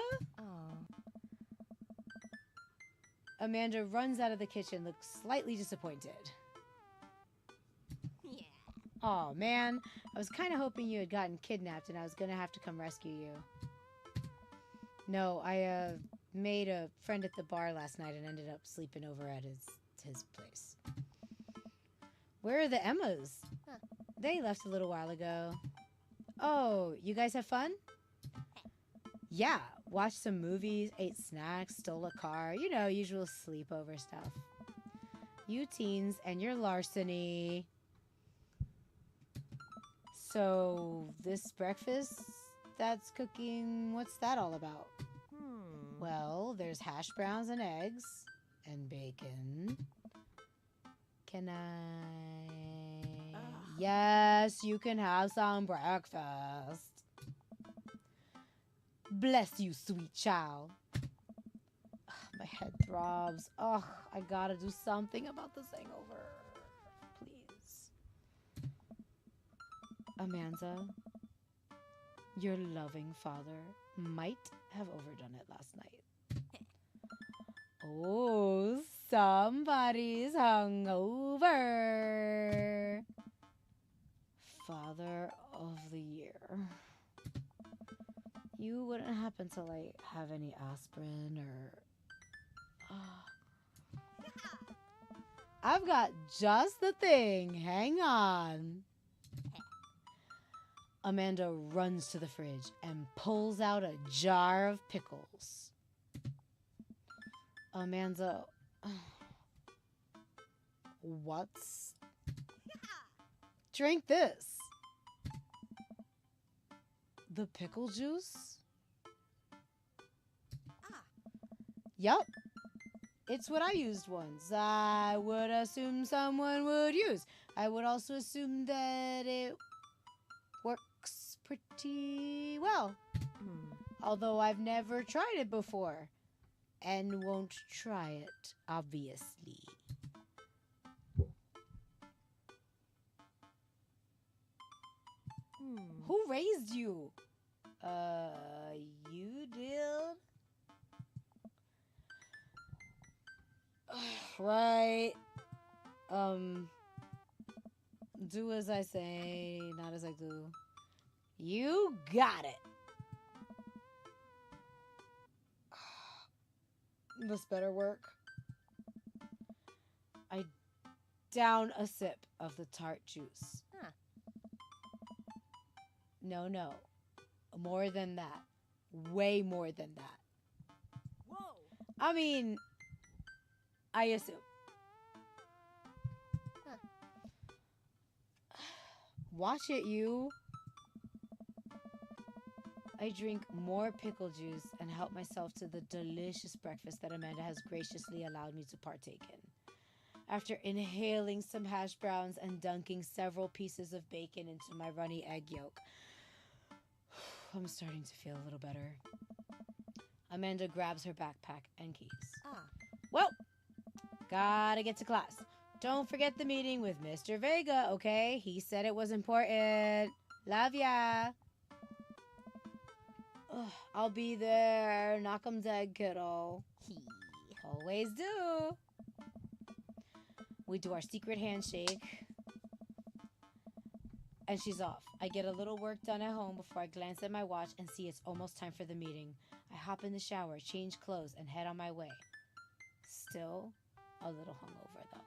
Amanda runs out of the kitchen, looks slightly disappointed. Yeah. Aw, man. I was kind of hoping you had gotten kidnapped and I was going to have to come rescue you. No, I made a friend at the bar last night and ended up sleeping over at his place. Where are the Emmas? Huh. They left a little while ago. Oh, you guys have fun? Yeah, watched some movies, ate snacks, stole a car. You know, usual sleepover stuff. You teens and your larceny. So, this breakfast that's cooking, what's that all about? Well, there's hash browns and eggs and bacon. Can I... Yes, you can have some breakfast. Bless you, sweet child. My head throbs. Ugh, I gotta do something about this hangover. Please. Amanda, your loving father might have overdone it last night. Oh, somebody's hungover. Father of the year. You wouldn't happen to, like, have any aspirin or... I've got just the thing. Hang on. Amanda runs to the fridge and pulls out a jar of pickles. Amanda... What's... Drink this. The pickle juice? Yup. It's what I used once. I would assume someone would use. I would also assume that it works pretty well. Although I've never tried it before. And won't try it, obviously. Who raised you? You did? Right. Do as I say, not as I do. You got it. This better work. I down a sip of the tart juice. Huh. No. More than that. Way more than that. Whoa. I mean, I assume. Huh. Watch it, you. I drink more pickle juice and help myself to the delicious breakfast that Amanda has graciously allowed me to partake in. After inhaling some hash browns and dunking several pieces of bacon into my runny egg yolk, I'm starting to feel a little better. Amanda grabs her backpack and keys. Well, gotta get to class. Don't forget the meeting with Mr. Vega, okay? He said it was important. Love ya. Ugh, I'll be there. Knock 'em dead, kiddo. Always do. We do our secret handshake. And she's off. I get a little work done at home before I glance at my watch and see it's almost time for the meeting. I hop in the shower, change clothes, and head on my way. Still a little hungover, though.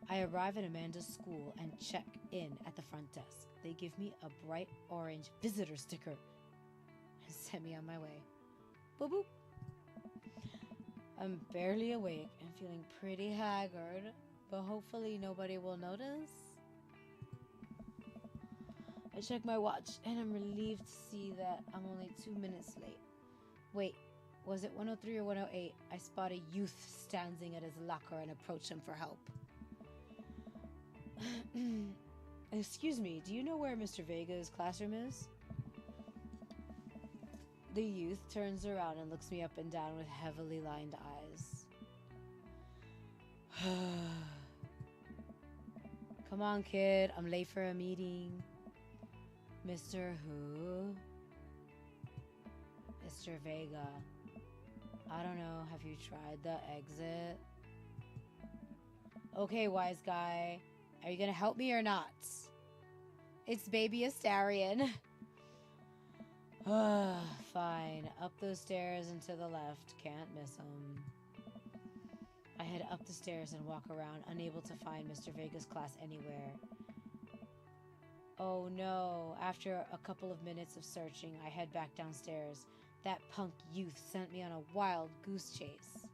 I arrive at Amanda's school and check in at the front desk. They give me a bright orange visitor sticker and send me on my way. Boop boop. I'm barely awake and feeling pretty haggard, but hopefully nobody will notice. I check my watch and I'm relieved to see that I'm only 2 minutes late. Wait, was it 103 or 108? I spot a youth standing at his locker and approach him for help. Excuse me, do you know where Mr. Vega's classroom is? The youth turns around and looks me up and down with heavily lined eyes. Come on, kid, I'm late for a meeting. Mr. Who? Mr. Vega. I don't know, have you tried the exit? Okay, wise guy. Are you gonna help me or not? It's baby Astarion. Fine. Up those stairs and to the left. Can't miss him. I head up the stairs and walk around, unable to find Mr. Vega's class anywhere. Oh no. After a couple of minutes of searching, I head back downstairs. That punk youth sent me on a wild goose chase.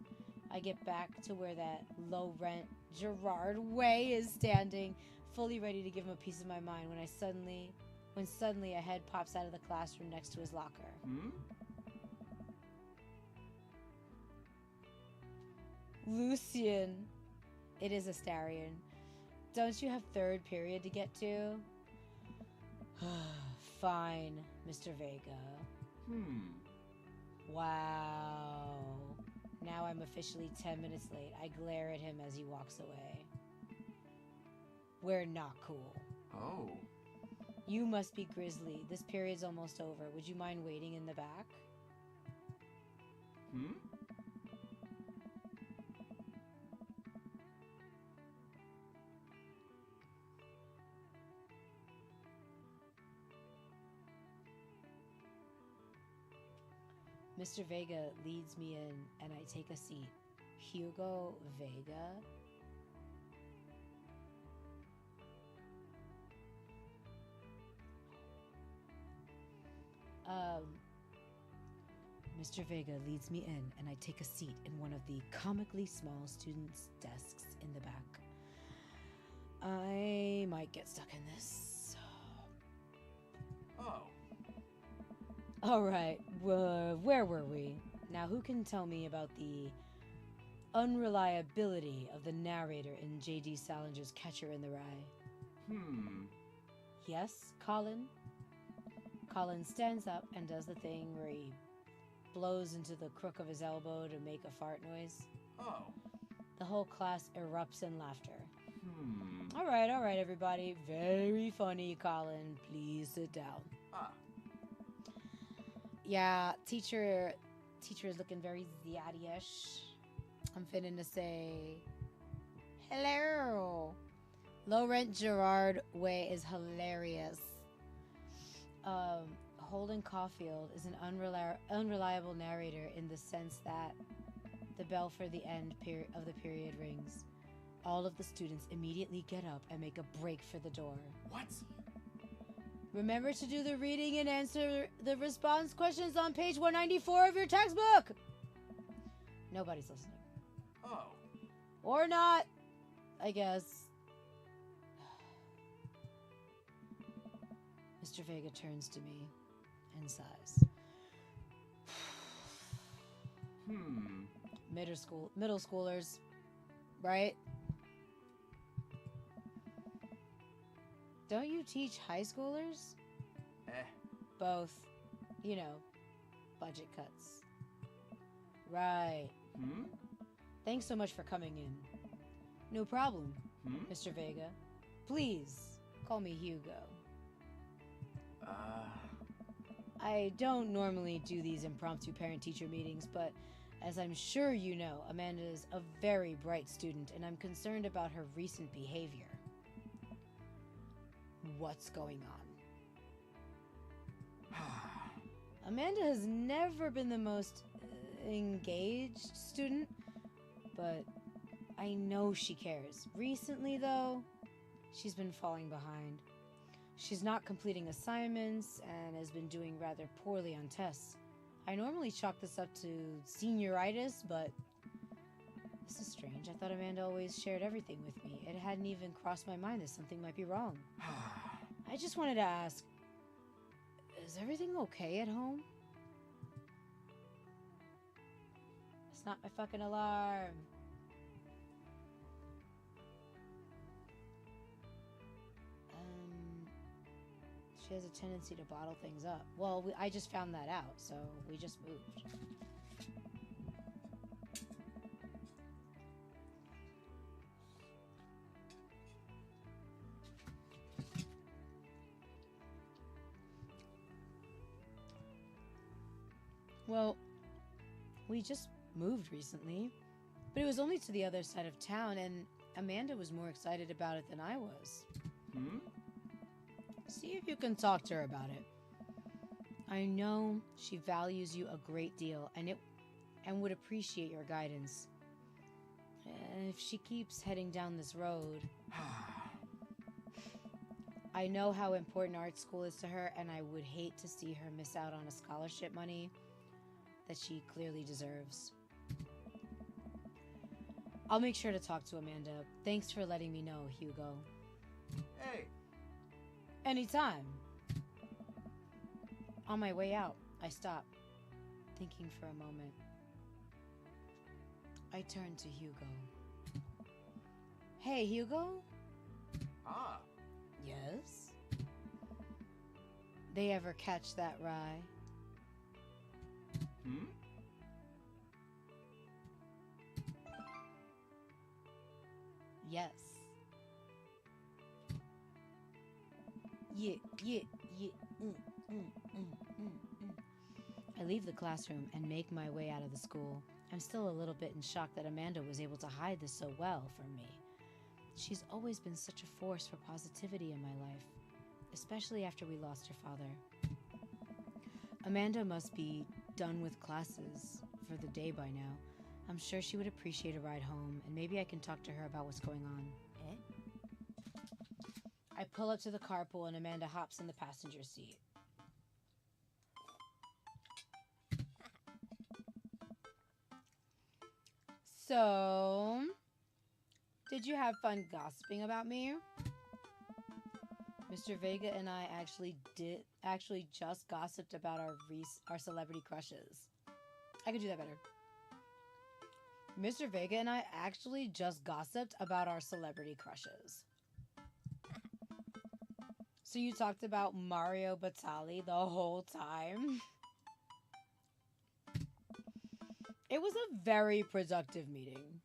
I get back to where that low-rent Gerard Way is standing, fully ready to give him a piece of my mind when suddenly a head pops out of the classroom next to his locker. Lucian. It is Astarion. Don't you have third period to get to? Fine, Mr. Vega. Wow. Now I'm officially 10 minutes late. I glare at him as he walks away. We're not cool. Oh. You must be Grizzly. This period's almost over. Would you mind waiting in the back? Mr. Vega leads me in, and I take a seat. Hugo Vega? Mr. Vega leads me in, and I take a seat in one of the comically small students' desks in the back. I might get stuck in this. Oh. Alright, where were we? Now, who can tell me about the unreliability of the narrator in J.D. Salinger's Catcher in the Rye? Yes, Colin? Colin stands up and does the thing where he blows into the crook of his elbow to make a fart noise. Oh. The whole class erupts in laughter. Alright, everybody. Very funny, Colin. Please sit down. Yeah, teacher is looking very ZADDY-ish. I'm finna to say, hello. Low Rent Gerard Way is hilarious. Holden Caulfield is an unreliable narrator in the sense that the bell for the end of the period rings. All of the students immediately get up and make a break for the door. What? Remember to do the reading and answer the response questions on page 194 of your textbook. Nobody's listening. Oh. Or not, I guess. Mr. Vega turns to me and sighs. Middle schoolers, right? Don't you teach high schoolers? Both. You know, budget cuts. Right. Thanks so much for coming in. No problem, Mr. Vega. Please, call me Hugo. I don't normally do these impromptu parent-teacher meetings, but as I'm sure you know, Amanda is a very bright student, and I'm concerned about her recent behavior. What's going on? Amanda has never been the most engaged student, but I know she cares. Recently, though, she's been falling behind. She's not completing assignments and has been doing rather poorly on tests. I normally chalk this up to senioritis, but this is strange. I thought Amanda always shared everything with me. It hadn't even crossed my mind that something might be wrong. I just wanted to ask, is everything okay at home? It's not my fucking alarm. She has a tendency to bottle things up. Well, I just found that out, so we just moved. Well, we just moved recently, but it was only to the other side of town, and Amanda was more excited about it than I was. See if you can talk to her about it. I know she values you a great deal and would appreciate your guidance. If she keeps heading down this road... I know how important art school is to her, and I would hate to see her miss out on a scholarship money that she clearly deserves. I'll make sure to talk to Amanda. Thanks for letting me know, Hugo. Hey. Anytime. On my way out, I stop, thinking for a moment. I turn to Hugo. Hey, Hugo? Ah. Yes? They ever catch that rye? Yes. Yeah. I leave the classroom and make my way out of the school. I'm still a little bit in shock that Amanda was able to hide this so well from me. She's always been such a force for positivity in my life, especially after we lost her father. Amanda must be done with classes for the day by now. I'm sure she would appreciate a ride home, and maybe I can talk to her about what's going on. I pull up to the carpool and Amanda hops in the passenger seat. So, did you have fun gossiping about me? Mr. Vega and I actually just gossiped about our celebrity crushes. I could do that better. Mr. Vega and I actually just gossiped about our celebrity crushes. So you talked about Mario Batali the whole time? It was a very productive meeting.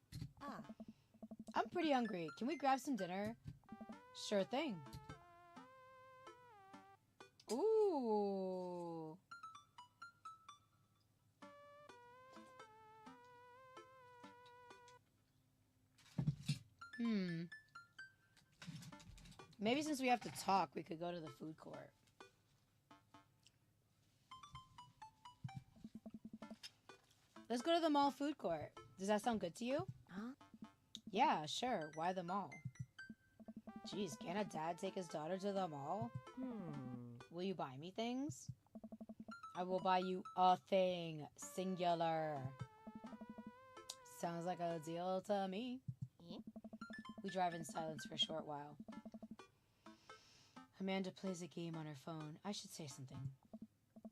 I'm pretty hungry. Can we grab some dinner? Sure thing. Ooh. Maybe since we have to talk, we could go to the food court. Let's go to the mall food court. Does that sound good to you? Huh? Yeah, sure. Why the mall? Jeez, can't a dad take his daughter to the mall? Will you buy me things? I will buy you a thing. Singular. Sounds like a deal to me. We drive in silence for a short while. Amanda plays a game on her phone. I should say something.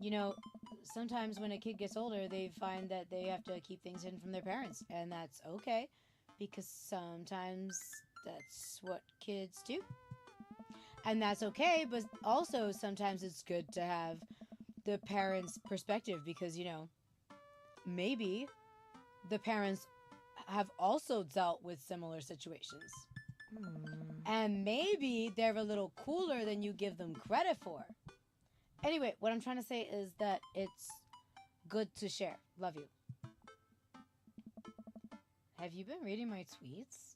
You know, sometimes when a kid gets older, they find that they have to keep things hidden from their parents. And that's okay, because sometimes that's what kids do. And that's okay, but also sometimes it's good to have the parents' perspective because, you know, maybe the parents have also dealt with similar situations. And maybe they're a little cooler than you give them credit for. Anyway, what I'm trying to say is that it's good to share. Love you. Have you been reading my tweets?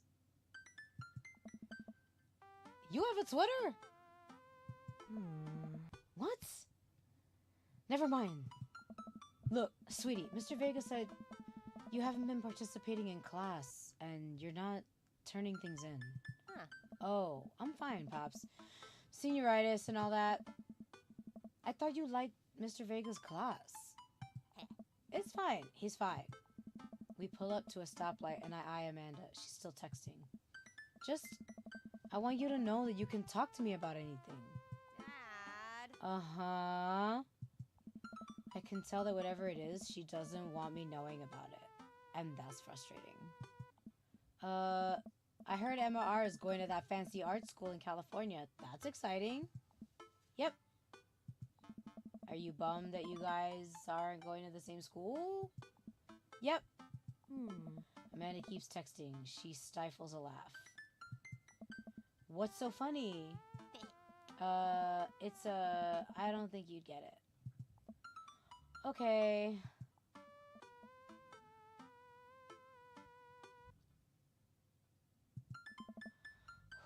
You have a Twitter? What? Never mind. Look, sweetie, Mr. Vega said you haven't been participating in class and you're not turning things in. Huh. Oh, I'm fine, Pops. Senioritis and all that. I thought you liked Mr. Vega's class. It's fine. He's fine. We pull up to a stoplight and I eye Amanda. She's still texting. Just, I want you to know that you can talk to me about anything. Dad. Uh-huh. I can tell that whatever it is, she doesn't want me knowing about it. And that's frustrating. I heard MR is going to that fancy art school in California. That's exciting. Yep. Are you bummed that you guys aren't going to the same school? Yep. Amanda keeps texting. She stifles a laugh. What's so funny? I don't think you'd get it. Okay.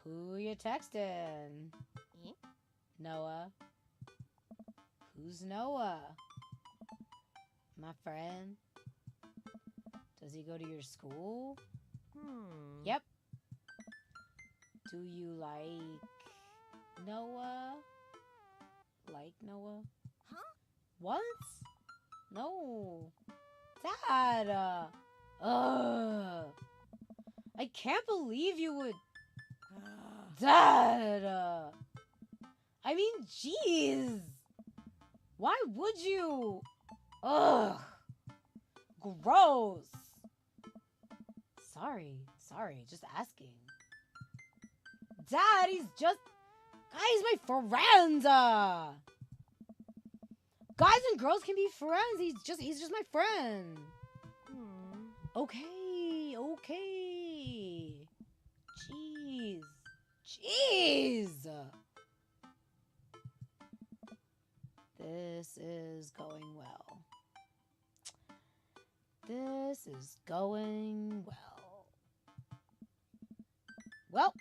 Who you texting? Me? Noah. Who's Noah? My friend. Does he go to your school? Yep. Do you like Noah? Like Noah? Huh? What? No. Dad! I can't believe you would... Dad! I mean, jeez! Why would you? Ugh! Gross! Sorry, just asking. Dad, he's just... He's my friend! Guys and girls can be friends. He's just my friend. Okay. Jeez. This is going well. Well,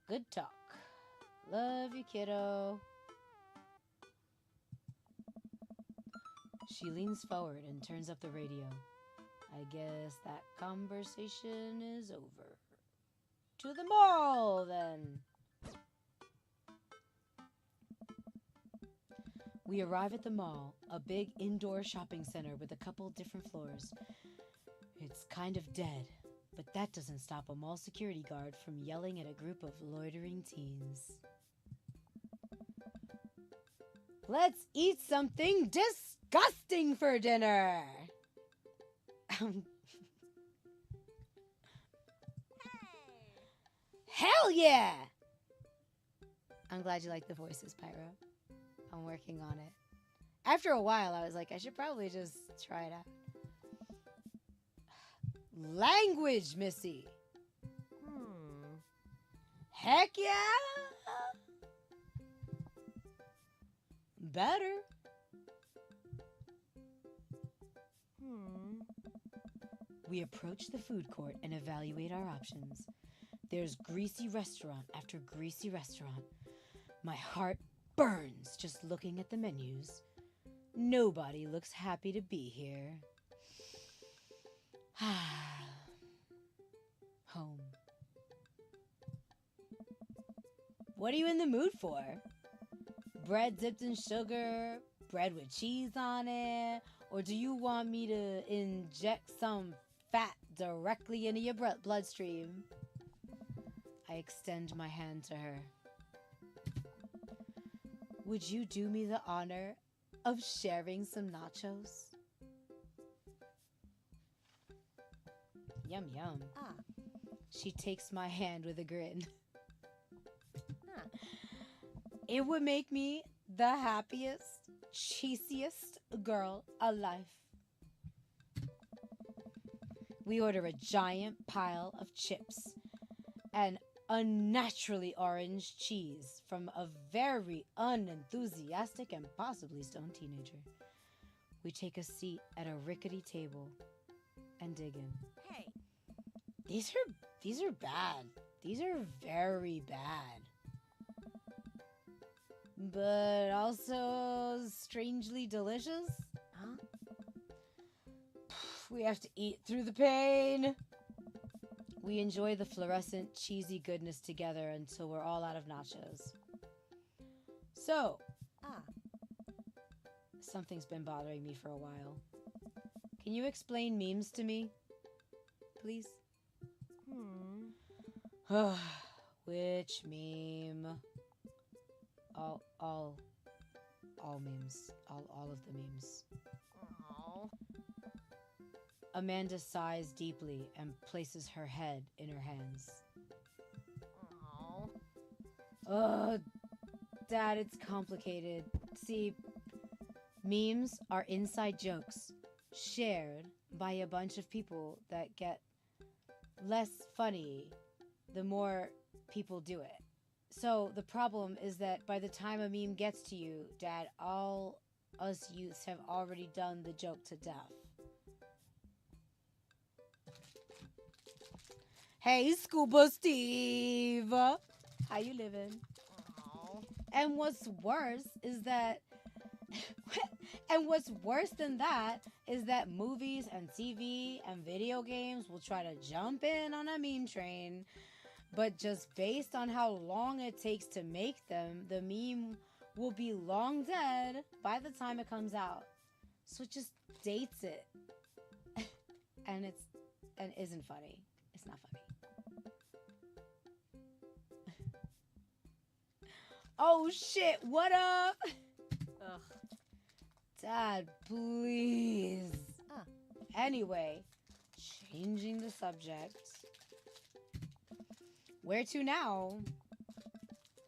good talk. Love you, kiddo. She leans forward and turns up the radio. I guess that conversation is over. To the mall, then. We arrive at the mall, a big indoor shopping center with a couple different floors. It's kind of dead, but that doesn't stop a mall security guard from yelling at a group of loitering teens. Let's eat something disgusting for dinner! Hell yeah! I'm glad you like the voices, Pyro. I'm working on it. After a while, I was like, I should probably just try it out. Language, Missy! Heck yeah! Better. We approach the food court and evaluate our options. There's greasy restaurant after greasy restaurant. My heart burns just looking at the menus. Nobody looks happy to be here. Home. What are you in the mood for? Bread dipped in sugar? Bread with cheese on it? Or do you want me to inject some fat directly into your bloodstream? I extend my hand to her. would you do me the honor of sharing some nachos? Yum, yum. Ah. She takes my hand with a grin. It would make me the happiest, cheesiest girl alive. We order a giant pile of chips and unnaturally orange cheese from a very unenthusiastic and possibly stoned teenager. We take a seat at a rickety table and dig in. Hey. These are bad. These are very bad. But also strangely delicious. Huh? We have to eat through the pain. We enjoy the fluorescent, cheesy goodness together until we're all out of nachos. So, something's been bothering me for a while. Can you explain memes to me, please? Which meme? All memes. All of the memes. Oh. Amanda sighs deeply and places her head in her hands. Oh. Ugh, Dad, it's complicated. See, memes are inside jokes shared by a bunch of people that get less funny the more people do it. So the problem is that by the time a meme gets to you, Dad, all us youths have already done the joke to death. Hey, Scuba Steve! How you living? Oh. And what's worse is that... and what's worse than that is that movies and TV and video games will try to jump in on a meme train, but just based on how long it takes to make them, the meme will be long dead by the time it comes out. So it just dates it. and isn't funny. It's not funny. Oh shit, what up? Ugh. Dad, please. Anyway, changing the subject. Where to now?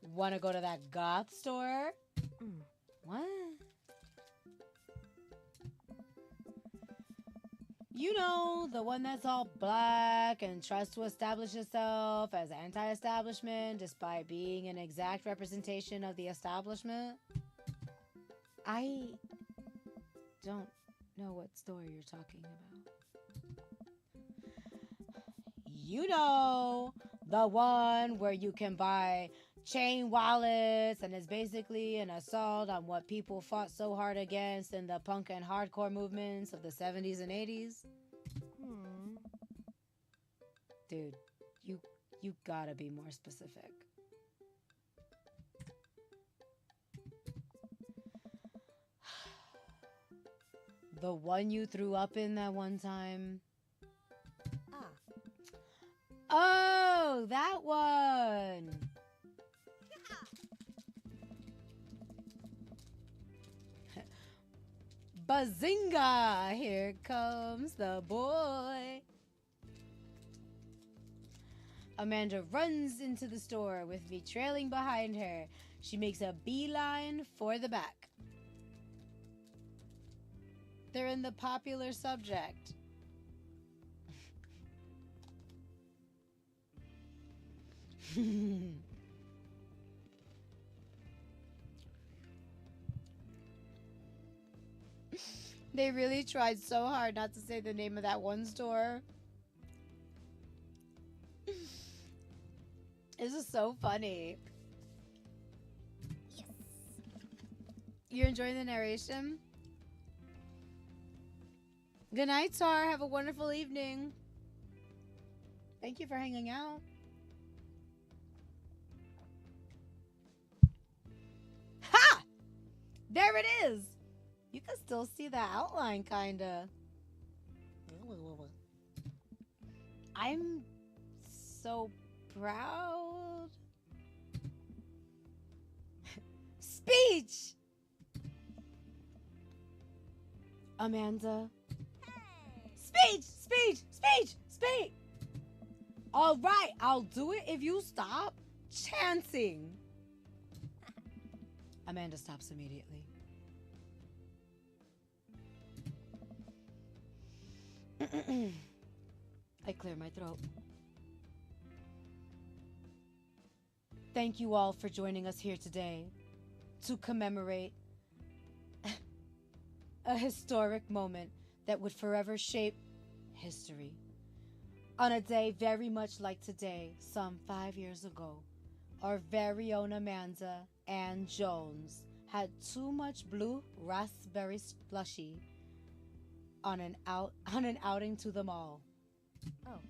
Wanna go to that goth store? What? You know, the one that's all black and tries to establish itself as anti-establishment despite being an exact representation of the establishment? I don't know what store you're talking about. You know, the one where you can buy chain wallets and it's basically an assault on what people fought so hard against in the punk and hardcore movements of the 70s and 80s. Dude, you gotta be more specific. The one you threw up in that one time? Oh, that one! Bazinga! Here comes the boy. Amanda runs into the store with me trailing behind her. She makes a beeline for the back. They're in the popular subject. They really tried so hard not to say the name of that one store. This is so funny. Yes. You're enjoying the narration? Good night, Tar. Have a wonderful evening. Thank you for hanging out. Ha! There it is. You can still see the outline, kinda. I'm so proud. speech! Amanda. Speech! Speech! Speech! Speech! All right, I'll do it if you stop chancing. Amanda stops immediately. I clear my throat. Thank you all for joining us here today to commemorate a historic moment that would forever shape history. On a day very much like today, some 5 years ago, our very own Amanda Ann Jones had too much blue raspberry slushy on an outing to the mall. Oh.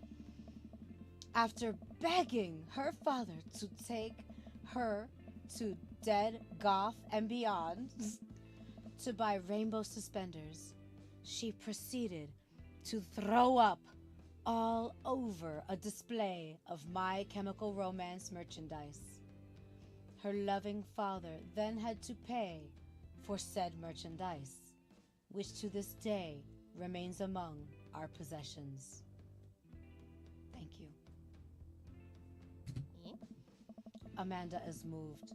After begging her father to take her to Dead Goth and Beyond to buy rainbow suspenders, she proceeded to throw up all over a display of My Chemical Romance merchandise. Her loving father then had to pay for said merchandise, which to this day remains among our possessions. Thank you. Amanda is moved.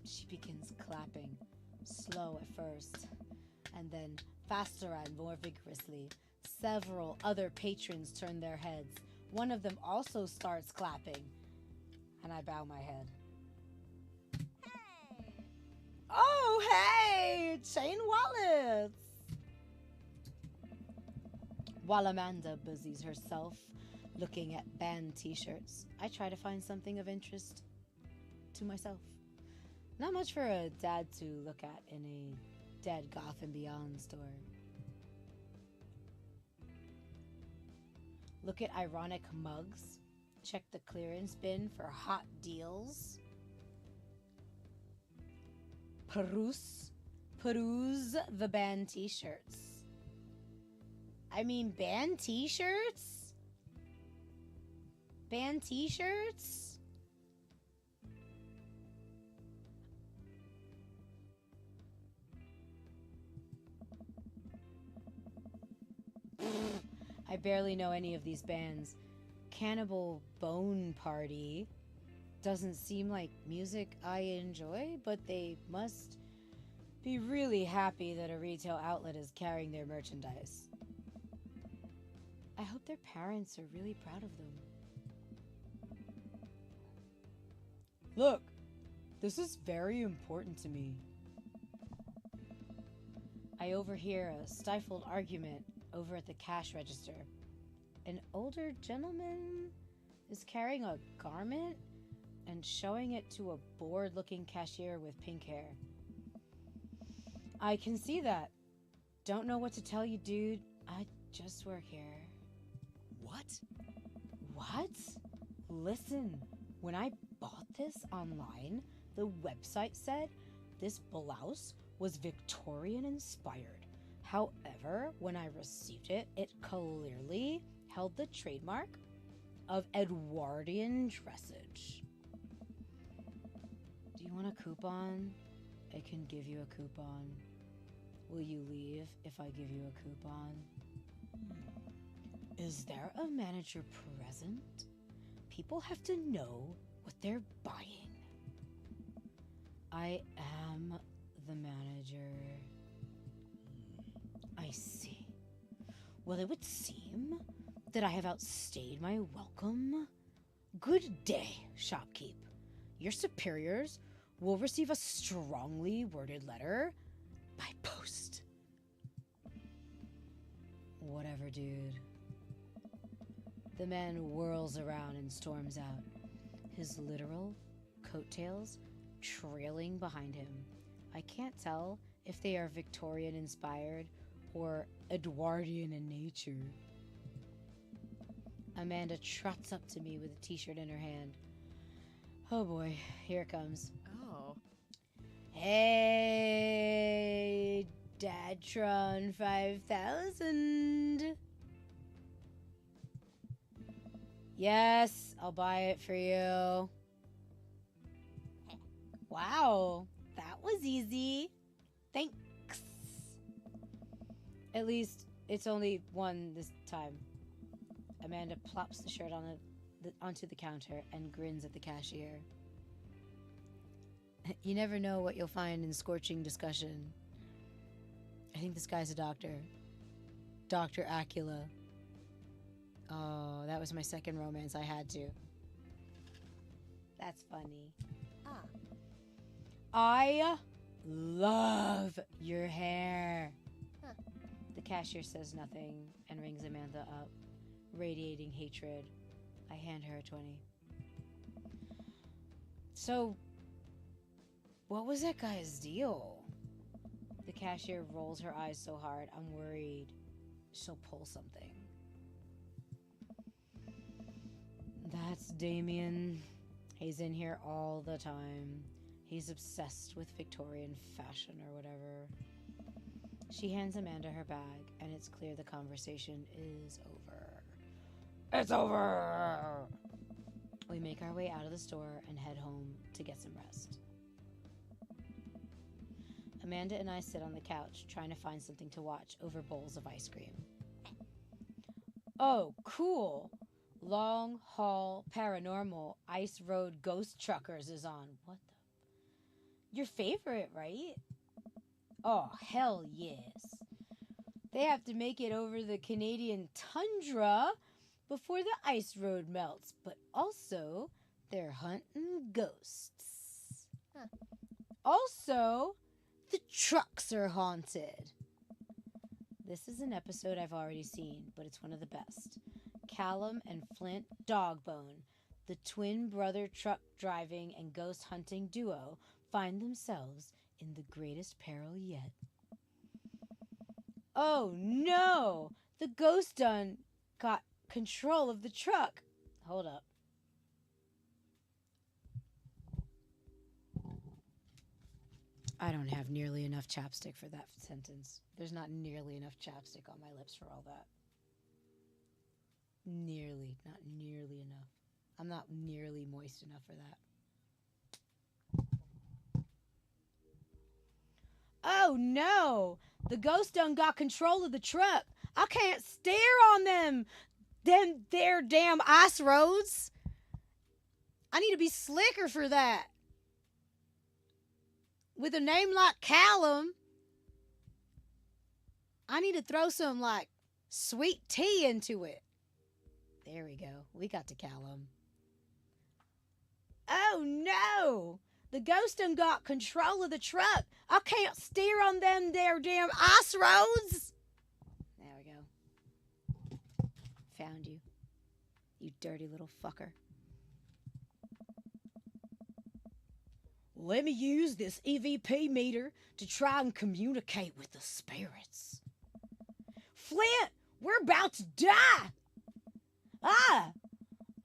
She begins clapping, slow at first, and then faster and more vigorously. Several other patrons turn their heads. One of them also starts clapping, and I bow my head. Hey! Oh, hey! Chain wallets! While Amanda busies herself looking at band t-shirts, I try to find something of interest to myself. Not much for a dad to look at in a Dead Goth and Beyond store. Look at ironic mugs. Check the clearance bin for hot deals. Peruse the band t-shirts. I mean, band t-shirts? Band t-shirts? I barely know any of these bands. Cannibal Bone Party doesn't seem like music I enjoy, but they must be really happy that a retail outlet is carrying their merchandise. I hope their parents are really proud of them. Look, this is very important to me. I overhear a stifled argument over at the cash register. An older gentleman is carrying a garment and showing it to a bored-looking cashier with pink hair. I can see that. Don't know what to tell you, dude. I just work here. What? What? Listen, when I bought this online, the website said this blouse was Victorian inspired. However, when I received it, it clearly held the trademark of Edwardian dressage. Do you want a coupon? I can give you a coupon. Will you leave if I give you a coupon? Is there a manager present? People have to know what they're buying. I am the manager. I see. Well, it would seem that I have outstayed my welcome. Good day, shopkeep. Your superiors will receive a strongly worded letter by post. Whatever, dude. The man whirls around and storms out, his literal coattails trailing behind him. I can't tell if they are Victorian inspired or Edwardian in nature. Amanda trots up to me with a t-shirt in her hand. Oh boy, here it comes. Oh. Hey, Dadtron 5000. Yes, I'll buy it for you. Wow, that was easy. Thanks. At least it's only one this time. Amanda plops the shirt on onto the counter and grins at the cashier. You never know what you'll find in scorching discussion. I think this guy's a doctor. Dr. Acula. Oh, that was my second romance. I had to. That's funny. I love your hair. The cashier says nothing and rings Amanda up, radiating hatred. I hand her a 20. So, what was that guy's deal? The cashier rolls her eyes so hard, I'm worried she'll pull something. That's Damien. He's in here all the time. He's obsessed with Victorian fashion or whatever. She hands Amanda her bag, and it's clear the conversation is over. It's over! We make our way out of the store and head home to get some rest. Amanda and I sit on the couch, trying to find something to watch over bowls of ice cream. Oh, cool! Long Haul Paranormal Ice Road Ghost Truckers is on. What the? Your favorite, right? Oh, hell yes. They have to make it over the Canadian tundra before the ice road melts, but also they're hunting ghosts. Also, the trucks are haunted. This is an episode I've already seen, but it's one of the best. Callum and Flint Dogbone, the twin brother truck driving and ghost hunting duo, find themselves in the greatest peril yet. Oh no! The ghost done got control of the truck. Hold up. I don't have nearly enough chapstick for that sentence. There's not nearly enough chapstick on my lips for all that. Not nearly enough. I'm not nearly moist enough for that. Oh no! The ghost done got control of the truck. I can't steer on them their damn ice roads. I need to be slicker for that. With a name like Callum, I need to throw some like sweet tea into it. There we go. We got to Callum. Oh no! The ghost done got control of the truck. I can't steer on them there damn ice roads. There we go. Found you. You dirty little fucker. Let me use this EVP meter to try and communicate with the spirits. Flint, we're about to die.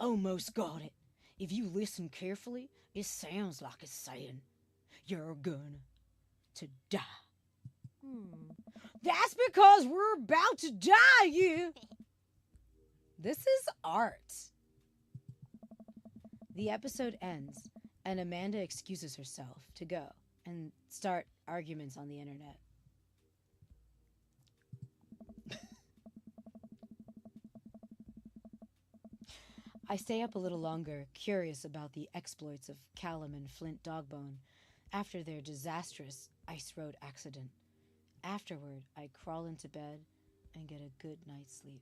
Almost got it. If you listen carefully, it sounds like it's saying, you're gonna to die. That's because we're about to die, you. This is art. The episode ends, and Amanda excuses herself to go and start arguments on the internet. I stay up a little longer, curious about the exploits of Callum and Flint Dogbone after their disastrous ice road accident. Afterward, I crawl into bed and get a good night's sleep.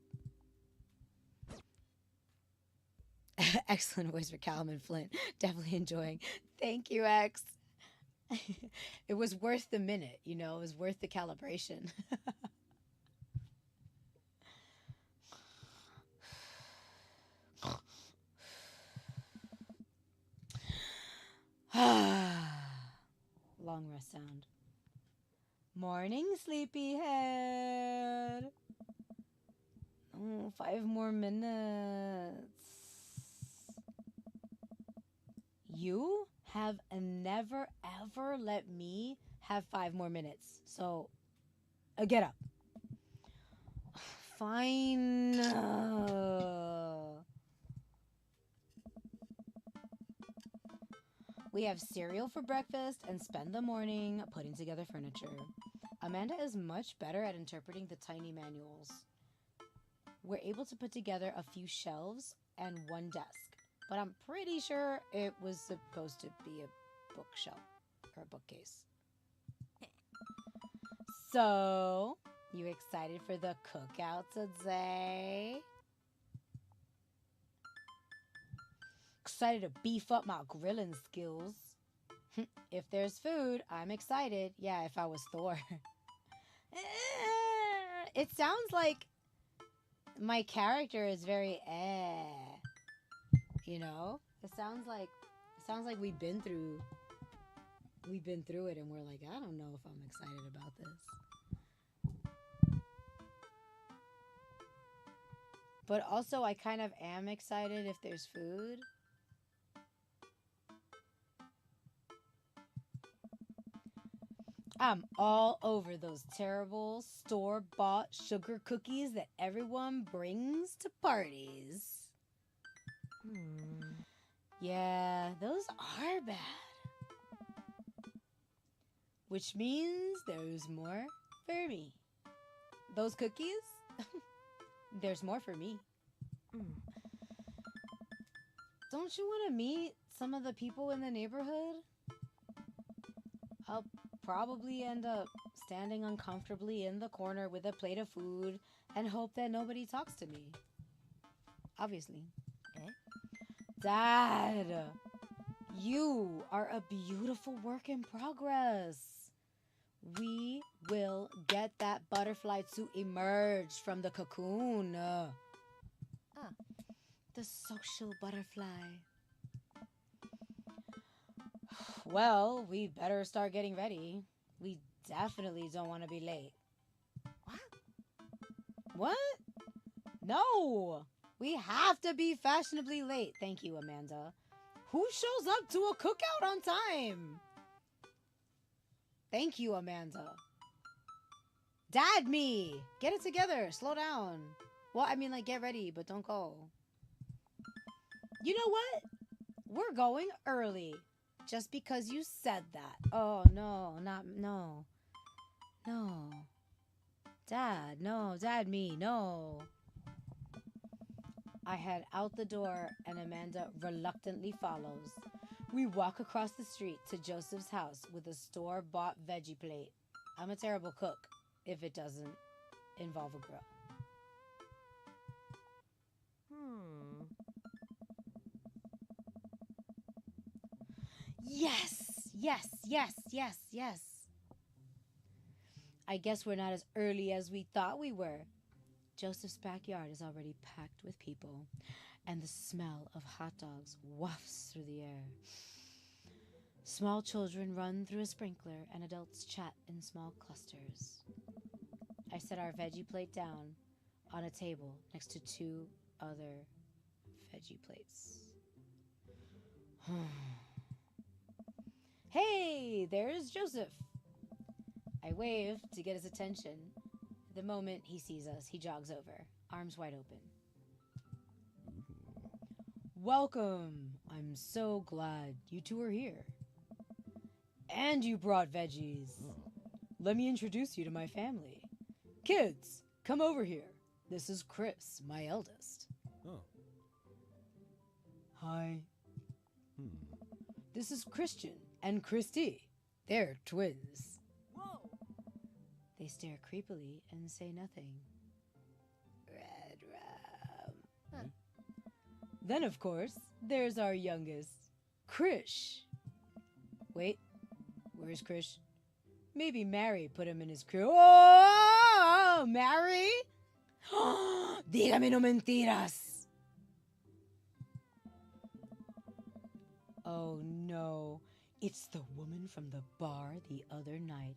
Excellent voice for Callum and Flint. Definitely enjoying. Thank you, X. It was worth the minute, you know, it was worth the calibration. Long rest sound. Morning, sleepyhead. Oh, 5 more minutes. You have never, ever let me have 5 more minutes. So, get up. Fine. We have cereal for breakfast and spend the morning putting together furniture. Amanda is much better at interpreting the tiny manuals. We're able to put together a few shelves and one desk, but I'm pretty sure it was supposed to be a bookshelf or a bookcase. So, you excited for the cookout today? Excited to beef up my grilling skills. If there's food, I'm excited. Yeah, if I was Thor. It sounds like my character is very you know? It sounds like we've been through it and we're like, I don't know if I'm excited about this. But also I kind of am excited if there's food. I'm all over those terrible store-bought sugar cookies that everyone brings to parties. Yeah, those are bad. Which means there's more for me. Those cookies? There's more for me. Don't you want to meet some of the people in the neighborhood? I'll probably end up standing uncomfortably in the corner with a plate of food and hope that nobody talks to me. Obviously. Dad, you are a beautiful work in progress. We will get that butterfly to emerge from the cocoon. The social butterfly. Well, we better start getting ready. We definitely don't want to be late. What? No! We have to be fashionably late. Thank you, Amanda. Who shows up to a cookout on time? Thank you, Amanda. Dad me! Get it together. Slow down. Well, I mean, like, get ready, but don't go. You know what? We're going early. Just because you said that. Oh, no. No. Dad, no. Dad me, no. I head out the door and Amanda reluctantly follows. We walk across the street to Joseph's house with a store-bought veggie plate. I'm a terrible cook if it doesn't involve a grill. Yes. I guess we're not as early as we thought we were. Joseph's backyard is already packed with people, and the smell of hot dogs wafts through the air. Small children run through a sprinkler, and adults chat in small clusters. I set our veggie plate down on a table next to two other veggie plates. Hey, there's Joseph. I wave to get his attention. The moment he sees us, he jogs over, arms wide open. Welcome. I'm so glad you two are here. And you brought veggies. Let me introduce you to my family. Kids, come over here. This is Chris, my eldest. Hi. This is Christian and Christy. They're twins. They stare creepily and say nothing. Red rum. Then, of course, there's our youngest, Krish. Wait, where's Krish? Maybe Mary put him in his crib. Oh, Mary? Dígame no mentiras. Oh, no. It's the woman from the bar the other night.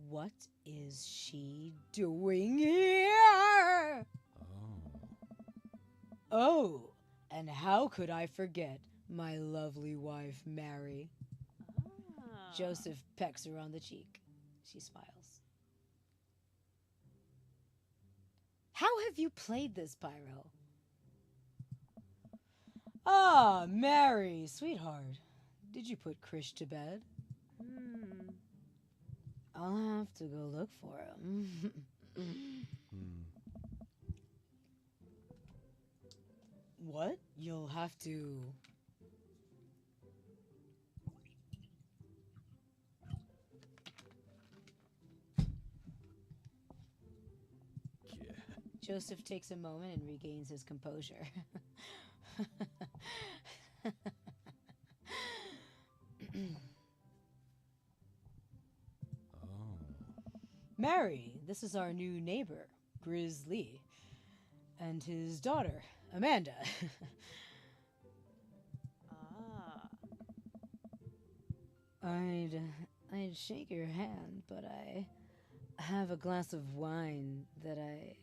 What is she doing here? Oh, and how could I forget my lovely wife, Mary? Joseph pecks her on the cheek. She smiles. How have you played this, Pyro? Ah, Mary, sweetheart. Did you put Krish to bed? Hmm. I'll have to go look for him. What? You'll have to... Joseph takes a moment and regains his composure. Mary, this is our new neighbor, Grizzly, and his daughter, Amanda. I'd shake your hand, but I have a glass of wine that I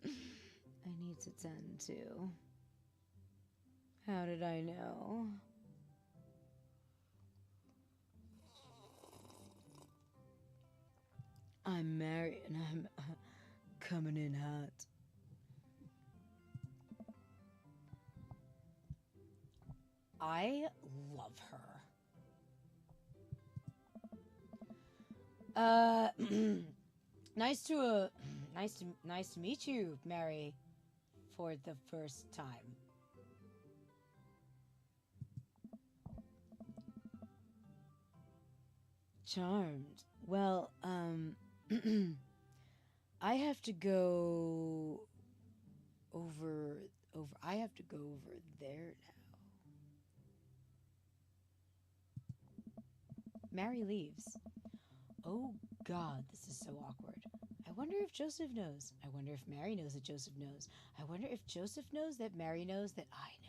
need to tend to. How did I know? I'm married and I'm coming in hot. I love her. Nice to meet you, Mary, for the first time. Charmed. Well, I have to go over there now. Mary leaves. Oh God, this is so awkward. I wonder if Joseph knows. I wonder if Mary knows that Joseph knows. I wonder if Joseph knows that Mary knows that I know.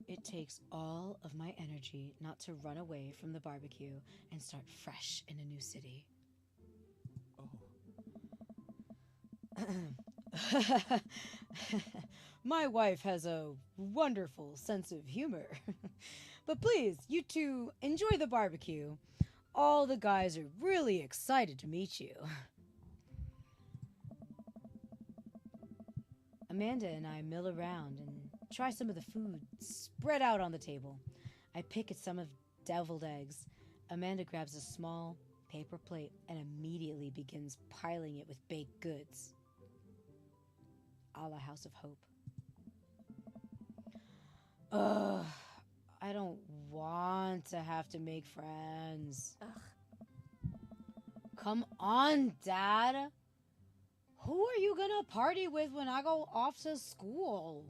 It takes all of my energy not to run away from the barbecue and start fresh in a new city. My wife has a wonderful sense of humor. But please, you two, enjoy the barbecue. All the guys are really excited to meet you. Amanda and I mill around and try some of the food spread out on the table. I pick at some of deviled eggs. Amanda grabs a small paper plate and immediately begins piling it with baked goods. A la House of Hope. Ugh, I don't want to have to make friends. Ugh. Come on, Dad. Who are you gonna party with when I go off to school?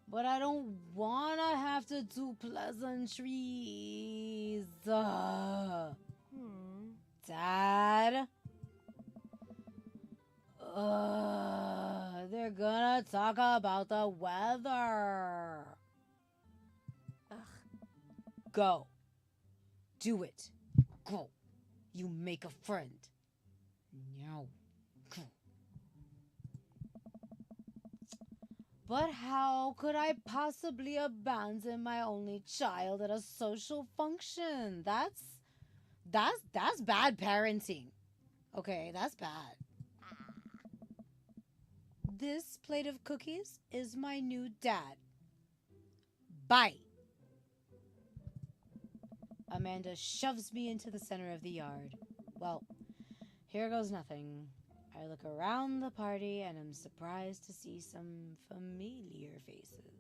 But I don't wanna have to do pleasantries. Dad? They're gonna talk about the weather. Ugh. Go. Do it. Go. You make a friend. No. Go. But how could I possibly abandon my only child at a social function? That's bad parenting. Okay, that's bad. This plate of cookies is my new dad. Bye. Amanda shoves me into the center of the yard. Well, here goes nothing. I look around the party and am surprised to see some familiar faces.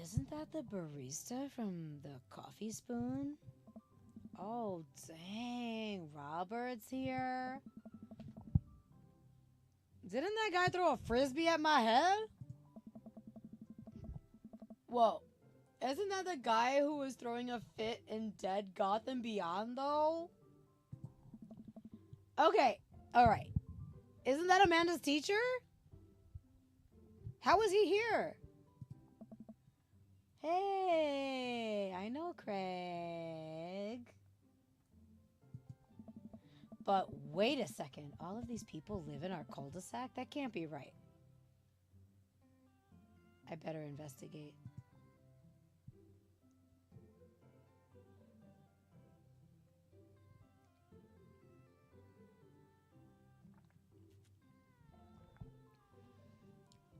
Isn't that the barista from the Coffee Spoon? Oh, dang. Robert's here. Didn't that guy throw a frisbee at my head? Whoa. Isn't that the guy who was throwing a fit in Dead Gotham Beyond, though? Okay. Alright. Isn't that Amanda's teacher? How is he here? Hey, I know Craig. But wait a second. All of these people live in our cul-de-sac? That can't be right. I better investigate.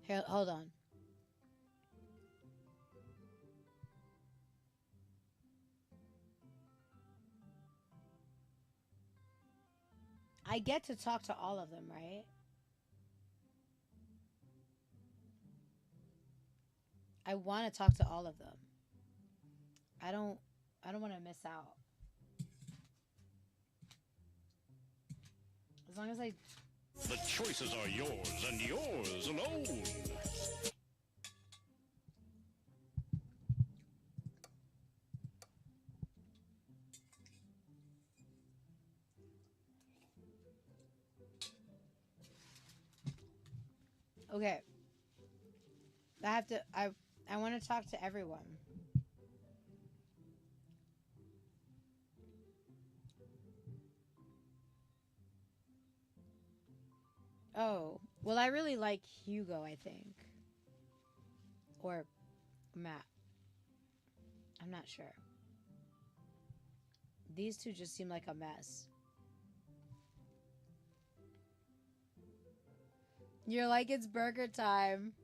Here, hold on. I get to talk to all of them, right? I want to talk to all of them. I don't want to miss out. As long as I... The choices are yours and yours alone. Okay. I want to talk to everyone. Oh, well, I really like Hugo, I think. Or Matt. I'm not sure. These two just seem like a mess. You're like, it's burger time.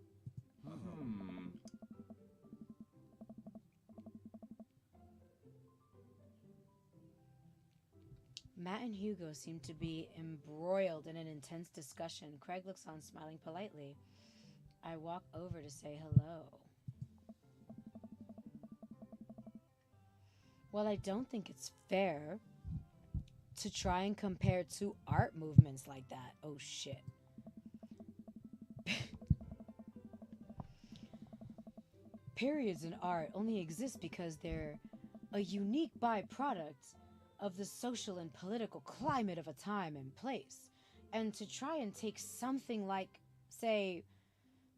Matt and Hugo seem to be embroiled in an intense discussion. Craig looks on, smiling politely. I walk over to say hello. Well, I don't think it's fair to try and compare two art movements like that. Oh, shit. Periods in art only exist because they're a unique byproduct of the social and political climate of a time and place. And to try and take something like, say,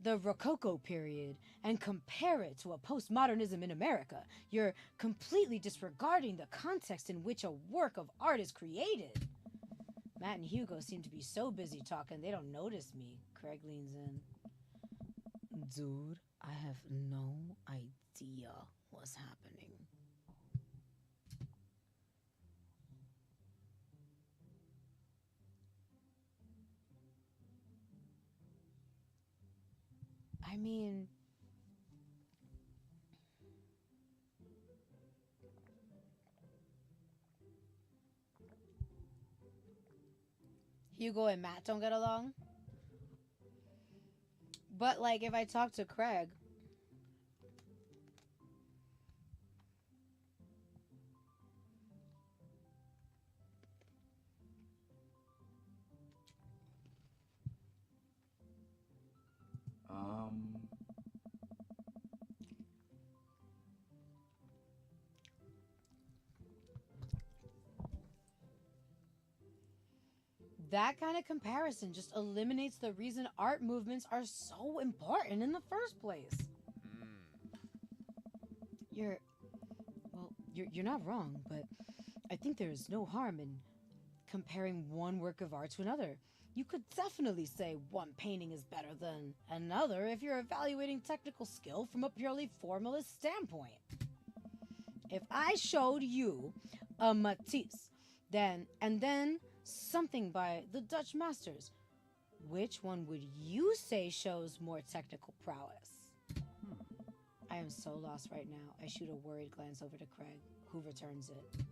the Rococo period and compare it to a postmodernism in America, you're completely disregarding the context in which a work of art is created. Matt and Hugo seem to be so busy talking they don't notice me. Craig leans in. Dude, I have no idea what's happening. I mean, Hugo and Matt don't get along. But, like, if I talk to Craig, that kind of comparison just eliminates the reason art movements are so important in the first place. You're not wrong, but I think there is no harm in comparing one work of art to another. You could definitely say one painting is better than another if you're evaluating technical skill from a purely formalist standpoint. If I showed you a Matisse, then something by the Dutch masters, which one would you say shows more technical prowess? I am so lost right now. I shoot a worried glance over to Craig, who returns it.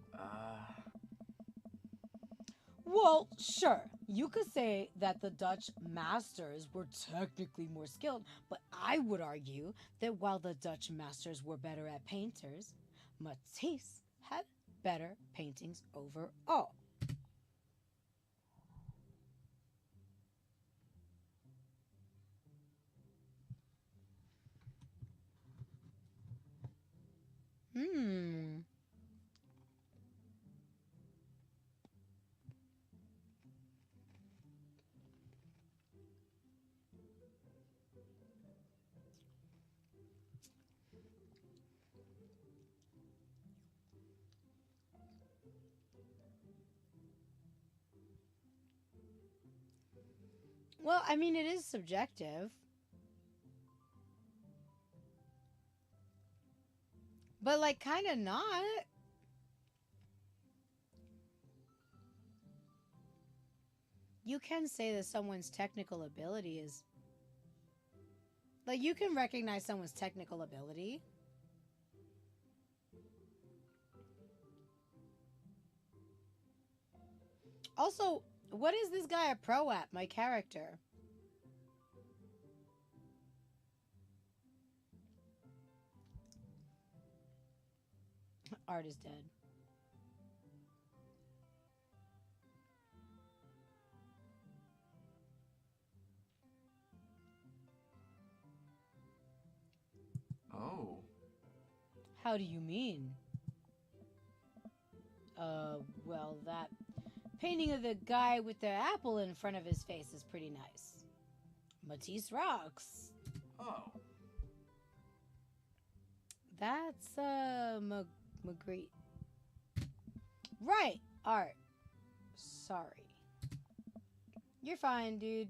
Well, sure. You could say that the Dutch masters were technically more skilled, but I would argue that while the Dutch masters were better at painters, Matisse had better paintings overall. Well, I mean, it is subjective. But, like, kind of not. You can say that someone's technical ability is Like, you can recognize someone's technical ability. Also, what is this guy a pro at, my character? Art is dead. Oh. How do you mean? Well, that painting of the guy with the apple in front of his face is pretty nice. Matisse rocks. Oh. That's, Magritte. Right, Art. Sorry. You're fine, dude.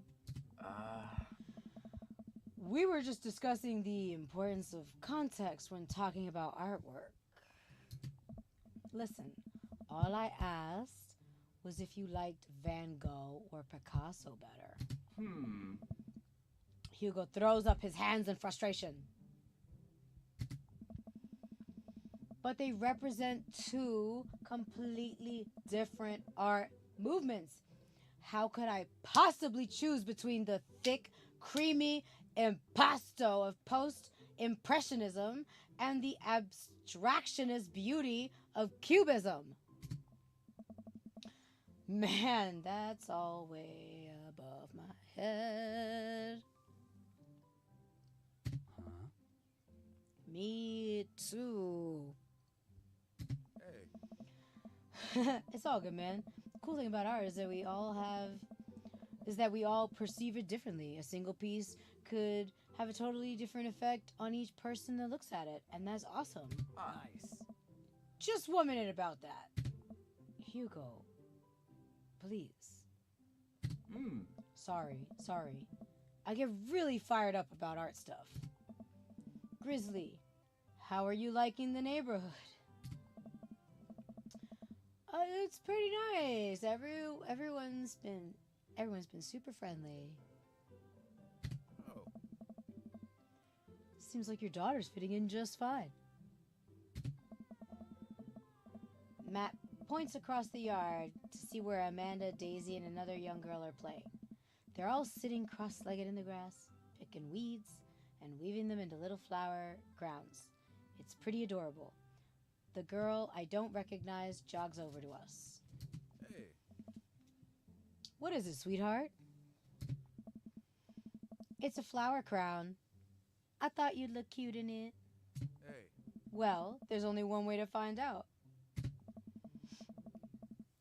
We were just discussing the importance of context when talking about artwork. Listen, all I asked was if you liked Van Gogh or Picasso better. Hugo throws up his hands in frustration. But they represent two completely different art movements. How could I possibly choose between the thick, creamy impasto of post-impressionism and the abstractionist beauty of cubism? Man, that's all way above my head. Huh? Me too. Hey. It's all good, man. The cool thing about art is that we all perceive it differently. A single piece could have a totally different effect on each person that looks at it, and that's awesome. Nice. Just 1 minute about that. Hugo, please. Sorry. I get really fired up about art stuff. Grizzly, how are you liking the neighborhood? It's pretty nice. Everyone's been super friendly. Oh. Seems like your daughter's fitting in just fine. Matt points across the yard to see where Amanda, Daisy, and another young girl are playing. They're all sitting cross-legged in the grass, picking weeds and weaving them into little flower crowns. It's pretty adorable. The girl I don't recognize jogs over to us. Hey. What is it, sweetheart? It's a flower crown. I thought you'd look cute in it. Hey. Well, there's only one way to find out.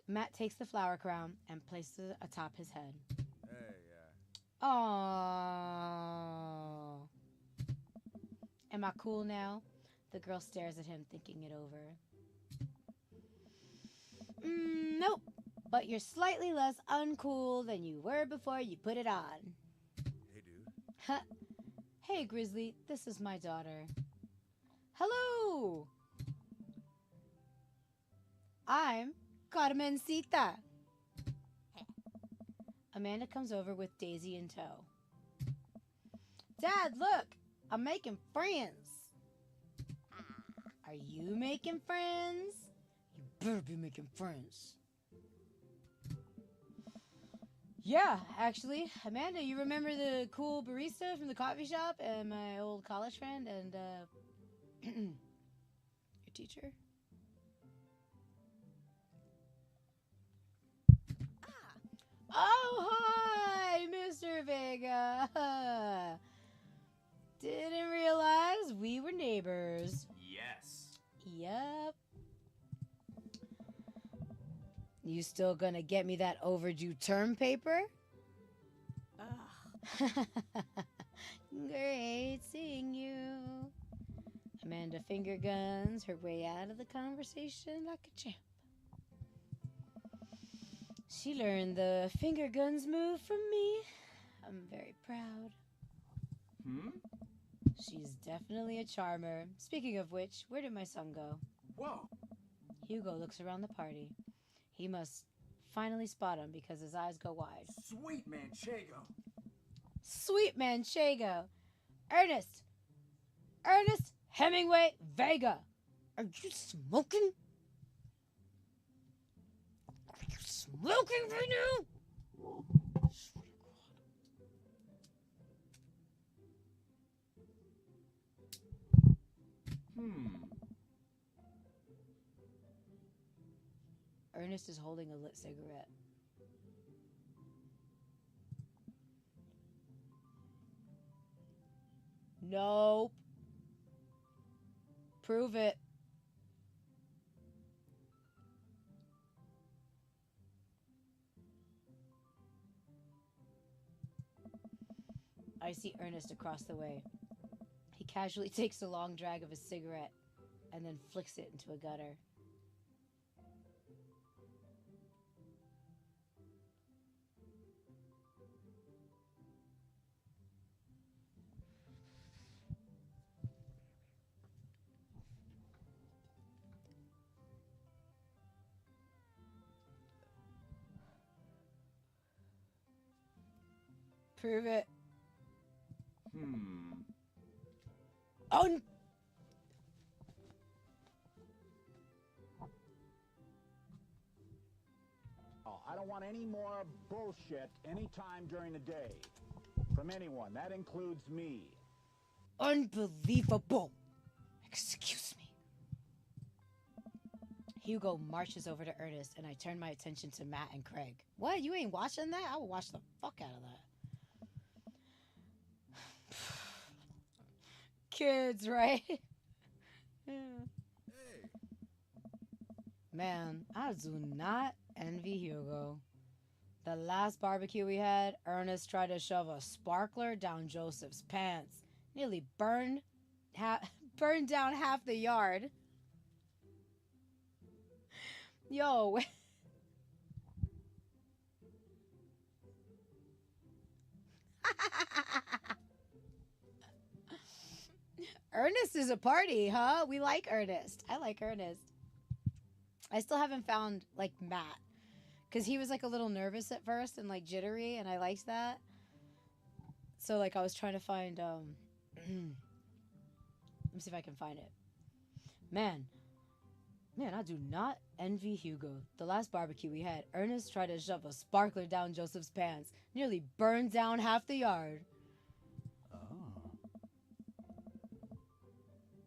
Matt takes the flower crown and places it atop his head. Hey, Aww. Am I cool now? The girl stares at him, thinking it over. Nope. But you're slightly less uncool than you were before you put it on. Hey, dude. Huh. Hey, Grizzly. This is my daughter. Hello. I'm Carmencita. Amanda comes over with Daisy in tow. Dad, look. I'm making friends. Are you making friends? You better be making friends. Yeah, actually. Amanda, you remember the cool barista from the coffee shop and my old college friend and, your teacher? Oh, hi, Mr. Vega. Didn't realize we were neighbors. Yes. Yep. You still gonna get me that overdue term paper? Great seeing you. Amanda finger guns her way out of the conversation like a champ. She learned the finger guns move from me. I'm very proud. She's definitely a charmer. Speaking of which, where did my son go? Whoa. Hugo looks around the party. He must finally spot him because his eyes go wide. Sweet Manchego. Sweet Manchego. Ernest! Ernest Hemingway Vega! Are you smoking? Are you smoking right now? Ernest is holding a lit cigarette. Nope. Prove it. I see Ernest across the way. He casually takes a long drag of his cigarette and then flicks it into a gutter. Prove it. Oh, I don't want any more bullshit anytime during the day. From anyone. That includes me. unbelievable. Excuse me. Hugo marches over to Ernest, and I turn my attention to Matt and Craig. What? You ain't watching that? I will watch the fuck out of that. Kids, right? Yeah. Man, I do not envy Hugo. The last barbecue we had, Ernest tried to shove a sparkler down Joseph's pants. Nearly burned down half the yard. Yo. Ernest is a party, huh? We like Ernest. I like Ernest. I still haven't found, like, Matt. Because he was, like, a little nervous at first and, like, jittery, and I liked that. So, like, I was trying to find, let me see if I can find it. Man, I do not envy Hugo. The last barbecue we had, Ernest tried to shove a sparkler down Joseph's pants. Nearly burned down half the yard.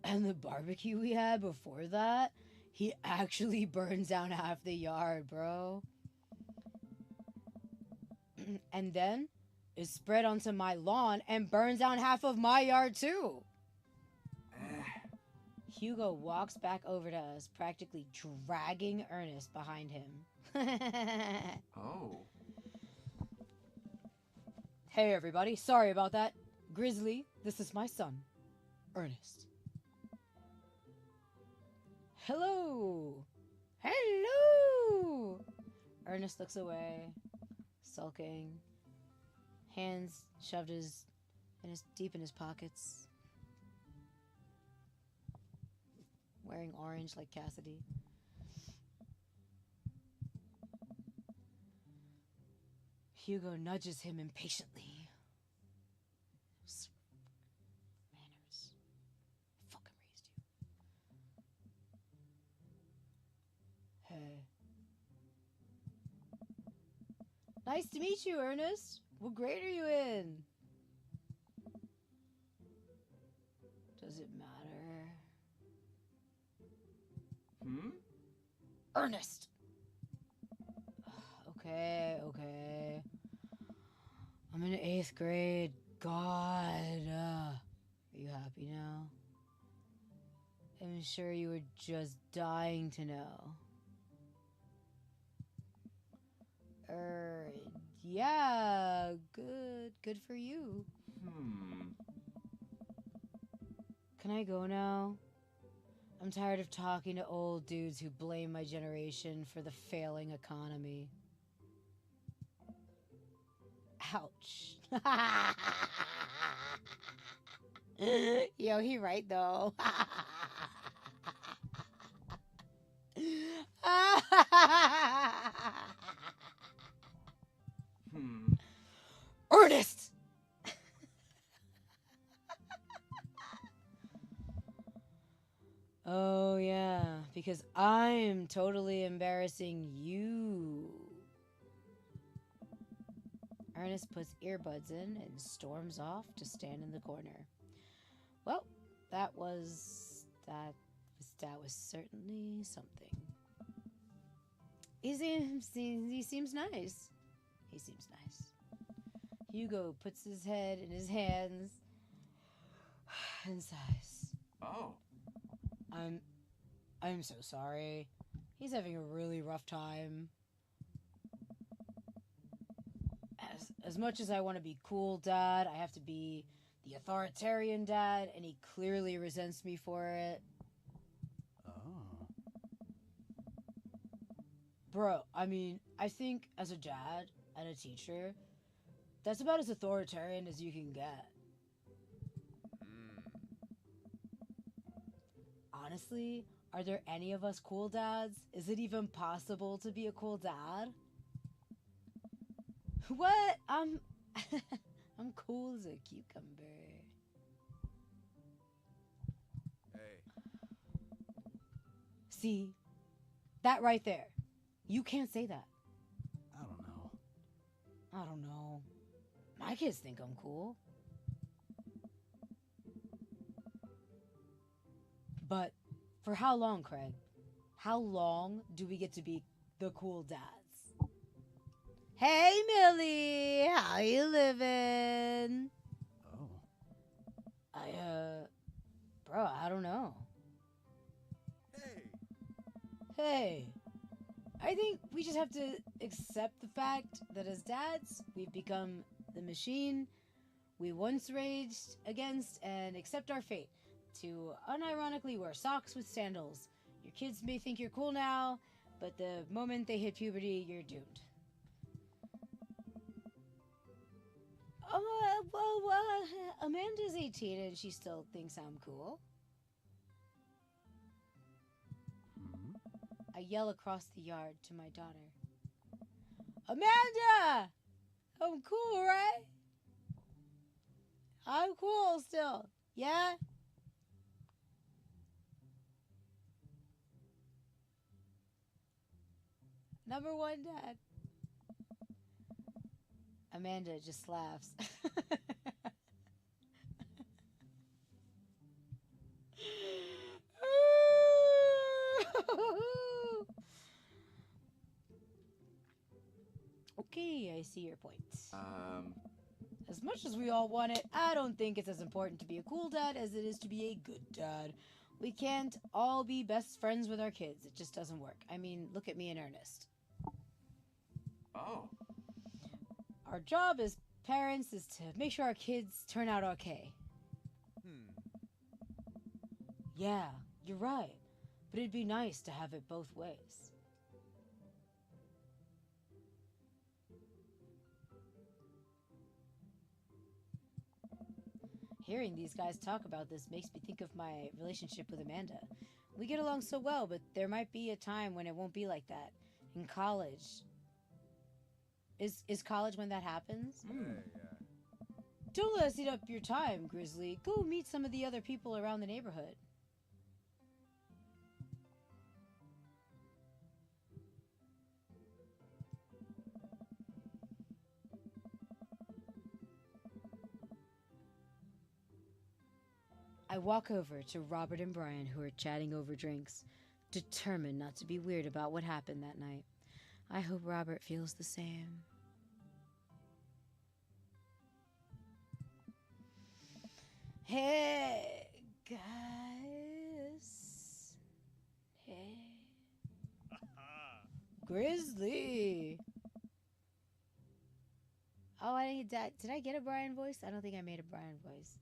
And the barbecue we had before that, he actually burns down half the yard, bro. And then is spread onto my lawn and burns down half of my yard too. Hugo walks back over to us, practically dragging Ernest behind him. Oh. Hey everybody, sorry about that. Grizzly, this is my son, Ernest. Hello! Hello! Ernest looks away, sulking, hands shoved deep in his pockets, wearing orange like Cassidy. Hugo nudges him impatiently. Manners. Fucking raised you. Hey. Nice to meet you, Ernest. What grade are you in? Does it matter? Ernest! Okay. I'm in 8th grade. God. Are you happy now? I'm sure you were just dying to know. Yeah, good for you. Can I go now? I'm tired of talking to old dudes who blame my generation for the failing economy. Ouch. Yo, he right though. Ernest! Oh, yeah, because I'm totally embarrassing you. Ernest puts earbuds in and storms off to stand in the corner. Well, that was certainly something. He seems nice. He seems nice. Hugo puts his head in his hands and sighs. Oh. I'm so sorry. He's having a really rough time. As much as I want to be cool dad, I have to be the authoritarian dad, and he clearly resents me for it. Oh. Bro, I mean, I think as a dad and a teacher, that's about as authoritarian as you can get. Honestly, are there any of us cool dads? Is it even possible to be a cool dad? What? I'm cool as a cucumber. Hey. See? That right there. You can't say that. I don't know. I don't know. My kids think I'm cool. But for how long, Craig? How long do we get to be the cool dads? Hey, Millie! How you living? Oh. Bro, I don't know. Hey. Hey. I think we just have to accept the fact that as dads, we've become the machine we once raged against and accept our fate to unironically wear socks with sandals. Your kids may think you're cool now, but the moment they hit puberty, you're doomed. Amanda's 18 and she still thinks I'm cool. I yell across the yard to my daughter. Amanda! I'm cool, right? I'm cool still. Yeah? Number one, Dad. Amanda just laughs. Okay, I see your point. As much as we all want it, I don't think it's as important to be a cool dad as it is to be a good dad. We can't all be best friends with our kids. It just doesn't work. I mean, look at me and Ernest. Oh. Our job as parents is to make sure our kids turn out okay. Yeah, you're right. But it'd be nice to have it both ways. Hearing these guys talk about this makes me think of my relationship with Amanda. We get along so well, but there might be a time when it won't be like that. In college. Is college when that happens? Hey, yeah. Don't let us eat up your time, Grizzly. Go meet some of the other people around the neighborhood. I walk over to Robert and Brian, who are chatting over drinks, determined not to be weird about what happened that night. I hope Robert feels the same. Hey, guys. Hey. Grizzly. Oh, I didn't get that. Did I get a Brian voice? I don't think I made a Brian voice.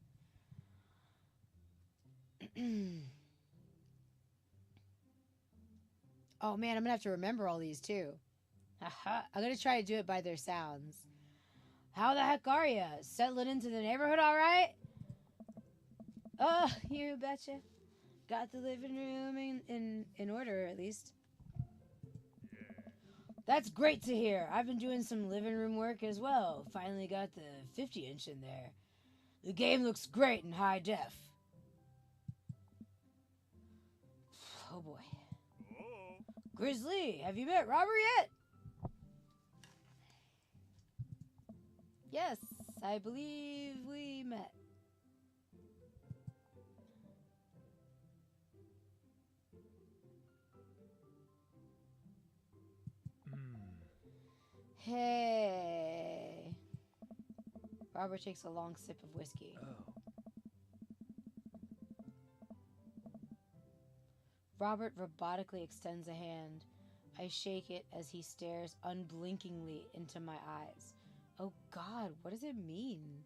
Oh man, I'm gonna have to remember all these too. I'm gonna try to do it by their sounds. How the heck are ya? Settling into the neighborhood all right? Oh, you betcha. Got the living room in order, at least. That's great to hear. I've been doing some living room work as well. Finally got the 50-inch in there. The game looks great in high def. Oh boy. Grizzly, have you met Robert yet? Yes, I believe we met. Hey. Robert takes a long sip of whiskey. Robert robotically extends a hand. I shake it as he stares unblinkingly into my eyes. Oh God, what does it mean?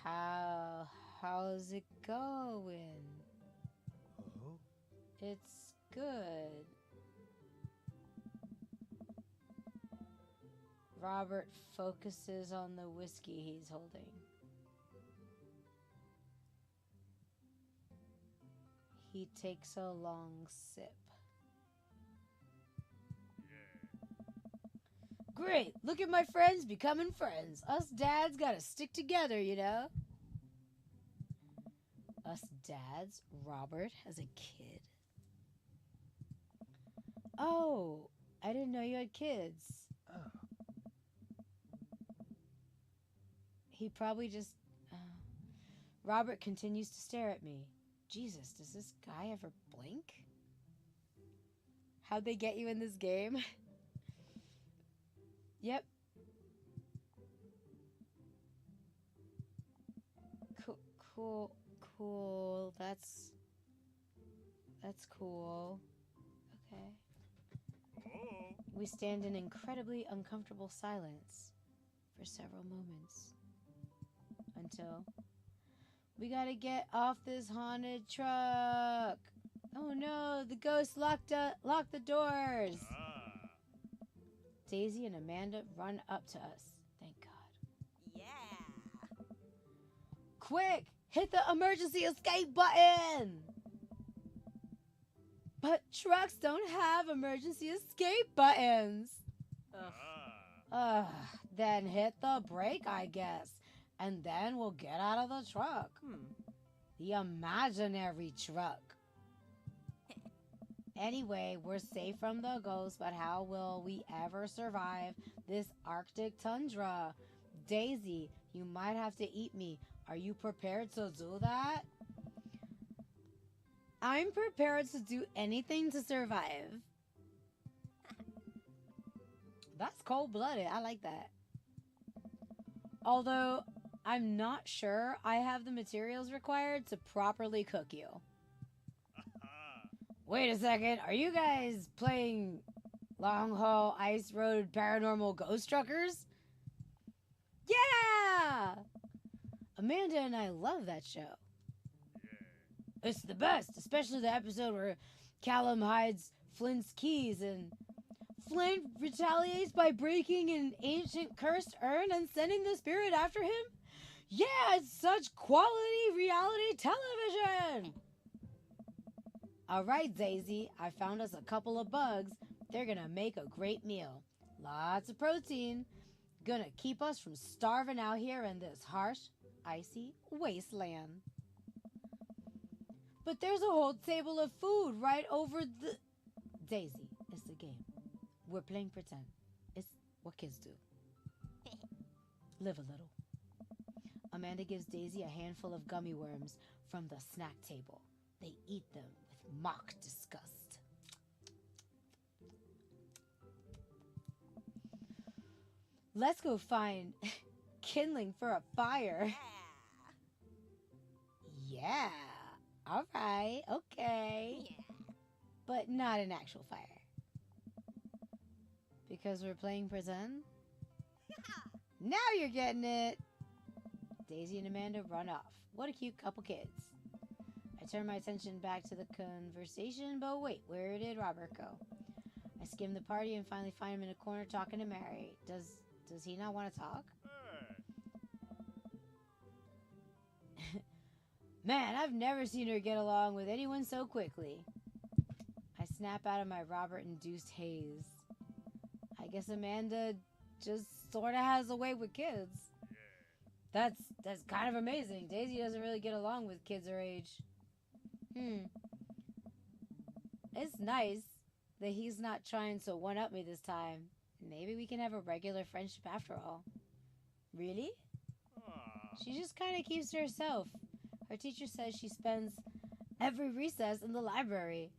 How's it going? It's good. Robert focuses on the whiskey he's holding. He takes a long sip. Great! Look at my friends becoming friends. Us dads gotta stick together, you know? Us dads? Robert has a kid? Oh, I didn't know you had kids. He probably just... Robert continues to stare at me. Jesus, does this guy ever blink? How'd they get you in this game? Yep. Cool. That's cool. Okay. We stand in incredibly uncomfortable silence for several moments. Until we gotta get off this haunted truck. Oh no, the ghost locked the doors. Daisy and Amanda run up to us. Thank God. Yeah. Quick, hit the emergency escape button. But trucks don't have emergency escape buttons. Then hit the brake, I guess. And then we'll get out of the truck. The imaginary truck. Anyway, we're safe from the ghosts, but how will we ever survive this Arctic tundra? Daisy, you might have to eat me. Are you prepared to do that? I'm prepared to do anything to survive. That's cold-blooded. I like that. Although, I'm not sure I have the materials required to properly cook you. Wait a second. Are you guys playing Long Haul Ice Road Paranormal Ghost Truckers? Yeah! Amanda and I love that show. It's the best, especially the episode where Callum hides Flint's keys and Flint retaliates by breaking an ancient cursed urn and sending the spirit after him. Yeah, it's such quality reality television! Alright, Daisy, I found us a couple of bugs. They're gonna make a great meal. Lots of protein. Gonna keep us from starving out here in this harsh, icy wasteland. But there's a whole table of food right over the... Daisy, it's a game. We're playing pretend. It's what kids do. Live a little. Amanda gives Daisy a handful of gummy worms from the snack table. They eat them with mock disgust. Let's go find kindling for a fire. Yeah. All right. Okay. Yeah. But not an actual fire. Because we're playing pretend? Now you're getting it. Daisy and Amanda run off. What a cute couple kids. I turn my attention back to the conversation, but wait, where did Robert go? I skim the party and finally find him in a corner talking to Mary. Does he not want to talk? Man, I've never seen her get along with anyone so quickly. I snap out of my Robert-induced haze. I guess Amanda just sort of has a way with kids. That's kind of amazing. Daisy doesn't really get along with kids her age. it's nice that he's not trying to one-up me this time. Maybe we can have a regular friendship after all. Really? She just kind of keeps to herself. Her teacher says she spends every recess in the library.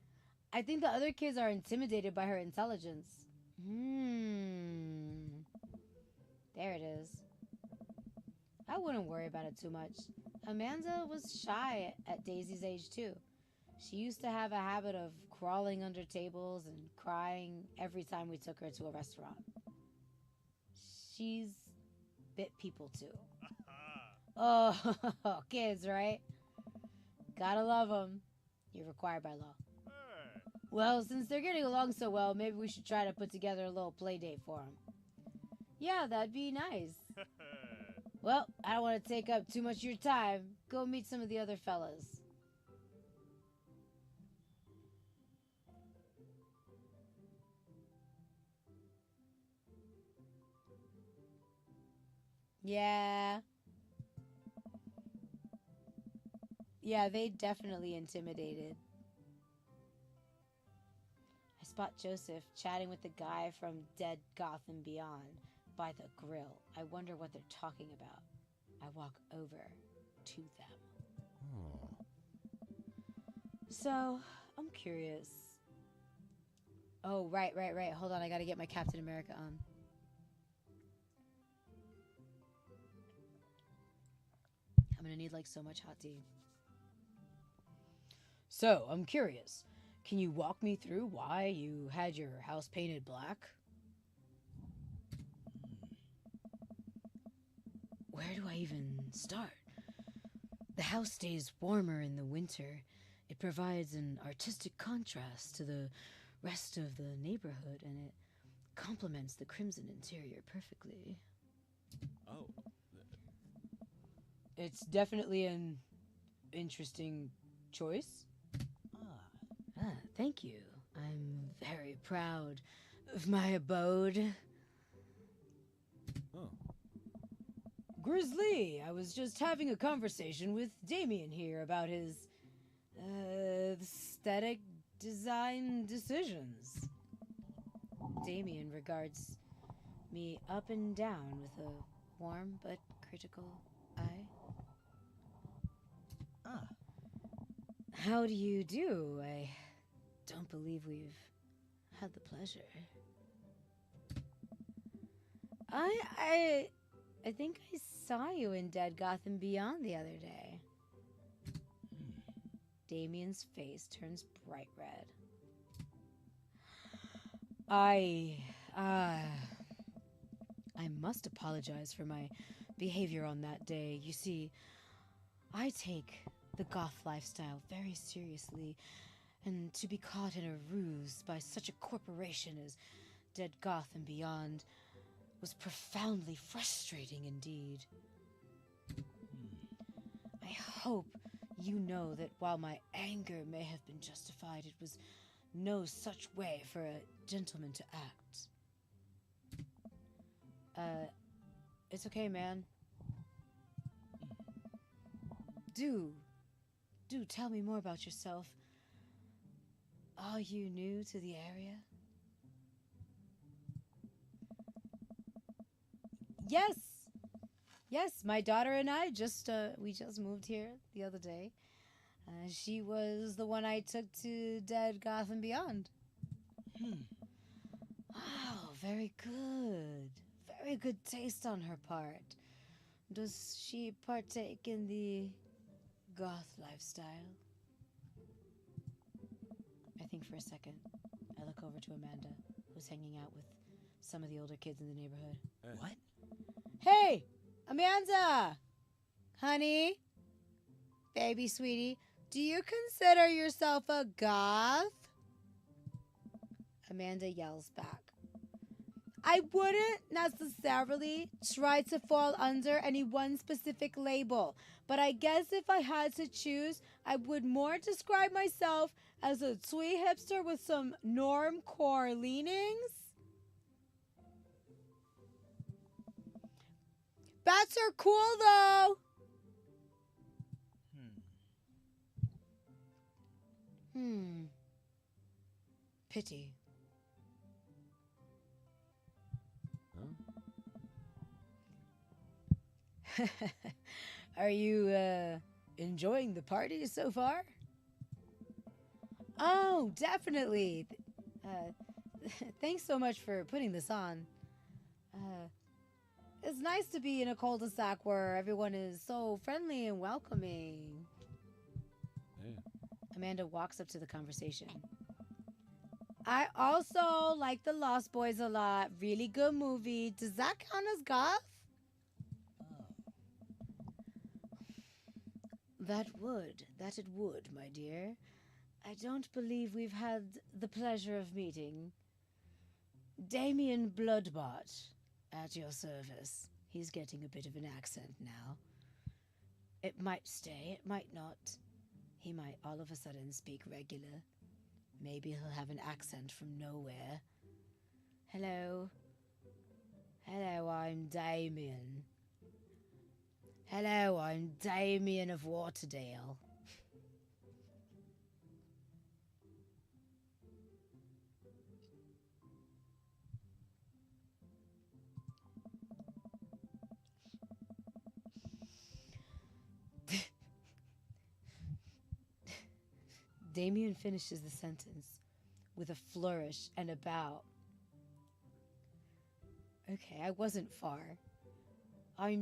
I think the other kids are intimidated by her intelligence. There it is. I wouldn't worry about it too much. Amanda was shy at Daisy's age too. She used to have a habit of crawling under tables and crying every time we took her to a restaurant. She's bit people too. Oh, kids, right? Gotta love them. You're required by law. Well, since they're getting along so well, maybe we should try to put together a little play date for them. Yeah, that'd be nice. Well, I don't want to take up too much of your time. Go meet some of the other fellas. Yeah. Yeah, they definitely intimidated. I spot Joseph chatting with the guy from Dead Gotham Beyond by the grill. I wonder what they're talking about. I walk over to them. So, I'm curious. Oh, right. Hold on, I gotta get my Captain America on. I'm gonna need like so much hot tea. So, I'm curious. Can you walk me through why you had your house painted black? Where do I even start? The house stays warmer in the winter. It provides an artistic contrast to the rest of the neighborhood, and it complements the crimson interior perfectly. Oh. It's definitely an interesting choice. Thank you. I'm very proud of my abode. Oh. Grizzly, I was just having a conversation with Damien here about his aesthetic design decisions. Damien regards me up and down with a warm but critical eye. How do you do? I don't believe we've had the pleasure. I think I saw you in Dead Gotham Beyond the other day. Damien's face turns bright red. I must apologize for my behavior on that day. You see, I take the goth lifestyle very seriously, and to be caught in a ruse by such a corporation as Dead Gotham Beyond was profoundly frustrating indeed. I hope you know that while my anger may have been justified, it was no such way for a gentleman to act. It's okay, man. Do tell me more about yourself. Are you new to the area? Yes, my daughter and I we just moved here the other day. She was the one I took to Dead Gotham Beyond. Wow, very good. Very good taste on her part. Does she partake in the goth lifestyle? I think for a second. I look over to Amanda, who's hanging out with some of the older kids in the neighborhood. What? Hey, Amanda! Honey? Baby sweetie, do you consider yourself a goth? Amanda yells back. I wouldn't necessarily try to fall under any one specific label, but I guess if I had to choose, I would more describe myself as a twee hipster with some normcore leanings. Bats are cool, though. pity. Are you enjoying the party so far? Oh, definitely. Thanks so much for putting this on. It's nice to be in a cul-de-sac where everyone is so friendly and welcoming. Yeah. Amanda walks up to the conversation. I also like The Lost Boys a lot. Really good movie. Does that count as goth? That it would, my dear. I don't believe we've had the pleasure of meeting. Damien Bloodbot, at your service. He's getting a bit of an accent now. It might stay, it might not. He might all of a sudden speak regular. Maybe he'll have an accent from nowhere. Hello. Hello, I'm Damien. Hello, I'm Damien of Waterdale. Damien finishes the sentence with a flourish and a bow. Okay, I wasn't far. I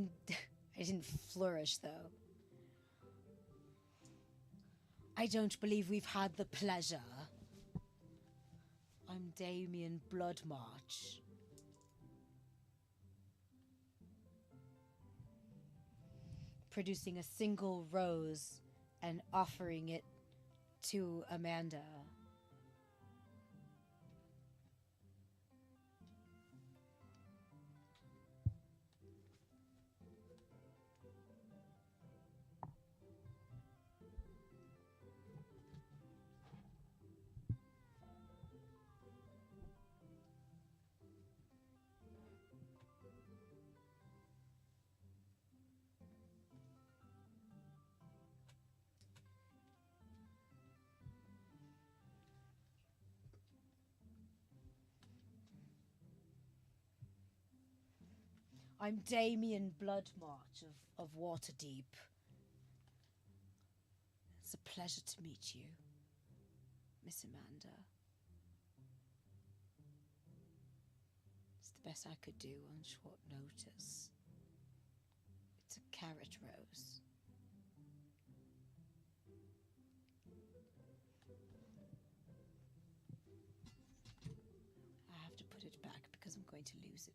didn't flourish, though. I don't believe we've had the pleasure. I'm Damien Bloodmarch. Producing a single rose and offering it to Amanda. I'm Damien Bloodmarch of Waterdeep. It's a pleasure to meet you, Miss Amanda. It's the best I could do on short notice. It's a carrot rose. I have to put it back because I'm going to lose it.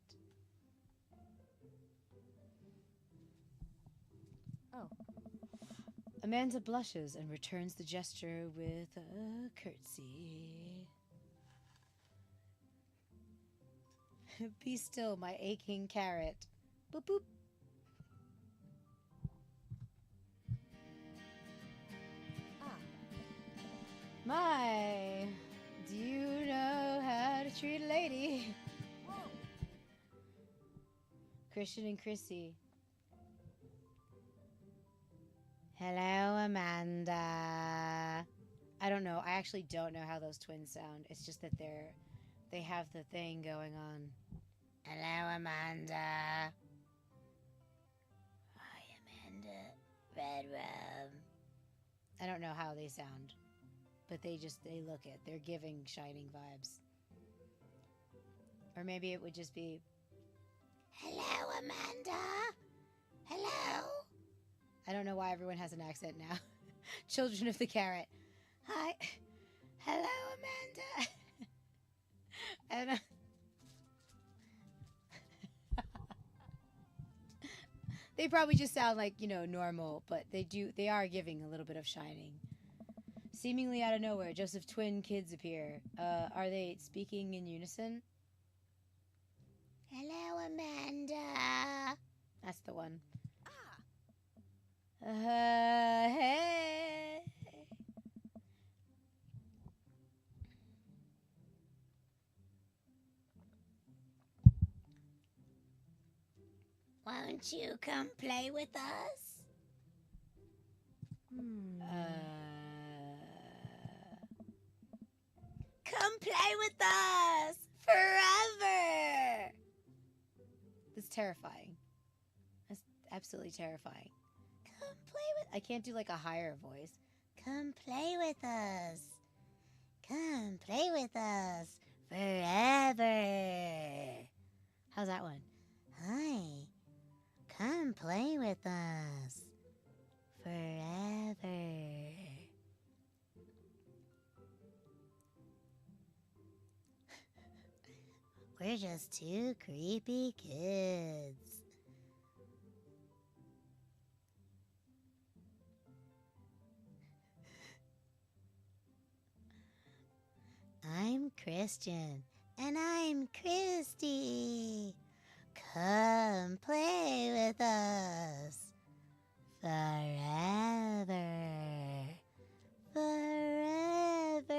Oh. Amanda blushes and returns the gesture with a curtsy. Be still, my aching carrot. Boop boop. My, do you know how to treat a lady? Christian and Chrissy. Hello, Amanda. I don't know. I actually don't know how those twins sound. It's just that they have the thing going on. Hello, Amanda. Hi, Amanda. Red Rum. I don't know how they sound, but they look it. They're giving Shining vibes. Or maybe it would just be, hello, Amanda. Hello. I don't know why everyone has an accent now. Children of the Carrot. Hi. Hello, Amanda. And they probably just sound like, normal, but they are giving a little bit of Shining. Seemingly out of nowhere, Joseph twin kids appear. Are they speaking in unison? Hello, Amanda. That's the one. Hey. Won't you come play with us? Come Come play with us forever. That's terrifying. That's absolutely terrifying. Come play with. I can't do like a higher voice. Come play with us. Come play with us forever. How's that one? Hi. Come play with us forever. We're just two creepy kids. I'm Christian. And I'm Christy. Come play with us forever. Forever.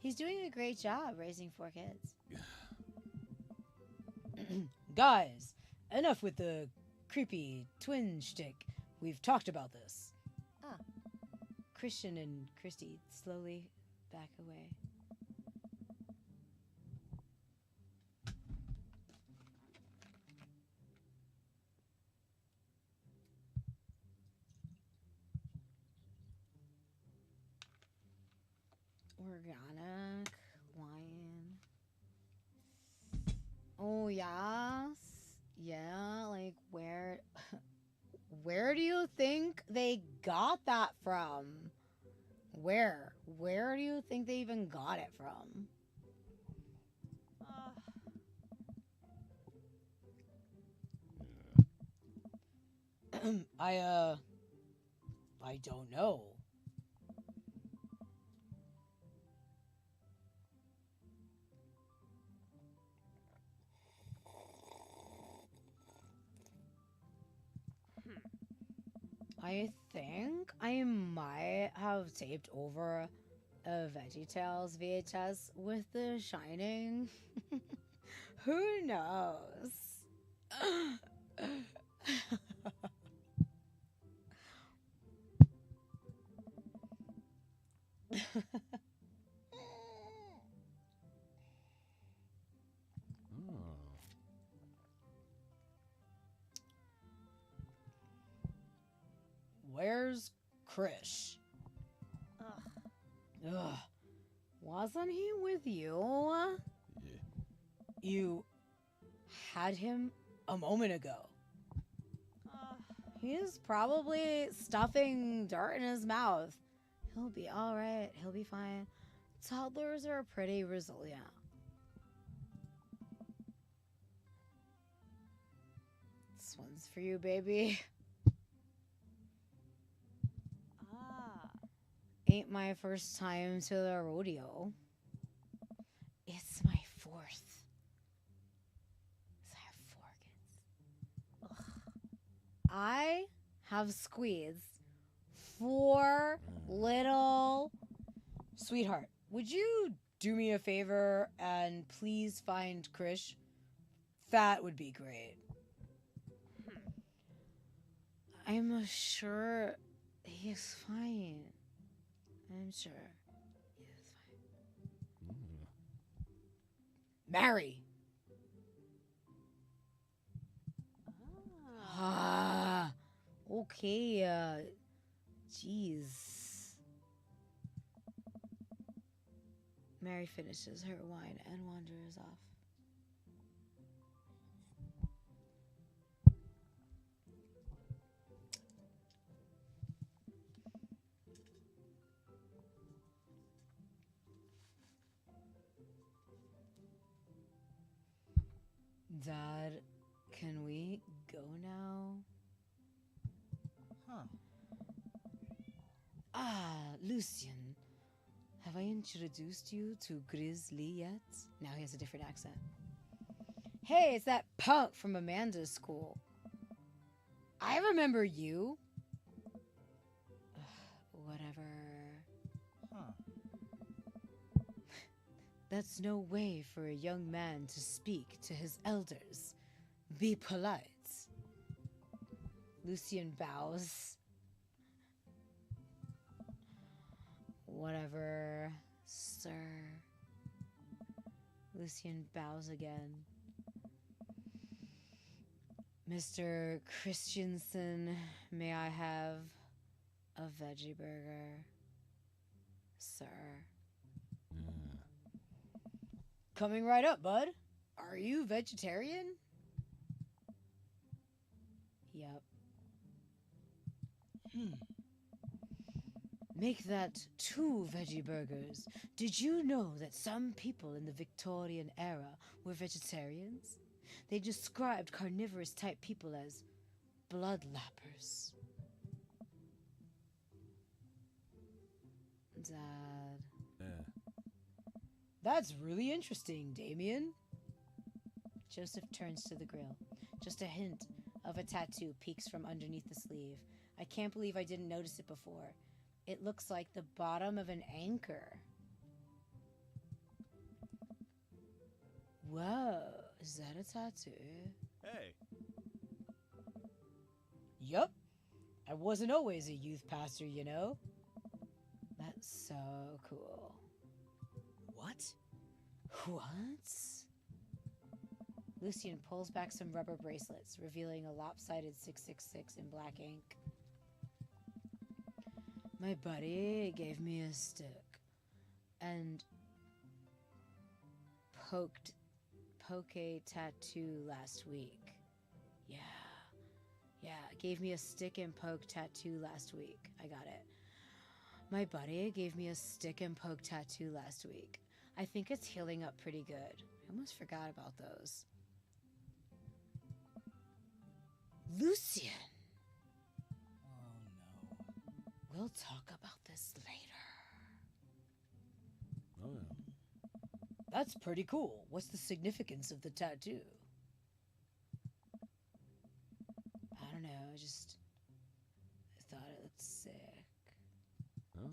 He's doing a great job raising 4 kids. Guys, enough with the creepy twin shtick. We've talked about this. Christian and Christy slowly back away. Organic lion. Oh yes. Yeah, like where do you think they got that from? Where do you think they even got it from? I don't know. I think I might have taped over a VeggieTales VHS with The Shining. Who knows? Where's Krish? Ugh. Wasn't he with you? Yeah. You had him a moment ago. He's probably stuffing dirt in his mouth. He'll be alright. He'll be fine. Toddlers are pretty resilient. This one's for you, baby. Ain't my first time to the rodeo. It's my 4th. So I have 4 kids. Ugh. I have squeezed 4 little... Sweetheart, would you do me a favor and please find Krish? That would be great. I'm sure he's fine. I'm sure he's fine. Mary! Okay, jeez. Mary finishes her wine and wanders off. Dad, can we go now? Lucien. Have I introduced you to Grizzly yet? Now he has a different accent. Hey, it's that punk from Amanda's school. I remember you. Whatever. That's no way for a young man to speak to his elders. Be polite. Lucien bows. Whatever, sir. Lucian bows again. Mr. Christensen, may I have a veggie burger, sir? Coming right up, bud. Are you vegetarian? Yep. Make that 2 veggie burgers. Did you know that some people in the Victorian era were vegetarians? They described carnivorous type people as bloodlappers. Dad. That's really interesting, Damien. Joseph turns to the grill. Just a hint of a tattoo peeks from underneath the sleeve. I can't believe I didn't notice it before. It looks like the bottom of an anchor. Whoa, is that a tattoo? Hey. Yup. I wasn't always a youth pastor, you know. That's so cool. What? What? Lucian pulls back some rubber bracelets, revealing a lopsided 666 in black ink. My buddy gave me a stick and poke tattoo last week. Yeah, gave me a stick and poke tattoo last week. I got it. My buddy gave me a stick and poke tattoo last week. I think it's healing up pretty good. I almost forgot about those. Lucian! We'll talk about this later. Oh, yeah. That's pretty cool. What's the significance of the tattoo? I don't know. I thought it looked sick. Huh?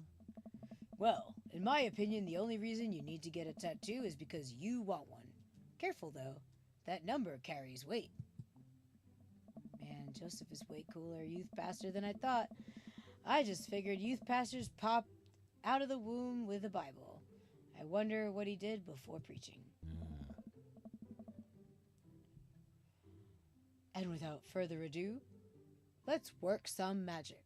Well, in my opinion, the only reason you need to get a tattoo is because you want one. Careful, though. That number carries weight. Man, Joseph is way cooler youth pastor than I thought. I just figured youth pastors pop out of the womb with a Bible. I wonder what he did before preaching. And without further ado, let's work some magic.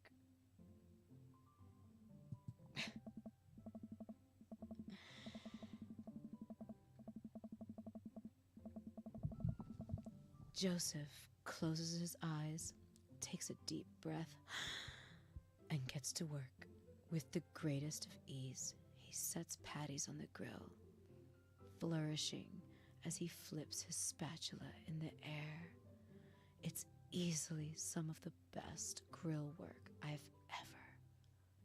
Joseph closes his eyes, takes a deep breath, and gets to work. With the greatest of ease, he sets patties on the grill, flourishing as he flips his spatula in the air. It's easily some of the best grill work I've ever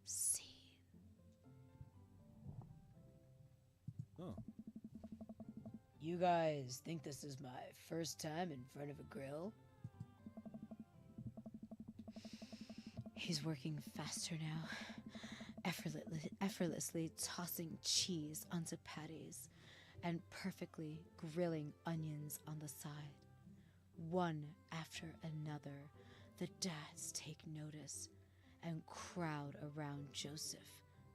seen. Oh. You guys think this is my first time in front of a grill? He's working faster now, effortlessly tossing cheese onto patties and perfectly grilling onions on the side. One after another, the dads take notice and crowd around Joseph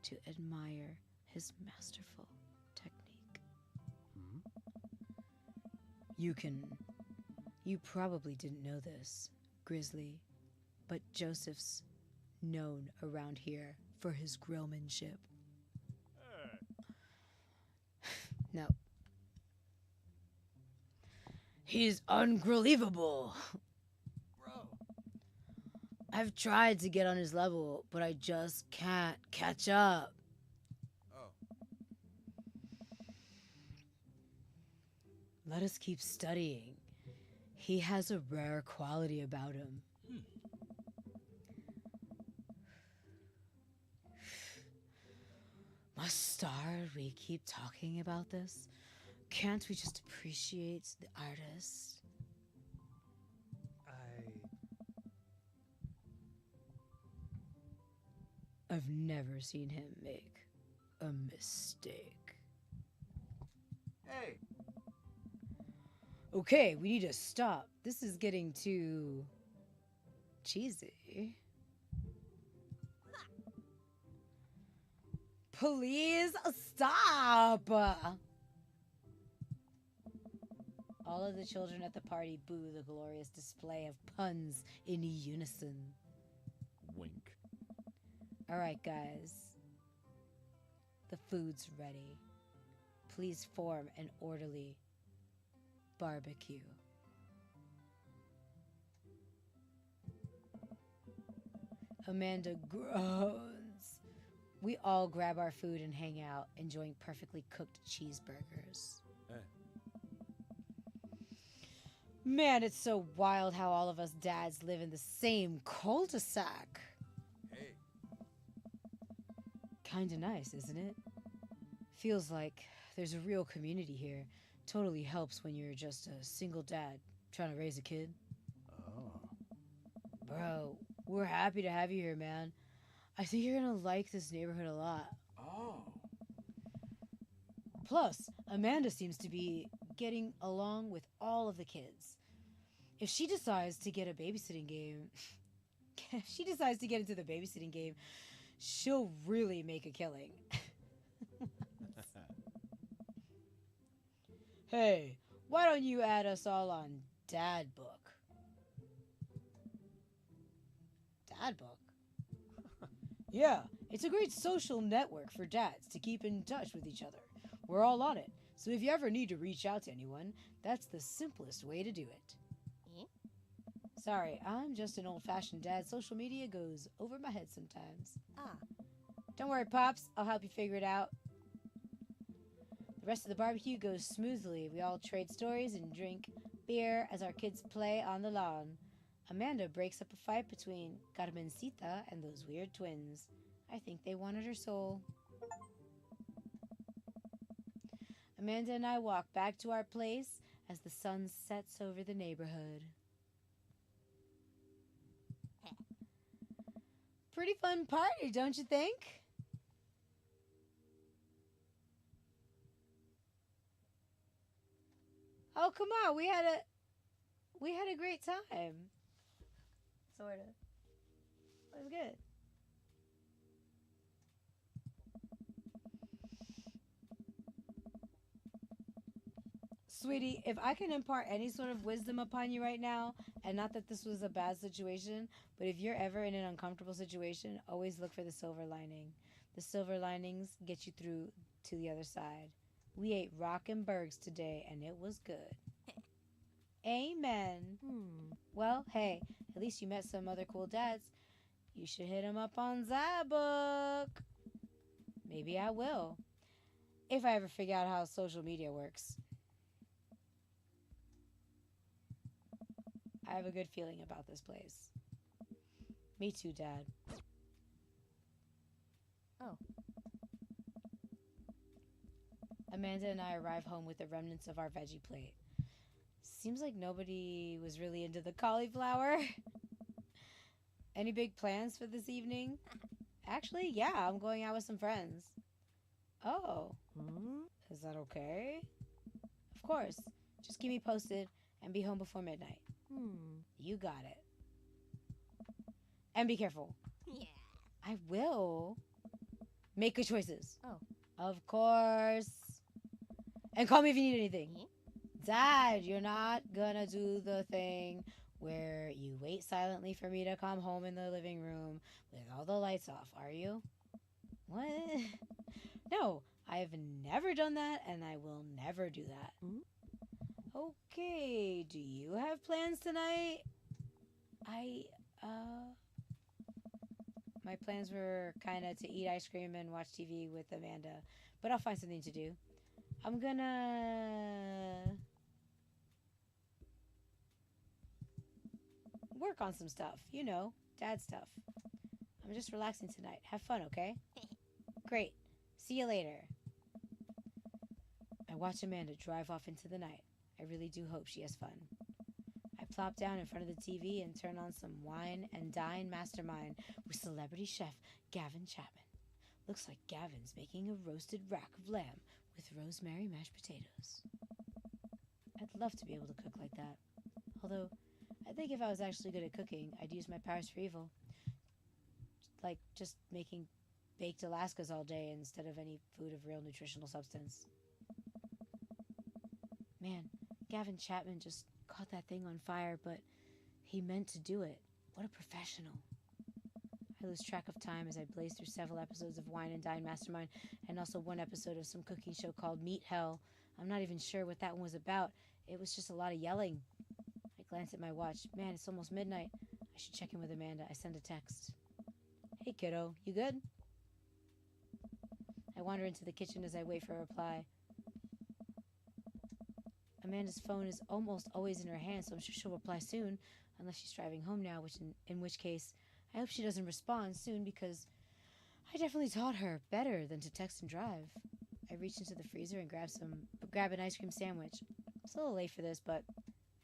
to admire his masterful technique. You probably didn't know this, Grizzly, but Joseph's known around here for his grillmanship. No. He's ungrillevable. Bro. I've tried to get on his level, but I just can't catch up. Oh. Let us keep studying. He has a rare quality about him. Must we keep talking about this? Can't we just appreciate the artist? I've never seen him make a mistake. Hey. Okay, we need to stop. This is getting too cheesy. Please stop! All of the children at the party boo the glorious display of puns in unison. Wink. Alright, guys. The food's ready. Please form an orderly barbecue. Amanda groans. We all grab our food and hang out, enjoying perfectly cooked cheeseburgers. Hey. Man, it's so wild how all of us dads live in the same cul-de-sac. Hey. Kinda nice, isn't it? Feels like there's a real community here. Totally helps when you're just a single dad trying to raise a kid. Oh. Bro, we're happy to have you here, man. I think you're gonna like this neighborhood a lot. Oh. Plus, Amanda seems to be getting along with all of the kids. If she decides to get a babysitting game, if she decides to get into the babysitting game, she'll really make a killing. Hey, why don't you add us all on Dad Book? Dad Book? Yeah, it's a great social network for dads to keep in touch with each other. We're all on it, so if you ever need to reach out to anyone, that's the simplest way to do it. Sorry, I'm just an old-fashioned dad. Social media goes over my head sometimes. Don't worry, Pops. I'll help you figure it out. The rest of the barbecue goes smoothly. We all trade stories and drink beer as our kids play on the lawn. Amanda breaks up a fight between Carmencita and those weird twins. I think they wanted her soul. Amanda and I walk back to our place as the sun sets over the neighborhood. Pretty fun party, don't you think? Oh, come on. We had a great time. Sort of. It was good. Sweetie, if I can impart any sort of wisdom upon you right now, and not that this was a bad situation, but if you're ever in an uncomfortable situation, always look for the silver lining. The silver linings get you through to the other side. We ate rockin' burgers today, and it was good. Amen. Well, hey, at least you met some other cool dads. You should hit them up on ZADDY. Maybe I will. If I ever figure out how social media works. I have a good feeling about this place. Me too, Dad. Oh. Amanda and I arrive home with the remnants of our veggie plate. Seems like nobody was really into the cauliflower. Any big plans for this evening? Actually, yeah, I'm going out with some friends. Oh. Is that okay? Of course. Just keep me posted and be home before midnight. You got it. And be careful. Yeah. I will. Make good choices. Oh. Of course. And call me if you need anything. Dad, you're not gonna do the thing where you wait silently for me to come home in the living room with all the lights off, are you? What? No, I've never done that, and I will never do that. Okay, do you have plans tonight? My plans were kind of to eat ice cream and watch TV with Amanda, but I'll find something to do. I'm gonna work on some stuff, you know, dad stuff. I'm just relaxing tonight. Have fun, okay? Great. See you later. I watch Amanda drive off into the night. I really do hope she has fun. I plop down in front of the TV and turn on some Wine and Dine Mastermind with celebrity chef Gavin Chapman. Looks like Gavin's making a roasted rack of lamb with rosemary mashed potatoes. I'd love to be able to cook like that. Although, I think if I was actually good at cooking, I'd use my powers for evil. Like, just making baked Alaskas all day instead of any food of real nutritional substance. Man, Gavin Chapman just caught that thing on fire, but he meant to do it. What a professional. I lose track of time as I blaze through several episodes of Wine and Dine Mastermind and also one episode of some cooking show called Meat Hell. I'm not even sure what that one was about. It was just a lot of yelling. I glance at my watch. Man, it's almost midnight. I should check in with Amanda. I send a text. Hey, kiddo. You good? I wander into the kitchen as I wait for a reply. Amanda's phone is almost always in her hand, so I'm sure she'll reply soon, unless she's driving home now, in which case I hope she doesn't respond soon because I definitely taught her better than to text and drive. I reach into the freezer and grab an ice cream sandwich. It's a little late for this, but I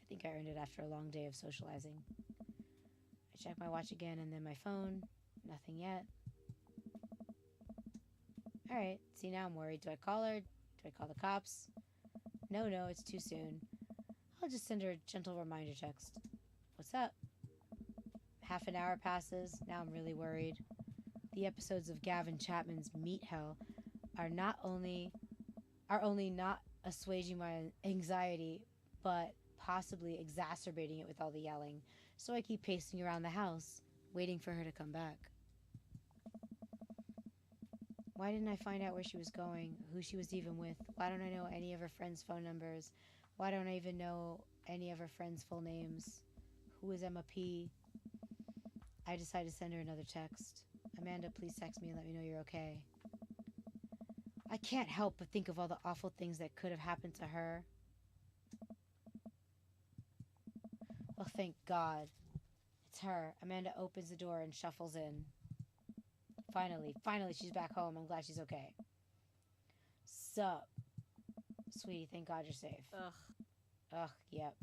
think I earned it after a long day of socializing. I check my watch again and then my phone. Nothing yet. Alright, see, now I'm worried. Do I call her? Do I call the cops? No, it's too soon. I'll just send her a gentle reminder text. What's up? Half an hour passes. Now I'm really worried. The episodes of Gavin Chapman's Meat Hell are only not assuaging my anxiety, but possibly exacerbating it with all the yelling. So I keep pacing around the house, waiting for her to come back. Why didn't I find out where she was going, who she was even with? Why don't I know any of her friends' phone numbers? Why don't I even know any of her friends' full names? Who is Emma P? I decide to send her another text. Amanda, please text me and let me know you're okay. I can't help but think of all the awful things that could have happened to her. Well, thank God. It's her. Amanda opens the door and shuffles in. Finally, she's back home. I'm glad she's okay. Sup? Sweetie, thank God you're safe. Ugh, yep.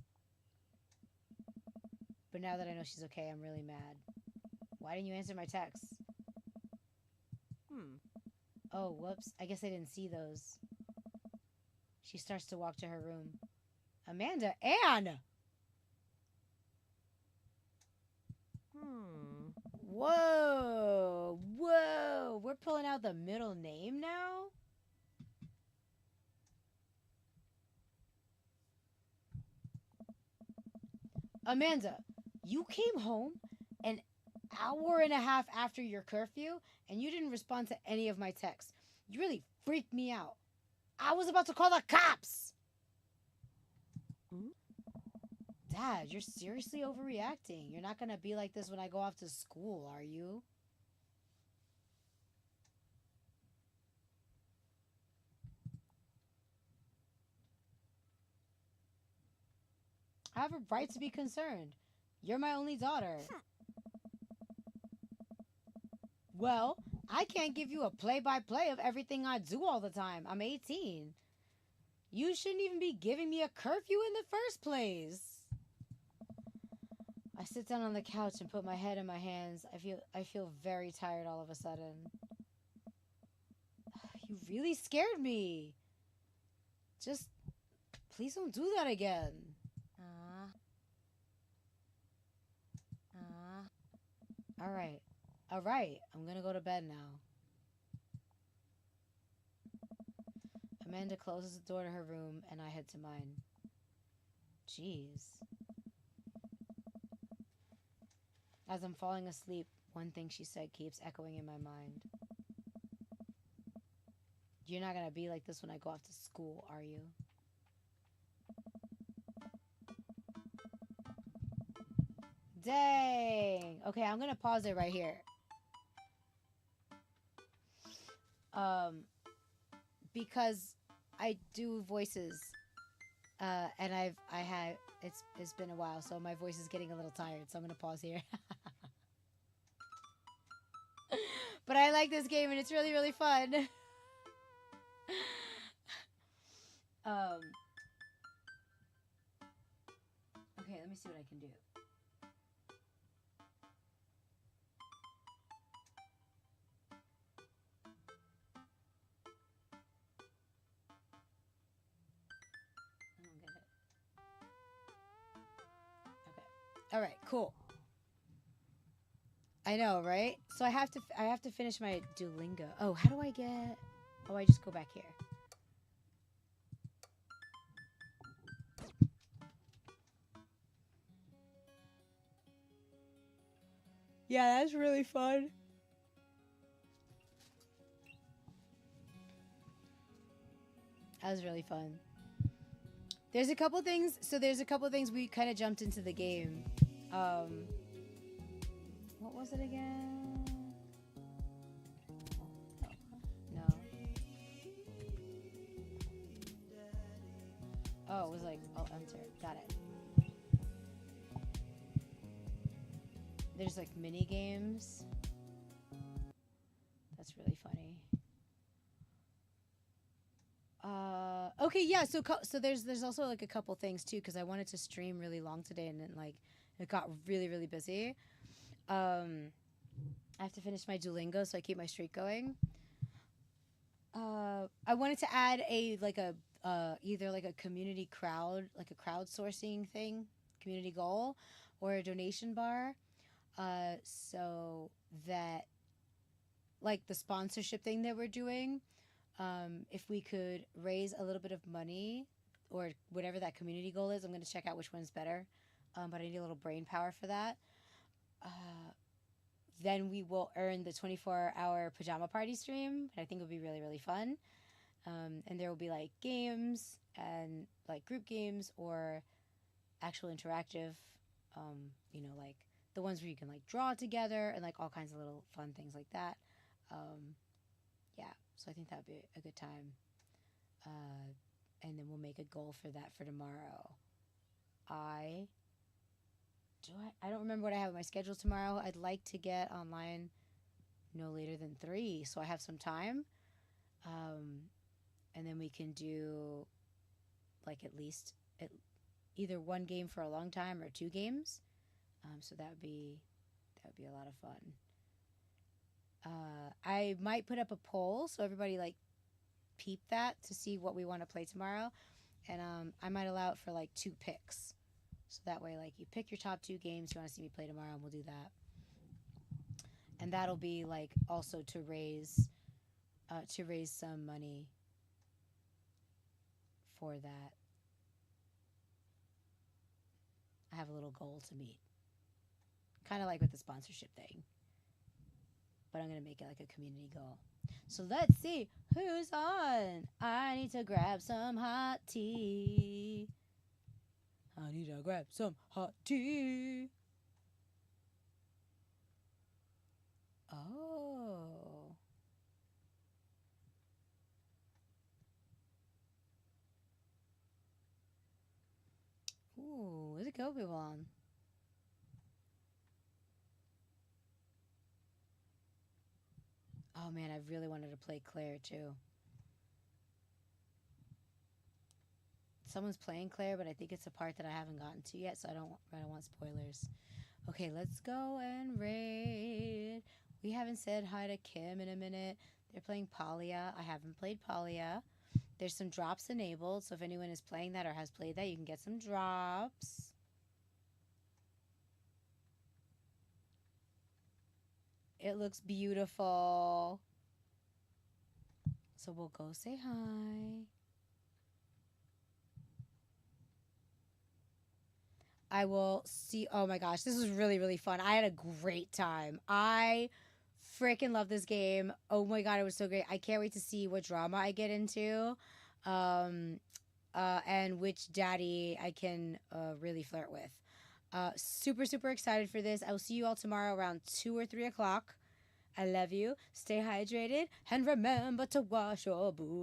But now that I know she's okay, I'm really mad. Why didn't you answer my texts? Oh, whoops. I guess I didn't see those. She starts to walk to her room. Amanda, Anne! Whoa! We're pulling out the middle name now? Amanda, you came home an hour and a half after your curfew, and you didn't respond to any of my texts. You really freaked me out. I was about to call the cops! Dad, you're seriously overreacting. You're not gonna be like this when I go off to school, are you? I have a right to be concerned. You're my only daughter. Well, I can't give you a play-by-play of everything I do all the time. I'm 18. You shouldn't even be giving me a curfew in the first place. I sit down on the couch and put my head in my hands. I feel very tired all of a sudden. You really scared me. Just please don't do that again. All right. I'm gonna go to bed now. Amanda closes the door to her room and I head to mine. Jeez. As I'm falling asleep, one thing she said keeps echoing in my mind. You're not gonna be like this when I go off to school, are you? Dang! Okay, I'm gonna pause it right here. Because I do voices, and it's been a while, so my voice is getting a little tired, so I'm gonna pause here. But I like this game, and it's really, really fun. Okay, let me see what I can do. I don't get it. Okay. All right, cool. I know, right? So I have to finish my Duolingo. Oh, how do I get? Oh, I just go back here. Yeah, that's really fun. That was really fun. There's a couple things. So there's a couple things we kind of jumped into the game. What was it again? No. Oh, it was like, oh, enter. Got it. There's like mini games. That's really funny. Okay, yeah. So there's also like a couple things too, because I wanted to stream really long today, and then like it got really busy. I have to finish my Duolingo, so I keep my streak going. I wanted to add either like a community crowd, like a crowdsourcing thing, community goal, or a donation bar, so that like the sponsorship thing that we're doing, if we could raise a little bit of money or whatever that community goal is, I'm going to check out which one's better, but I need a little brain power for that. Then we will earn the 24-hour pajama party stream. I think it'll be really fun. And there will be like games and like group games or actual interactive, like the ones where you can like draw together and like all kinds of little fun things like that. Yeah, so I think that would be a good time. And then we'll make a goal for that for tomorrow. I don't remember what I have on my schedule tomorrow. I'd like to get online no later than 3, so I have some time. And then we can do like at least either one game for a long time or 2 games. So that would be a lot of fun. I might put up a poll so everybody like peep that to see what we want to play tomorrow, and I might allow it for like 2 picks. So that way, like, you pick your top 2 games you want to see me play tomorrow, and we'll do that. And that'll be, like, also to raise some money for that. I have a little goal to meet. Kind of like with the sponsorship thing. But I'm going to make it like a community goal. So let's see who's on. I need to grab some hot tea. I need to grab some hot tea. Oh. Ooh, where's it go, people on? Oh man, I really wanted to play Claire too. Someone's playing Claire, but I think it's a part that I haven't gotten to yet, so I don't want spoilers. Okay, let's go and raid. We haven't said hi to Kim in a minute. They're playing Palia. I haven't played Palia. There's some drops enabled, so if anyone is playing that or has played that, you can get some drops. It looks beautiful. So we'll go say hi. I will see. Oh my gosh, this was really fun. I had a great time. I freaking love this game. Oh my god, it was so great. I can't wait to see what drama I get into, and which daddy I can really flirt with. Super excited for this. I will see you all tomorrow around 2 or 3 o'clock. I love you. Stay hydrated and remember to wash your booty.